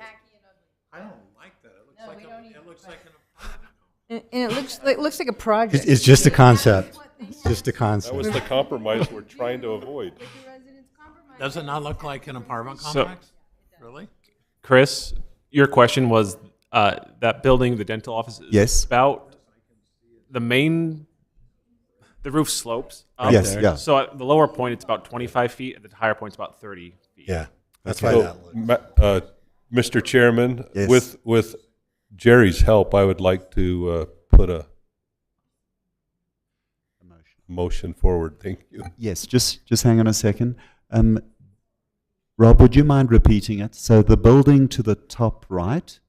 I don't like that. It looks like an And it looks like a project. It's just a concept. It's just a concept. That was the compromise we're trying to avoid. Does it not look like an apartment So- complex? Really? Chris, your question was that building, the dental office, is Yes. about the roof slopes up. Yes, yeah. So at the lower point, it's about 25 feet. At the higher point, it's about 30 feet. Yeah, that's why So, that looks. Mr. Chairman, Yes. with Jerry's help, I would like to put a motion forward. Thank you. Yes, just hang on a second. Rob, would you mind repeating it? So the building to the top right,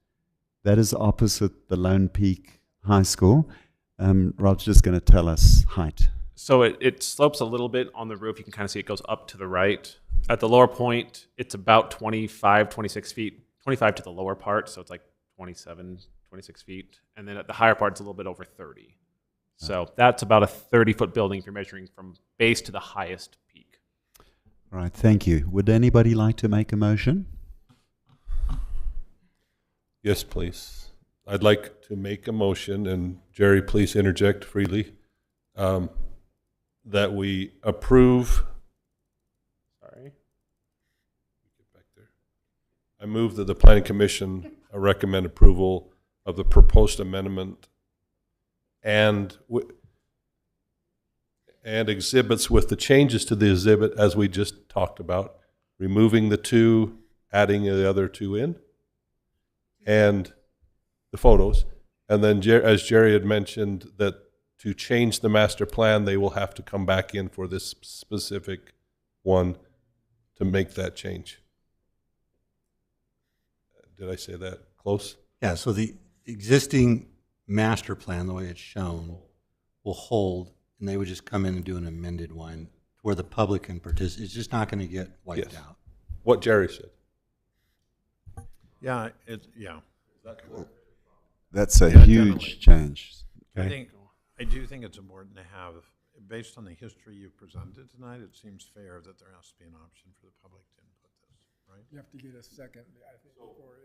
that is opposite the Lone Peak High School. Rob's just going to tell us height. So it slopes a little bit on the roof. You can kind of see it goes up to the right. At the lower point, it's about 25, 26 feet, 25 to the lower part. So it's like 27, 26 feet. And then at the higher part, it's a little bit over 30. So that's about a 30-foot building if you're measuring from base to the highest peak. All right, thank you. Would anybody like to make a motion? Yes, please. I'd like to make a motion, and Jerry, please interject freely, that we approve. Sorry. Get back there. I move that the Planning Commission recommend approval of the proposed amendment and exhibits with the changes to the exhibit as we just talked about, removing the two, adding the other two in, and the photos. And then, as Jerry had mentioned, that to change the master plan, they will have to come back in for this specific one to make that change. Did I say that close? Yeah, so the existing master plan, the way it's shown, will hold, and they would just come in and do an amended one where the public can participate. It's just not going to get wiped out. What Jerry said. Yeah, That's a Yeah, huge definitely. change. I do think it's important to have, based on the history you presented tonight, it seems fair that there has to be an option for the public to input this, right? You have to get a second, I think, before.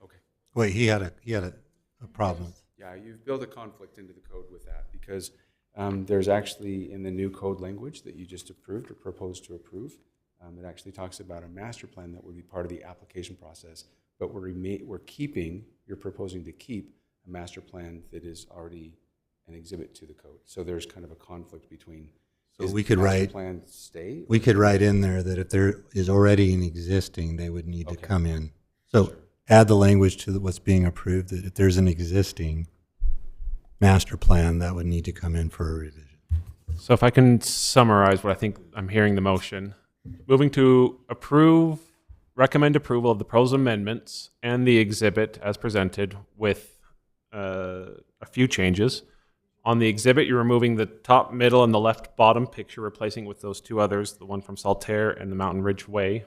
Okay. Wait, he had a problem. Yeah, you've built a conflict into the code with that because there's actually in the new code language that you just approved or proposed to approve, it actually talks about a master plan that would be part of the application process, but you're proposing to keep a master plan that is already an exhibit to the code. So there's kind of a conflict between. So is we the could master write. plan stay. We could write in there that if there is already an existing, they would need to come in. So add the language to what's being approved that if there's an existing master plan, that would need to come in for a revision. So if I can summarize what I think I'm hearing the motion, moving to recommend approval of the proposed amendments and the exhibit as presented with a few changes. On the exhibit, you're removing the top, middle, and the left bottom picture, replacing with those two others, the one from Saltaire and the Mountain Ridge Way.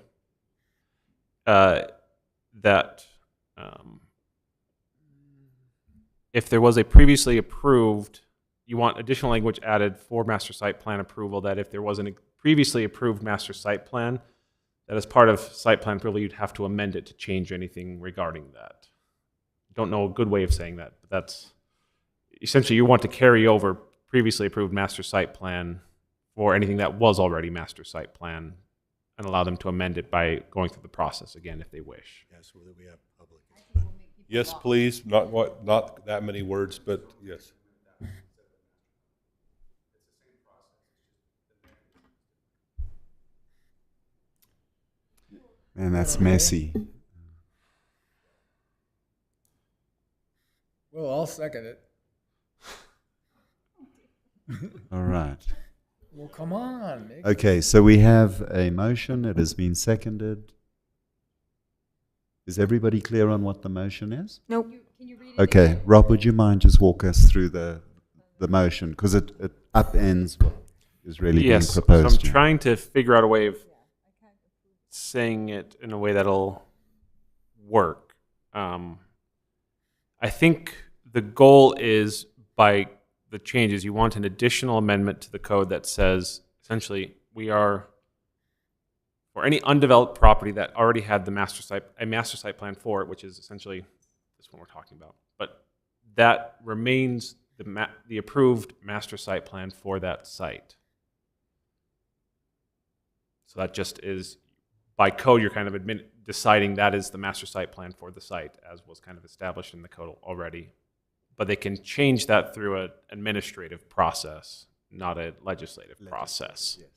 If there was a previously approved, you want additional language added for master site plan approval, that if there was a previously approved master site plan, that as part of site plan approval, you'd have to amend it to change anything regarding that. Don't know a good way of saying that, but that's essentially you want to carry over previously approved master site plan for anything that was already master site plan and allow them to amend it by going through the process again if they wish. Yeah, so that we have public. Yes, please. Not that many words, but yes. Man, that's messy. Well, I'll second it. All right. Well, come on. Nick. Okay, so we have a motion. It has been seconded. Is everybody clear on what the motion is? Nope. Okay, Rob, would you mind just walk us through the motion? Because it upends. is really Yes, being proposed. so I'm here. trying to figure out a way of saying it in a way that'll work. I think the goal is, by the changes, you want an additional amendment to the code that says, essentially, we are, for any undeveloped property that already had a master site plan for it, which is essentially this one we're talking about, but that remains the approved master site plan for that site. So that just is, by code, you're kind of deciding that is the master site plan for the site, as was kind of established in the code already. But they can change that through an administrative process, not a legislative process. Yes.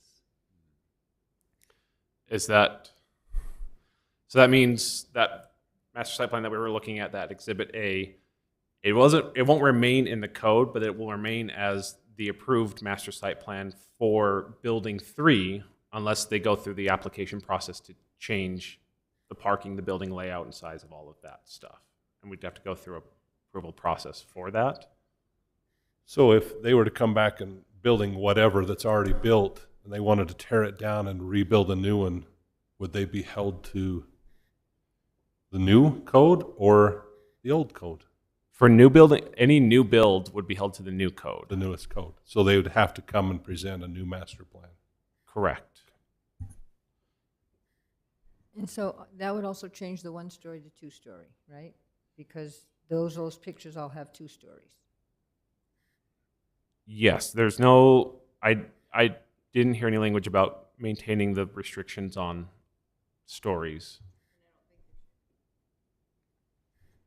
So that means that master site plan that we were looking at, that Exhibit A, it won't remain in the code, but it will remain as the approved master site plan for Building 3, unless they go through the application process to change the parking, the building layout, and size of all of that stuff. And we'd have to go through a approval process for that. So if they were to come back and building whatever that's already built, and they wanted to tear it down and rebuild a new one, would they be held to the new code or the old code? For new building, any new build would be held to the new code. The newest code. So they would have to come and present a new master plan. Correct. And so that would also change the 1-story to 2-story, right? Because those pictures all have 2 stories. Yes, there's no, I didn't hear any language about maintaining the restrictions on stories.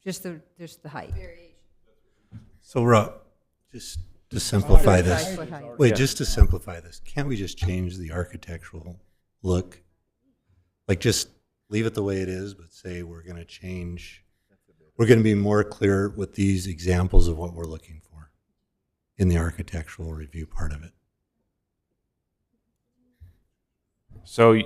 Just the height. So, Rob, just to simplify this, 35 foot height. wait, Yeah. just to simplify this, can't we just change the architectural look? Like, just leave it the way it is, but say we're going to change, we're going to be more clear with these examples of what we're looking for in the architectural review part of it. So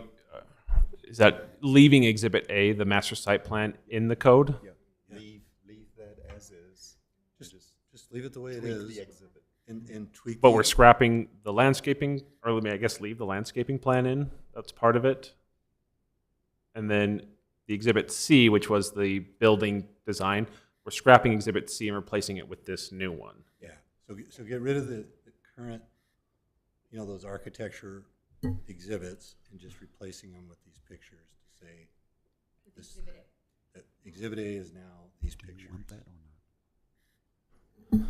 is that leaving Exhibit A, the master site plan, in the code? Yeah. Leave that as is. Just leave it the way it tweak is the exhibit. and tweak. But the- we're scrapping the landscaping, or let me, I guess, leave the landscaping plan in. That's part of it. And then the Exhibit C, which was the building design, we're scrapping Exhibit C and replacing it with this new one. Yeah, so get rid of the current, those architecture exhibits and just replacing them with these pictures to say this, that Exhibit A is now these pictures.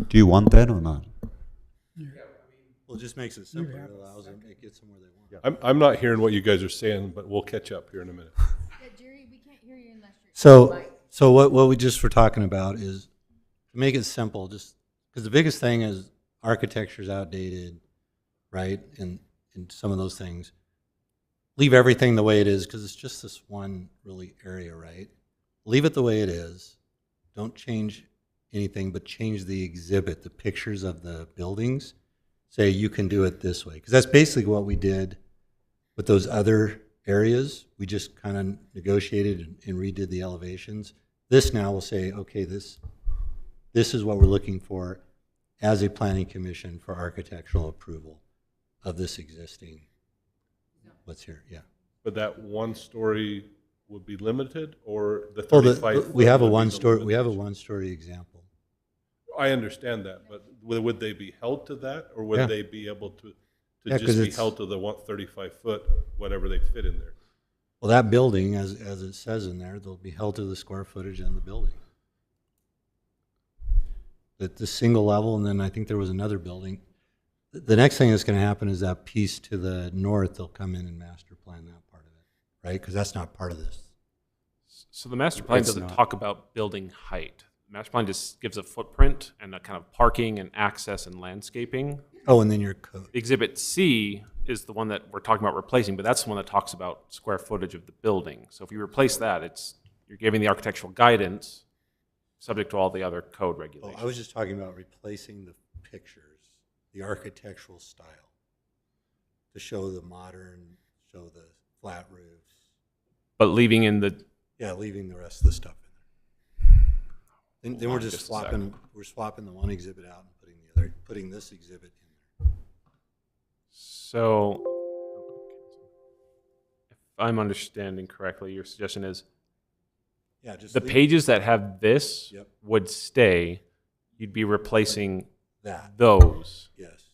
Do you want that or not? Well, it just makes it simpler. It allows them, it gets them where they want. I'm not hearing what you guys are saying, but we'll catch up here in a minute. Yeah, Jerry, we can't hear you unless you're. So what we just were talking about is to make it simple, just because the biggest thing is architecture's outdated, right? And some of those things. Leave everything the way it is because it's just this one really area, right? Leave it the way it is. Don't change anything, but change the exhibit, the pictures of the buildings. Say you can do it this way because that's basically what we did with those other areas. We just kind of negotiated and redid the elevations. This now will say, okay, this is what we're looking for as a planning commission for architectural approval of this existing, what's here, yeah. But that 1-story would be limited, or the Well, 35? we have a foot would be the one-story, we have a limitation? one-story example. I understand that, but would they be held to that, or would Yeah. they be able to Yeah, 'cause just be it's- held to the 35 foot, whatever they fit in there? Well, that building, as it says in there, they'll be held to the square footage in the building. The single level, and then I think there was another building. The next thing that's going to happen is that piece to the north, they'll come in and master plan that part of it, right? Because that's not part of this. So the master plan It's doesn't not. talk about building height. The master plan just gives a footprint and a kind of parking and access and landscaping. Oh, and then your code. Exhibit C is the one that we're talking about replacing, but that's the one that talks about square footage of the building. So if you replace that, you're giving the architectural guidance subject to all the other code Oh, regulations. I was just talking about replacing the pictures, the architectural style, to show the modern, show the flat roofs. But leaving in the, Yeah, leaving the rest of the stuff in there. Then we're on just just a second. swapping the one exhibit out and putting this exhibit in there. So, if I'm understanding correctly, your suggestion is Yeah, just the leave- pages that have this Yep. would stay. You'd be replacing That. those. Yes.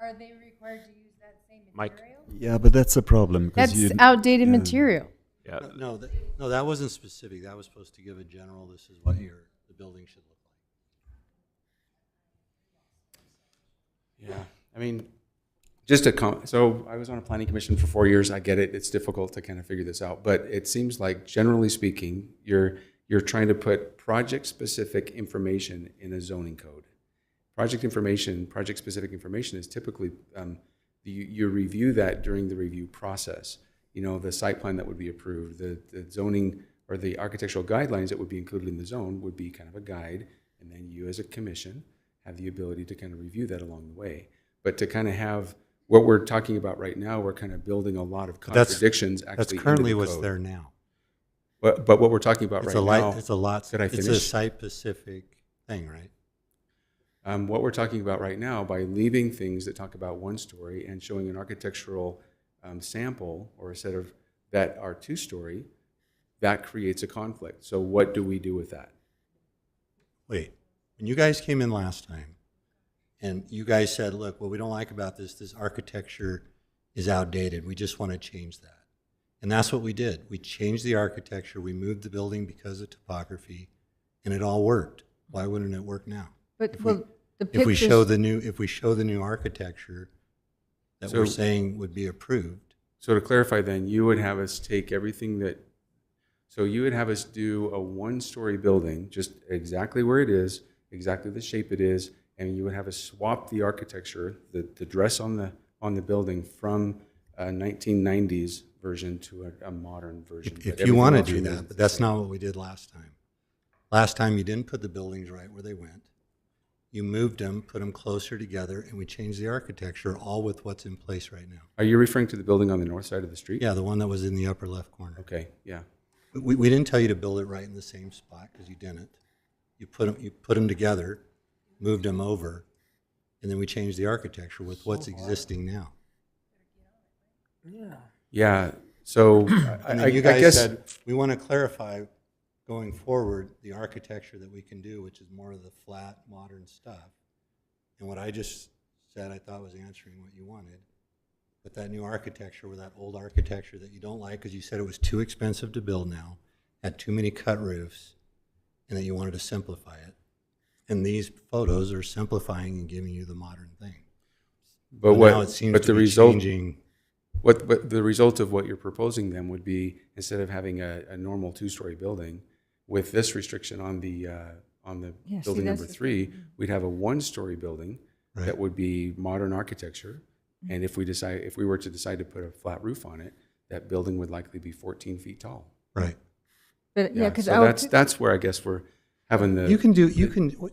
Are they required to use that same Mike? material? Yeah, but that's a problem. 'cause That's you- outdated yeah. material. Yeah. No, no, that wasn't specific. That was supposed to give a general, this is what the building should look like. Yeah, I mean, just a so I was on a planning commission for 4 years. I get it. It's difficult to kind of figure this out, but it seems like generally speaking, you're trying to put project-specific information in a zoning code. Project-specific information is typically, you review that during the review process. You know, the site plan that would be approved, the zoning or the architectural guidelines that would be included in the zone would be kind of a guide, and then you as a commission have the ability to kind of review that along the way. But to kind of have what we're talking about right now, we're kind of building a lot of contradictions actually That's into currently the what's code. there now. But what we're talking about It's right a light, now, it's a lot, could I it's a finish? site-specific thing, right? What we're talking about right now, by leaving things that talk about one story and showing an architectural sample or a set of that are two-story, that creates a conflict. So what do we do with that? Wait, when you guys came in last time, and you guys said, look, what we don't like about this architecture is outdated, we just want to change that. And that's what we did. We changed the architecture, we moved the building because of topography, and it all worked. Why wouldn't it work now? But, If well, the If we pictures- show the new architecture that So- we're saying would be approved. So to clarify then, you would have us take everything so you would have us do a one-story building, just exactly where it is, exactly the shape it is, and you would have us swap the architecture, the dress on the building from a 1990s version to a modern version. But If you everything want to else do remains that, but the that's same. not what we did last time. Last time you didn't put the buildings right where they went. You moved them, put them closer together, and we changed the architecture, all with what's in place right now. Are you referring to the building on the north side of the street? Yeah, the one that was in the upper left corner. Okay, yeah. We didn't tell you to build it right in the same spot, because you didn't. You put them together, moved them over, and then we changed the architecture with what's existing now. Yeah. Yeah, so And I then you guys guess said, we want to clarify going forward the architecture that we can do, which is more of the flat, modern stuff. And what I just said, I thought was answering what you wanted. But that new architecture, or that old architecture that you don't like, because you said it was too expensive to build now, had too many cut roofs, and that you wanted to simplify it. And these photos are simplifying and giving you the modern thing. But Now it seems but to the be result, changing. But the result of what you're proposing then would be, instead of having a normal two-story building, with this restriction on the Yeah, see, building that's number the 3, we'd have a one-story building Right. that would be modern architecture. And if we were to decide to put a flat roof on it, that building would likely be 14 feet tall. Right. But, yeah, because so that's where I guess we're having the. You can,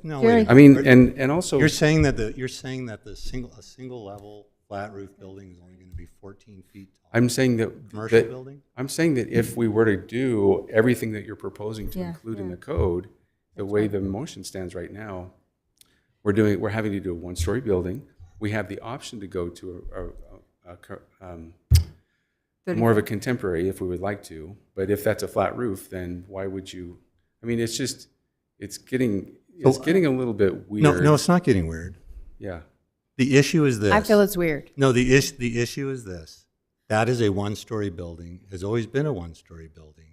no, Jerry- wait. I mean, and also You're saying that a single level flat roof building is only going to be 14 feet tall? I'm saying that Commercial building? I'm saying that if we were to do everything that you're proposing to Yeah, include in yeah. the code, the way the motion stands right now, we're having to do a one-story building. We have the option to go to more of a contemporary if we would like to, but if that's a flat roof, then why would you? I mean, it's getting a little bit weird. No, it's not getting weird. Yeah. The issue is this. I feel it's weird. No, the issue is this. That is a one-story building, has always been a one-story building.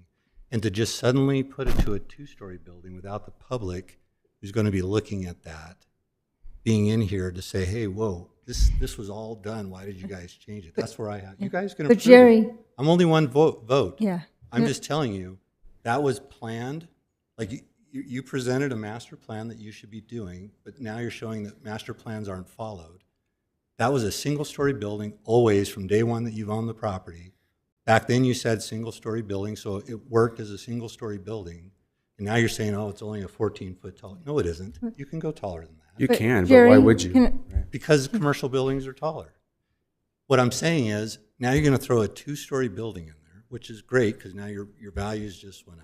And to just suddenly put it to a two-story building without the public who's going to be looking at that, being in here to say, hey, whoa, this was all done. Why did you guys change it? That's where I have. You guys can But approve Jerry- it. I'm only one vote. Yeah. I'm No- just telling you, that was planned. Like you presented a master plan that you should be doing, but now you're showing that master plans aren't followed. That was a single-story building always from day one that you've owned the property. Back then you said single-story building, so it worked as a single-story building. And now you're saying, oh, it's only a 14-foot tall. No, it isn't. You can go taller than that. You But can, but Jerry, why would you? can- Because commercial buildings are taller. What I'm saying is, now you're going to throw a two-story building in there, which is great because now your values just went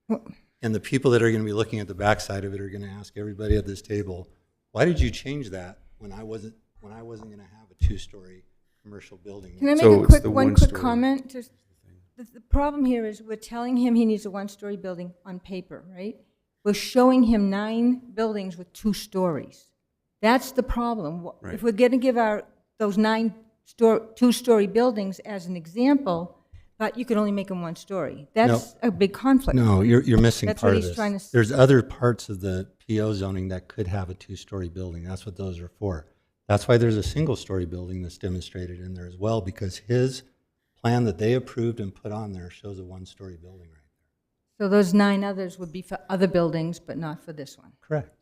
up. And the people that are going to be looking at the backside of it are going to ask everybody at this table, why did you change that when I wasn't when I wasn't gonna have a two-story commercial building. Can I make So a it's quick, the one one quick story. comment? Just, the problem here is we're telling him he needs a one-story building on paper, right? We're showing him 9 buildings with 2 stories. That's the problem. Right. If we're gonna give those 9 2-story buildings as an example, but you can only make them 1 story. That's a big conflict. No, you're missing That's part what of he's this. trying to There's other parts of the PO zoning that could have a two-story building. That's what those are for. That's why there's a single-story building that's demonstrated in there as well, because his plan that they approved and put on there shows a one-story building right So those 9 others would be for other buildings, but not for this one. Correct.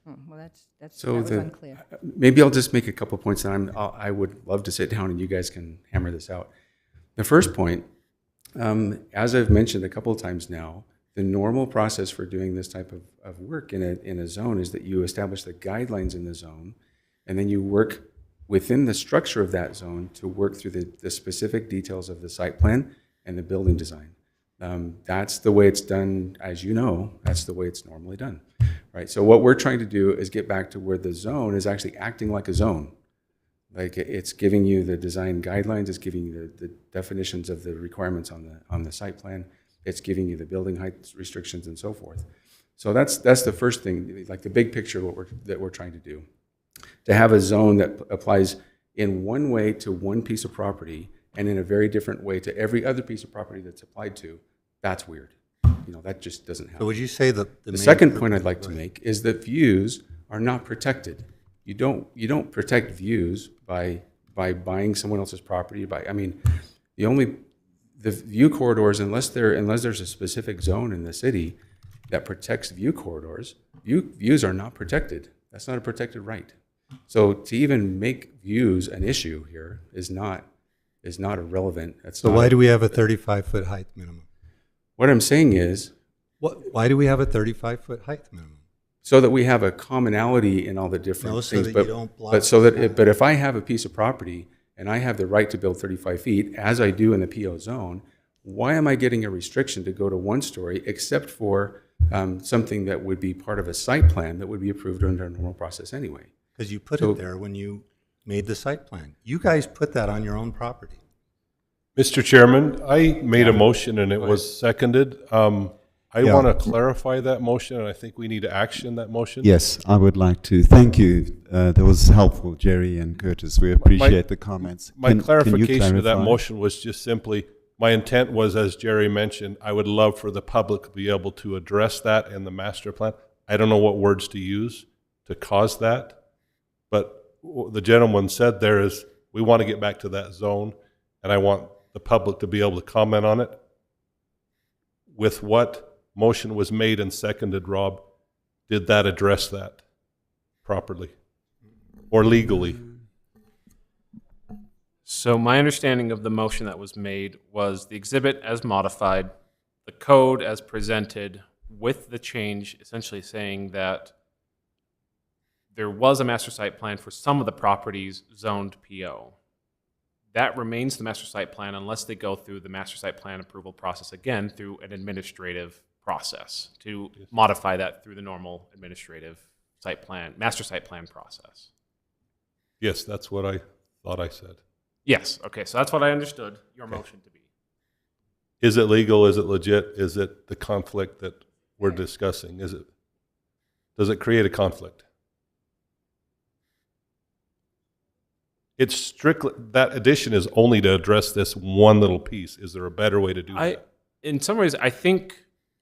Oh, well, that So was unclear. maybe I'll just make a couple points, and I would love to sit down and you guys can hammer this out. The first point, as I've mentioned a couple of times now, the normal process for doing this type of work in a zone is that you establish the guidelines in the zone, and then you work within the structure of that zone to work through the specific details of the site plan and the building design. That's the way it's done, as you know, that's the way it's normally done, right? So what we're trying to do is get back to where the zone is actually acting like a zone. Like it's giving you the design guidelines, it's giving you the definitions of the requirements on the site plan, it's giving you the building height restrictions and so forth. So that's the first thing, like the big picture that we're trying to do. To have a zone that applies in one way to one piece of property and in a very different way to every other piece of property that's applied to, that's weird. You know, that just doesn't happen. So would you say that the second point I'd like to make is that views are not protected. You don't protect views by buying someone else's property. The view corridors, unless there's a specific zone in the city that protects view corridors, views are not protected. That's not a protected right. So to even make views an issue here is not irrelevant. So why do we have a 35-foot height minimum? What I'm saying is, why do we have a 35-foot height minimum? So that we have a commonality in all the different so things. that But, you don't block but so the that but if I have a piece of property and I have the right to build 35 feet, as I do in the PO zone, why am I getting a restriction to go to 1 story except for something that would be part of a site plan that would be approved under a normal process anyway? Because you put it there when you made the site plan. You guys put that on your own property. Mr. Chairman, I made a motion and it was seconded. I want to clarify that motion, and I think we need to action that motion. Yes, I would like to. Thank you. That was helpful, Jerry and Curtis. We appreciate the comments. My Can you clarification of that clarify? motion was just simply, my intent was, as Jerry mentioned, I would love for the public to be able to address that in the master plan. I don't know what words to use to cause that, but what the gentleman said there is, we want to get back to that zone, and I want the public to be able to comment on it. With what motion was made and seconded, Rob, did that address that properly or legally? So my understanding of the motion that was made was the exhibit as modified, the code as presented, with the change essentially saying that there was a master site plan for some of the properties zoned PO. That remains the master site plan unless they go through the master site plan approval process again through an administrative process to modify that through the normal administrative site plan, master site plan process. Yes, that's what I thought I said. Yes, okay, so that's what I understood your motion to be. Is it legal? Is it legit? Is it the conflict that we're discussing? Does it create a conflict? It's strictly, that addition is only to address this one little piece. Is there a better way to do that? In some ways, I think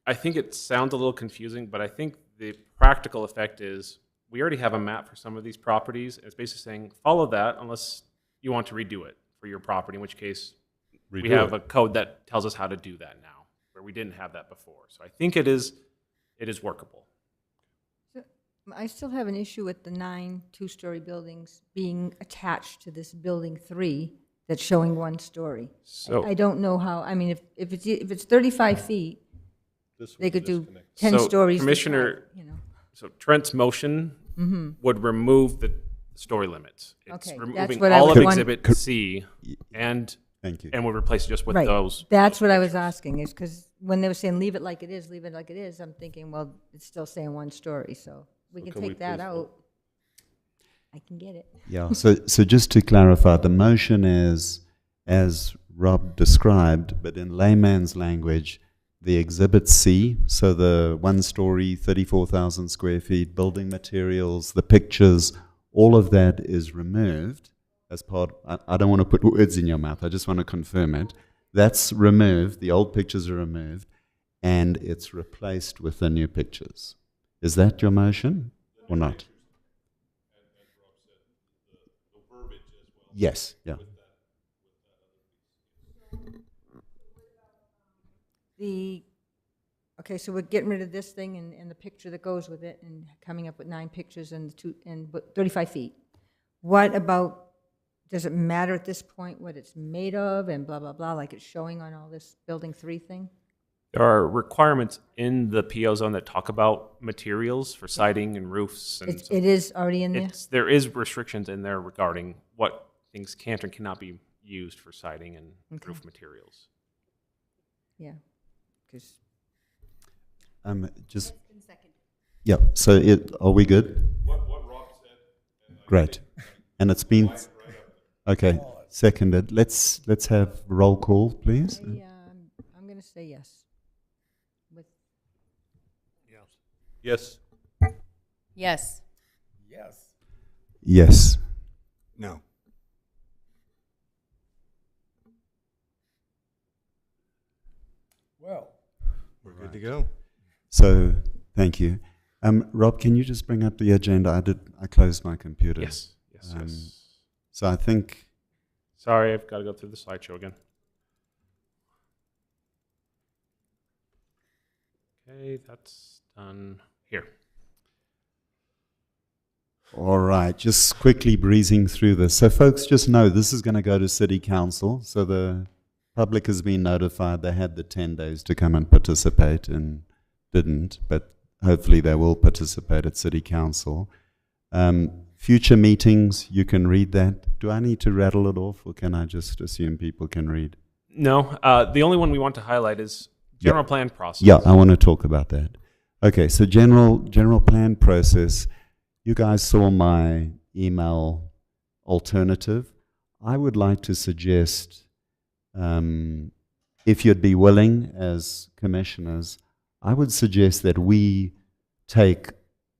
it sounds a little confusing, but I think the practical effect is we already have a map for some of these properties. It's basically saying follow that unless you want to redo it for your property, in which case we have a code that tells us how to do that now, where we didn't have that before. So I think it is workable. I still have an issue with the 9 two-story buildings being attached to this building 3 that's showing 1 story. So I don't know how, I mean, if it's 35 feet, they could do 10 so stories. Commissioner, you know. So Trent's motion would remove the story limits. It's Okay, removing that's what I all would of want- Exhibit C and Thank you. And would replace it just with Right. those. That's what I was asking, is because when they were saying leave it like it is, I'm thinking, well, it's still saying 1 story, so we can can we take that please out. I can get it. Yeah, so just to clarify, the motion is, as Rob described, but in layman's language, the Exhibit C, so the 1-story, 34,000 square feet, building materials, the pictures, all of that is removed as part, I don't want to put words in your mouth, I just want to confirm it. That's removed, the old pictures are removed, and it's replaced with the new pictures. Is that your motion or not? Yes, yeah. Okay, so we're getting rid of this thing and the picture that goes with it and coming up with 9 pictures and 35 feet. What about, does it matter at this point what it's made of and blah, blah, blah, like it's showing on all this building 3 thing? There are requirements in the PO zone that talk about materials for siding and roofs. And It is already in there? There is restrictions in there regarding what things can and cannot be used for siding and roof materials. Yeah, because... Just... Yeah, so are we good? What Rob said. Great. And it's been... Okay, seconded. Let's have roll call, please. I'm going to say yes. Yes. Yes. Yes. Yes. No. Well, We're good to go. So, thank you. Rob, can you just bring up the agenda? I closed my computer. Yes. Yes. So I think... Sorry, I've got to go through the slideshow again. Okay, that's done here. All right, just quickly breezing through this. So folks, just know this is going to go to City Council. So the public has been notified. They had the 10 days to come and participate and didn't, but hopefully they will participate at City Council. Future meetings, you can read that. Do I need to rattle it off, or can I just assume people can read? No, the only one we want to highlight is general plan process. Yeah, I want to talk about that. Okay, so general plan process. You guys saw my email alternative. I would like to suggest, if you'd be willing as commissioners, I would suggest that we take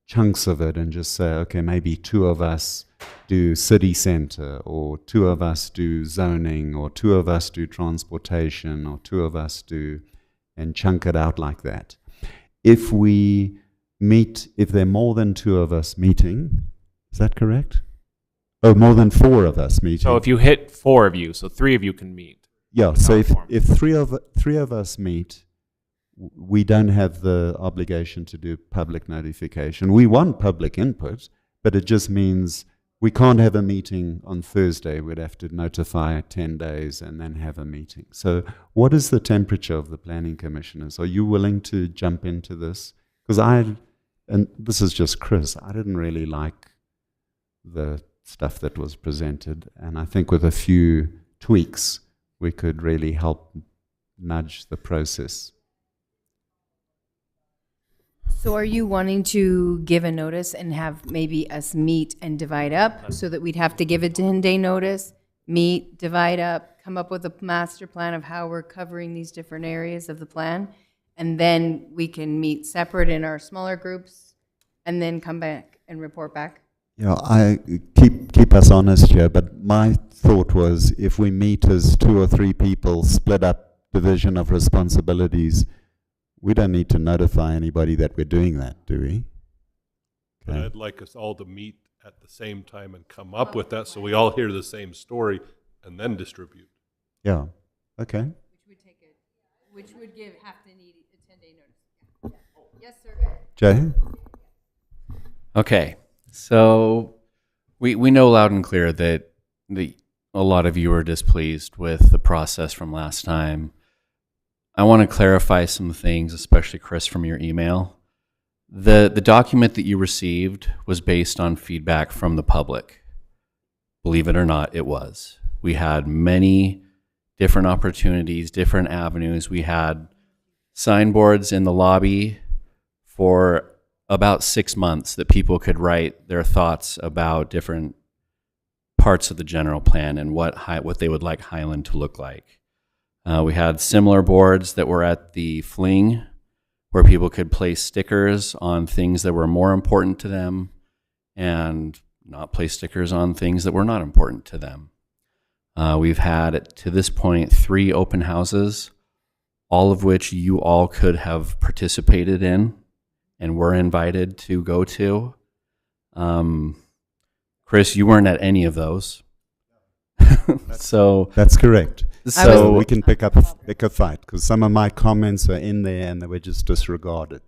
chunks of it and just say, okay, maybe 2 of us do city center, or 2 of us do zoning, or 2 of us do transportation, or 2 of us do, and chunk it out like that. If we meet, if there are more than 2 of us meeting, is that correct? Oh, more than 4 of us meeting. So if you hit 4 of you, so 3 of you can meet. Yeah, so if three of us meet, we don't have the obligation to do public notification. We want public input, but it just means we can't have a meeting on Thursday. We'd have to notify 10 days and then have a meeting. So what is the temperature of the planning commissioners? Are you willing to jump into this? Because and this is just Chris, I didn't really like the stuff that was presented, and I think with a few tweaks, we could really help nudge the process. So are you wanting to give a notice and have maybe us meet and divide up so that we'd have to give a 10-day notice, meet, divide up, come up with a master plan of how we're covering these different areas of the plan, and then we can meet separate in our smaller groups and then come back and report back? Yeah, I keep us honest here, but my thought was if we meet as 2 or 3 people, split up division of responsibilities, we don't need to notify anybody that we're doing that, do we? But I'd like us all to meet at the same time and come up with that so we all hear the same story and then distribute. Yeah, okay. Which would have to need a 10-day notice. Yes, sir. Jay? Okay, so we know loud and clear that a lot of you are displeased with the process from last time. I want to clarify some things, especially Chris, from your email. The document that you received was based on feedback from the public. Believe it or not, it was. We had many different opportunities, different avenues. We had signboards in the lobby for about 6 months that people could write their thoughts about different parts of the general plan and what they would like Highland to look like. We had similar boards that were at the Fling, where people could place stickers on things that were more important to them and not place stickers on things that were not important to them. We've had, to this point, 3 open houses, all of which you all could have participated in and were invited to go to. Chris, you weren't at any of those. So that's correct. So we can pick a fight because some of my comments are in there and they were just disregarded.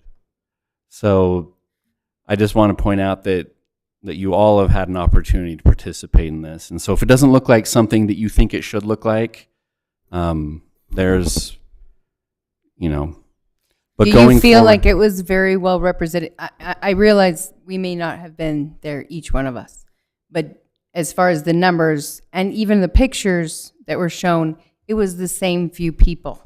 So I just want to point out that you all have had an opportunity to participate in this. And so if it doesn't look like something that you think it should look like, there's, but Do going you feel forward, like it was very well represented? I realize we may not have been there, each one of us, but as far as the numbers and even the pictures that were shown, it was the same few people,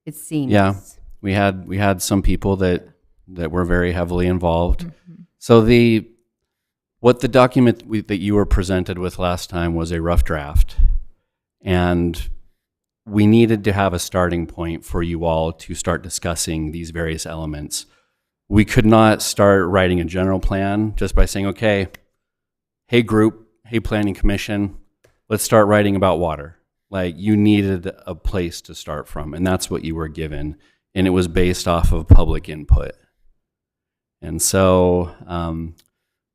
it seems. Yeah, we had some people that were very heavily involved. Mm-hmm. So what the document that you were presented with last time was a rough draft, and we needed to have a starting point for you all to start discussing these various elements. We could not start writing a general plan just by saying, okay, hey group, hey planning commission, let's start writing about water. Like, you needed a place to start from, and that's what you were given, and it was based off of public input. And so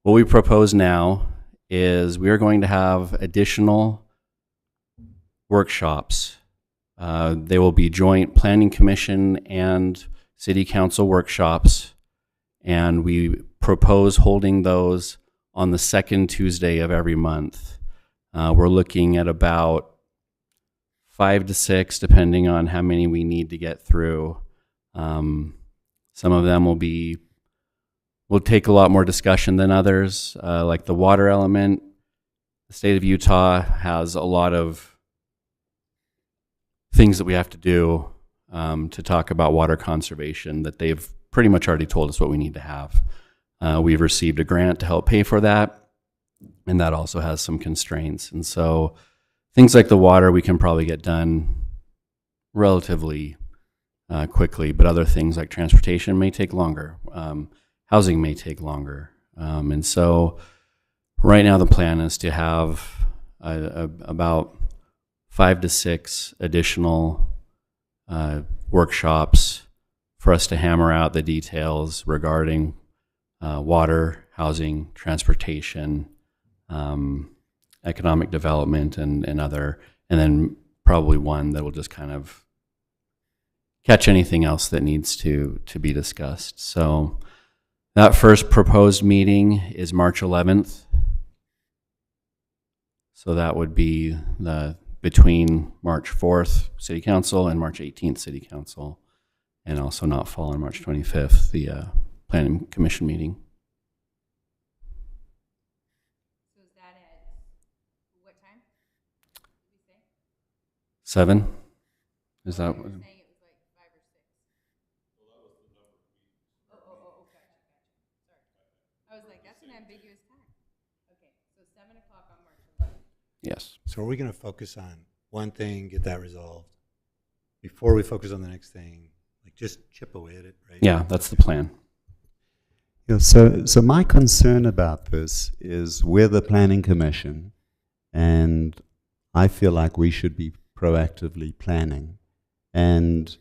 what we propose now is we are going to have additional workshops. They will be joint planning commission and city council workshops, and we propose holding those on the second Tuesday of every month. We're looking at about 5 to 6, depending on how many we need to get through. Some of them will take a lot more discussion than others, like the water element. The state of Utah has a lot of things that we have to do to talk about water conservation that they've pretty much already told us what we need to have. We've received a grant to help pay for that, and that also has some constraints. And so things like the water we can probably get done relatively quickly, but other things like transportation may take longer. Housing may take longer. And so right now the plan is to have about 5 to 6 additional workshops for us to hammer out the details regarding water, housing, transportation, economic development, and other, and then probably one that will just kind of catch anything else that needs to be discussed. So that first proposed meeting is March 11th. So that would be between March 4th City Council and March 18th City Council, and also not fall on March 25th, the Planning Commission meeting. So is that at what time? Did we say? 7? Is that what? Ambiguous time. Okay, so 7 o'clock on March 11th. Yes. So are we going to focus on one thing, get that resolved, before we focus on the next thing? Like, just chip away at it, right? Yeah, that's the plan. Yeah, so my concern about this is we're the Planning Commission, and I feel like we should be proactively planning. And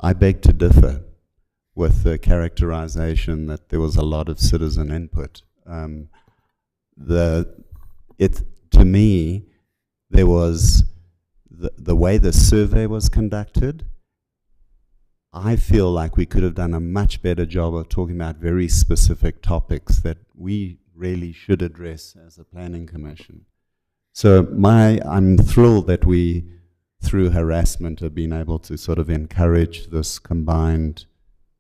I beg to differ with the characterization that there was a lot of citizen input. To me, there was the way the survey was conducted. I feel like we could have done a much better job of talking about very specific topics that we really should address as a planning commission. So I'm thrilled that we, through harassment, have been able to sort of encourage this combined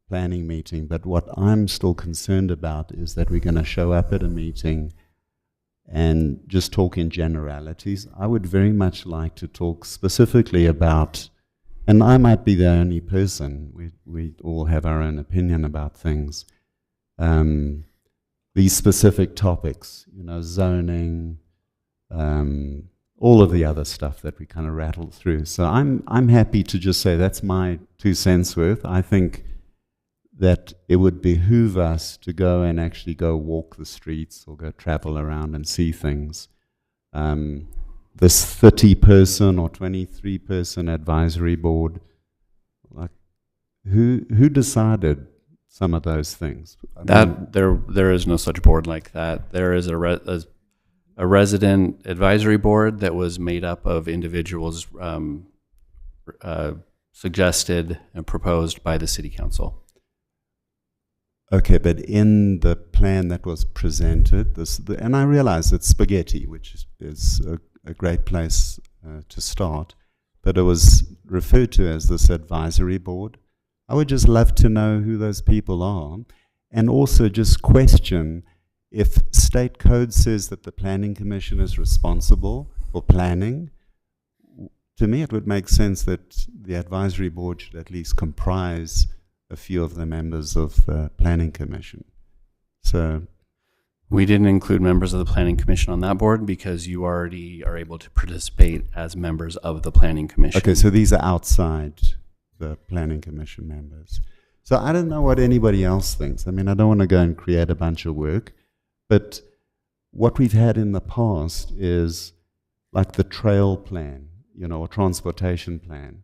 planning meeting. But what I'm still concerned about is that we're going to show up at a meeting and just talk in generalities. I would very much like to talk specifically about, and I might be the only person, we all have our own opinion about things, these specific topics, zoning, all of the other stuff that we kind of rattled through. So I'm happy to just say that's my 2 cents worth. I think that it would behoove us to go and actually go walk the streets or go travel around and see things. This 30-person or 23-person advisory board, like, who decided some of those things? There is no such board like that. There is a resident advisory board that was made up of individuals suggested and proposed by the city council. Okay, but in the plan that was presented, and I realize it's spaghetti, which is a great place to start, but it was referred to as this advisory board. I would just love to know who those people are, and also just question if state code says that the planning commission is responsible for planning. To me, it would make sense that the advisory board should at least comprise a few of the members of the planning commission. So we didn't include members of the planning commission on that board because you already are able to participate as members of the planning commission. Okay, so these are outside the planning commission members. So I don't know what anybody else thinks. I mean, I don't want to go and create a bunch of work, but what we've had in the past is like the trail plan, or transportation plan.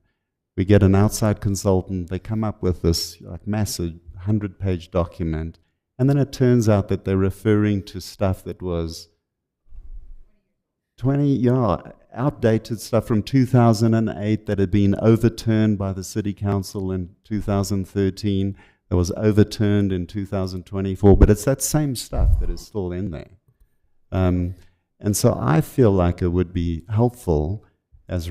We get an outside consultant, they come up with this like massive 100-page document, and then it turns out that they're referring to stuff that was outdated stuff from 2008 that had been overturned by the city council in 2013, that was overturned in 2024, but it's that same stuff that is still in there. And so I feel like it would be helpful as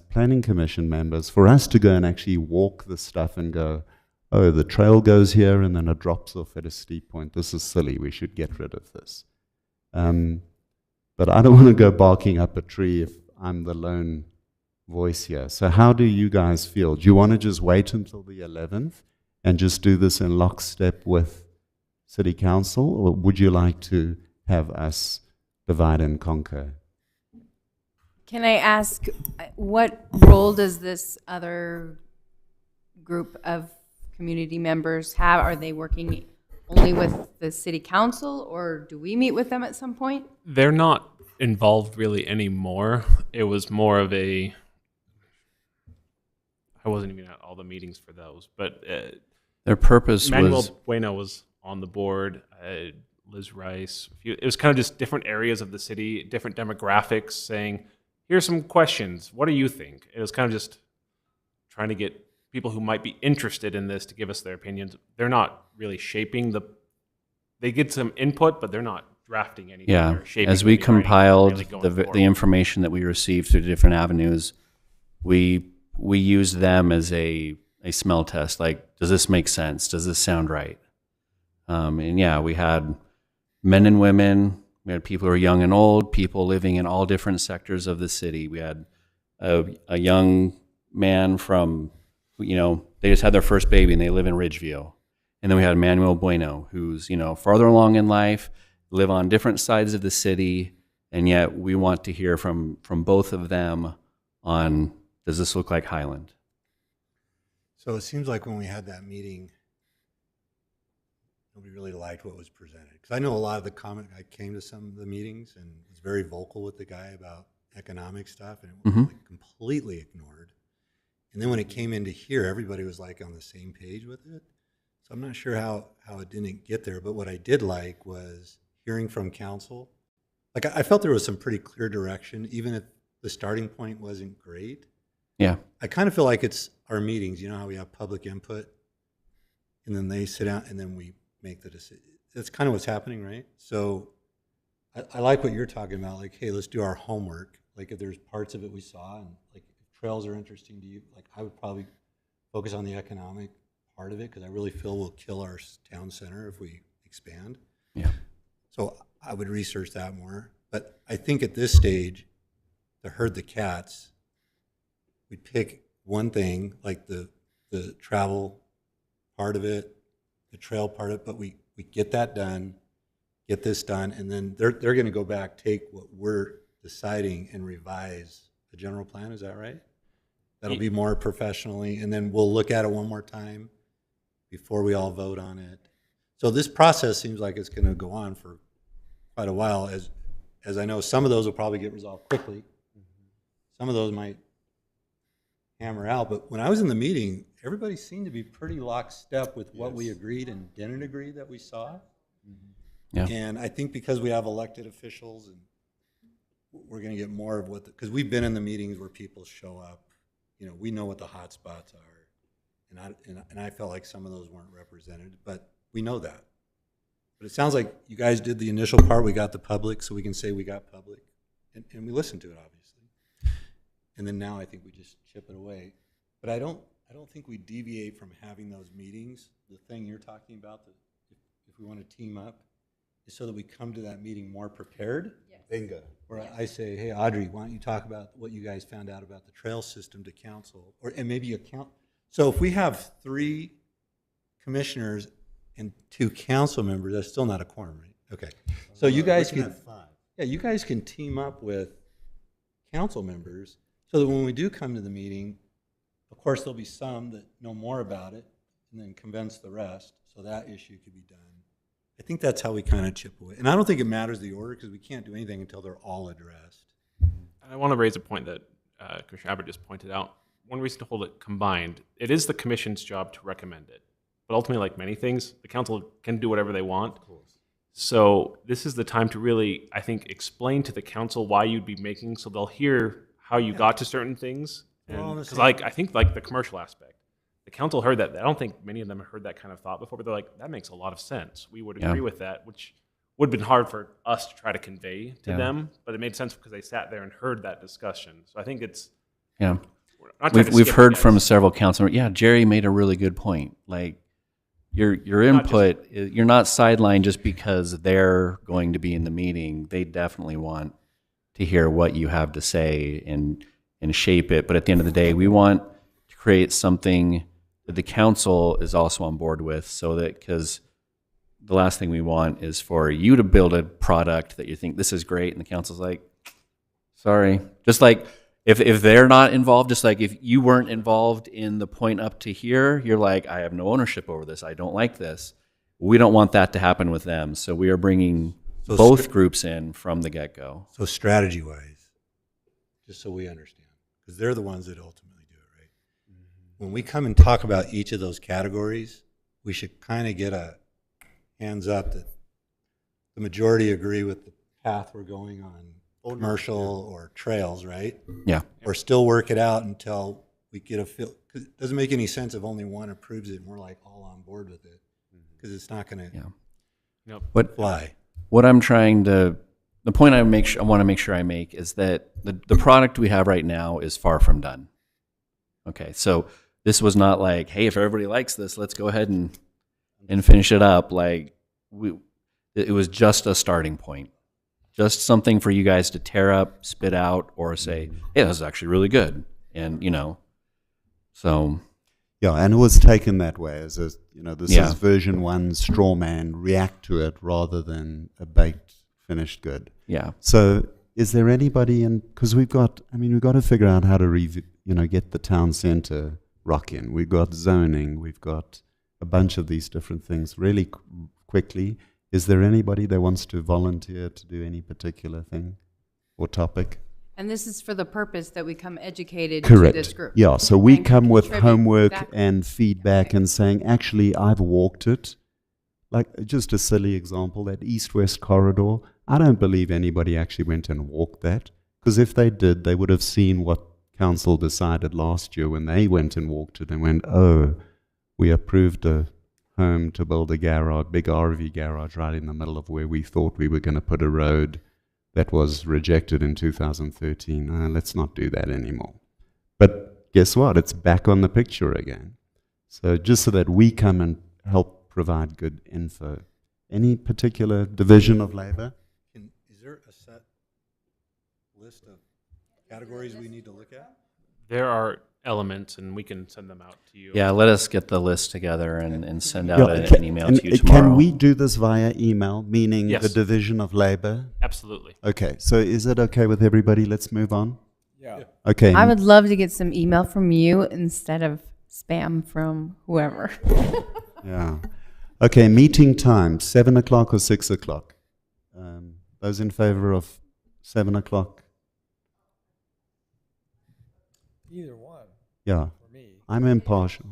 planning commission members for us to go and actually walk the stuff and go, oh, the trail goes here and then it drops off at a steep point. This is silly. We should get rid of this. But I don't want to go barking up a tree if I'm the lone voice here. So how do you guys feel? Do you want to just wait until the 11th and just do this in lockstep with city council, or would you like to have us divide and conquer? Can I ask, what role does this other group of community members have? Are they working only with the city council, or do we meet with them at some point? They're not involved really anymore. It was more of I wasn't even at all the meetings for those, but their purpose Manuel was... Bueno was on the board, Liz Rice. It was kind of just different areas of the city, different demographics, saying, here's some questions. What do you think? It was kind of just trying to get people who might be interested in this to give us their opinions. They're not really shaping they get some input, but they're not drafting anything. Yeah, or shaping as we anything or compiled really going the information that we received through different avenues, we used them as a smell test. Like, does this make sense? Does this sound right? And yeah, we had men and women. We had people who are young and old, people living in all different sectors of the city. We had a young man from, they just had their first baby and they live in Ridgeview. And then we had Manuel Bueno, who's, farther along in life, live on different sides of the city, and yet we want to hear from both of them on, does this look like Highland? So it seems like when we had that meeting, nobody really liked what was presented. Because I know a lot of the I came to some of the meetings and was very vocal with the guy about economic stuff, and it was like completely ignored. And then when it came into here, everybody was like on the same page with it. So I'm not sure how it didn't get there, but what I did like was hearing from council. Like, I felt there was some pretty clear direction, even if the starting point wasn't great. Yeah. I kind of feel like it's our meetings, how we have public input, and then they sit down, and then we make the decision. That's kind of what's happening, right? So I like what you're talking about, like, hey, let's do our homework. Like, if there's parts of it we saw, and like if trails are interesting to you, like, I would probably focus on the economic part of it, because I really feel we'll kill our town center if we expand. Yeah. So I would research that more. But I think at this stage, to herd the cats, we'd pick one thing, like the travel part of it, the trail part of it, but we we get that done, get this done, and then they're going to go back, take what we're deciding and revise the general plan. Is that right? That'll be more professionally, and then we'll look at it one more time before we all vote on it. So this process seems like it's going to go on for quite a while, as I know some of those will probably get resolved quickly. Some of those might hammer out, but when I was in the meeting, everybody seemed to be pretty lockstep with what we agreed and didn't agree that we saw. Yeah. And I think because we have elected officials, and we're going to get more of what, because we've been in the meetings where people show up, you know, we know what the hot spots are, and I felt like some of those weren't represented, but we know that. But it sounds like you guys did the initial part, we got the public, so we can say we got public, and we listened to it, obviously. And then now I think we just chip it away. But I don't think we deviate from having those meetings. The thing you're talking about, that if we want to team up, is so that we come to that meeting more prepared. Yes. Bingo. Where I say, hey, Audrey, why don't you talk about what you guys found out about the trail system to council, and maybe a count. So if we have 3 commissioners and 2 council members, that's still not a quorum, right? Okay. So you guys can have 5. Yeah, you guys can team up with council members so that when we do come to the meeting, of course, there'll be some that know more about it and then convince the rest, so that issue could be done. I think that's how we kind of chip away. And I don't think it matters the order, because we can't do anything until they're all addressed. I want to raise a point that Commissioner Abbott just pointed out. One reason to hold it combined, it is the commission's job to recommend it. But ultimately, like many things, the council can do whatever they want. So this is the time to really, I think, explain to the council why you'd be making, so they'll hear how you got to certain things. Because like, I think like the commercial aspect, the council heard that. I don't think many of them have heard that kind of thought before, but they're like, that makes a lot of sense. We would agree with that, which would have been hard for us to try to convey to them, but it made sense because they sat there and heard that discussion. So I think it's... Yeah. We've heard from several councilors. Yeah, Jerry made a really good point. Like, your input, you're not sidelined just because they're going to be in the meeting. They definitely want to hear what you have to say and shape it. But at the end of the day, we want to create something that the council is also on board with, so that, because the last thing we want is for you to build a product that you think this is great, and the council's like, sorry. Just like if they're not involved, just like if you weren't involved in the point up to here, you're like, I have no ownership over this. I don't like this. We don't want that to happen with them. So we are bringing both groups in from the get-go. So strategy-wise, just so we understand, because they're the ones that ultimately do it, right? When we come and talk about each of those categories, we should kind of get a hands up that the majority agree with the path we're going on, commercial or trails, right? Yeah. Or still work it out until we get a feel, because it doesn't make any sense if only one approves it and we're like all on board with it, because it's not going to fly. What I'm trying to, the point I want to make sure I make is that the product we have right now is far from done. Okay, so this was not like, hey, if everybody likes this, let's go ahead and finish it up. Like, it was just a starting point. Just something for you guys to tear up, spit out, or say, hey, this is actually really good. And, you know, so. Yeah, and it was taken that way as a, you know, this is version 1, straw man, react to it rather than a baked, finished good. Yeah. So is there anybody in, because we've got to figure out how to, get the town center rocking. We've got zoning, we've got a bunch of these different things really quickly. Is there anybody that wants to volunteer to do any particular thing or topic? And this is for the purpose that we come educated Correct. to this group. Yeah, so we And come with contribute. homework Exactly. and feedback and saying, actually, I've walked it. Like, just a silly example, that east-west corridor, I don't believe anybody actually went and walked that, because if they did, they would have seen what council decided last year when they went and walked it and went, oh, we approved a home to build a garage, big RV garage right in the middle of where we thought we were going to put a road that was rejected in 2013. Let's not do that anymore. But guess what? It's back on the picture again. So just so that we come and help provide good info. Any particular division of labor? Is there a set list of categories we need to look at? There are, elements, and we can send them out to you. Yeah, let us get the list together and send out Yeah, an email and to you tomorrow. Can we do this via email, meaning Yes. the division of labor? Absolutely. Okay, so is it okay with everybody? Let's move on. Yeah. Okay. I would love to get some email from you instead of spam from whoever. Yeah. Okay, meeting time, 7 o'clock or 6 o'clock? Those in favor of 7 o'clock? Either one. Yeah. For me. I'm impartial.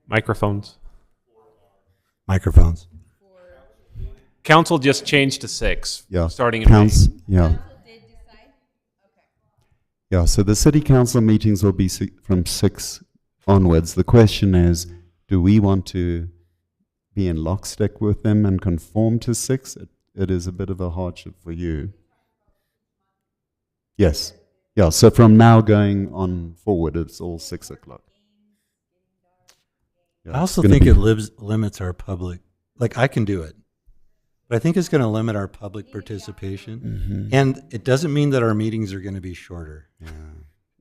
Microphones. Microphones. Council just changed to 6. Yeah. Starting in May. Yeah. Yeah, so the city council meetings will be from 6 onwards. The question is, do we want to be in lockstep with them and conform to 6? It is a bit of a hardship for you. Yes. Yeah, so from now going on forward, it's all 6 o'clock. Yeah, I it's also gonna think be- it limits our public, like I can do it, but I think it's going to limit our public participation. Mhm. And it doesn't mean that our meetings are going to be shorter. Yeah,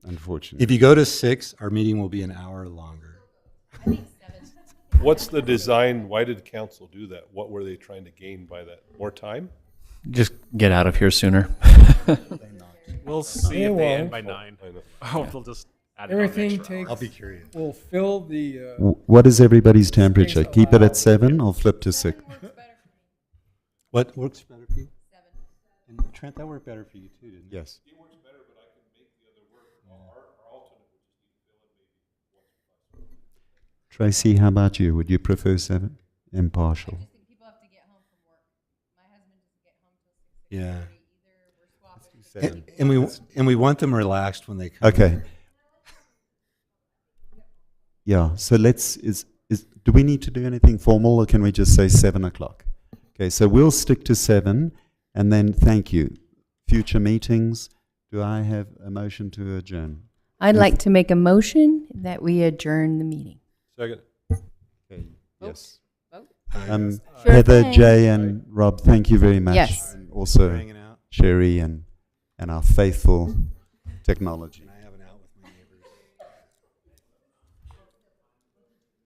unfortunately. If you go to 6, our meeting will be an hour longer. What's the design? Why did council do that? What were they trying to gain by that? More time? Just get out of here sooner. We'll see They if they end won't. by 9. I know. Oh, they'll just add it on Everything extra takes. hour. I'll be curious. Will fill the. What is everybody's temperature? Keep it at 7 or flip to 6? What works better for you? 7. And Trent, that worked better for you too, didn't it? Yes. It works better, but I can make the other work. Our alternate would just need to fill in maybe once or twice. Tracy, how about you? Would you prefer 7? Impartial. Yeah. Seven. And we want them relaxed when they come. Okay. Yeah, so do we need to do anything formal or can we just say 7 o'clock? Okay, so we'll stick to 7 and then thank you. Future meetings, do I have a motion to adjourn? I'd like to make a motion that we adjourn the meeting. Second. Okay, yes. Vote. Sure Heather, thing. Jay, and Rob, thank you very much. Yes. And also Hanging out. Sherry and our faithful technology.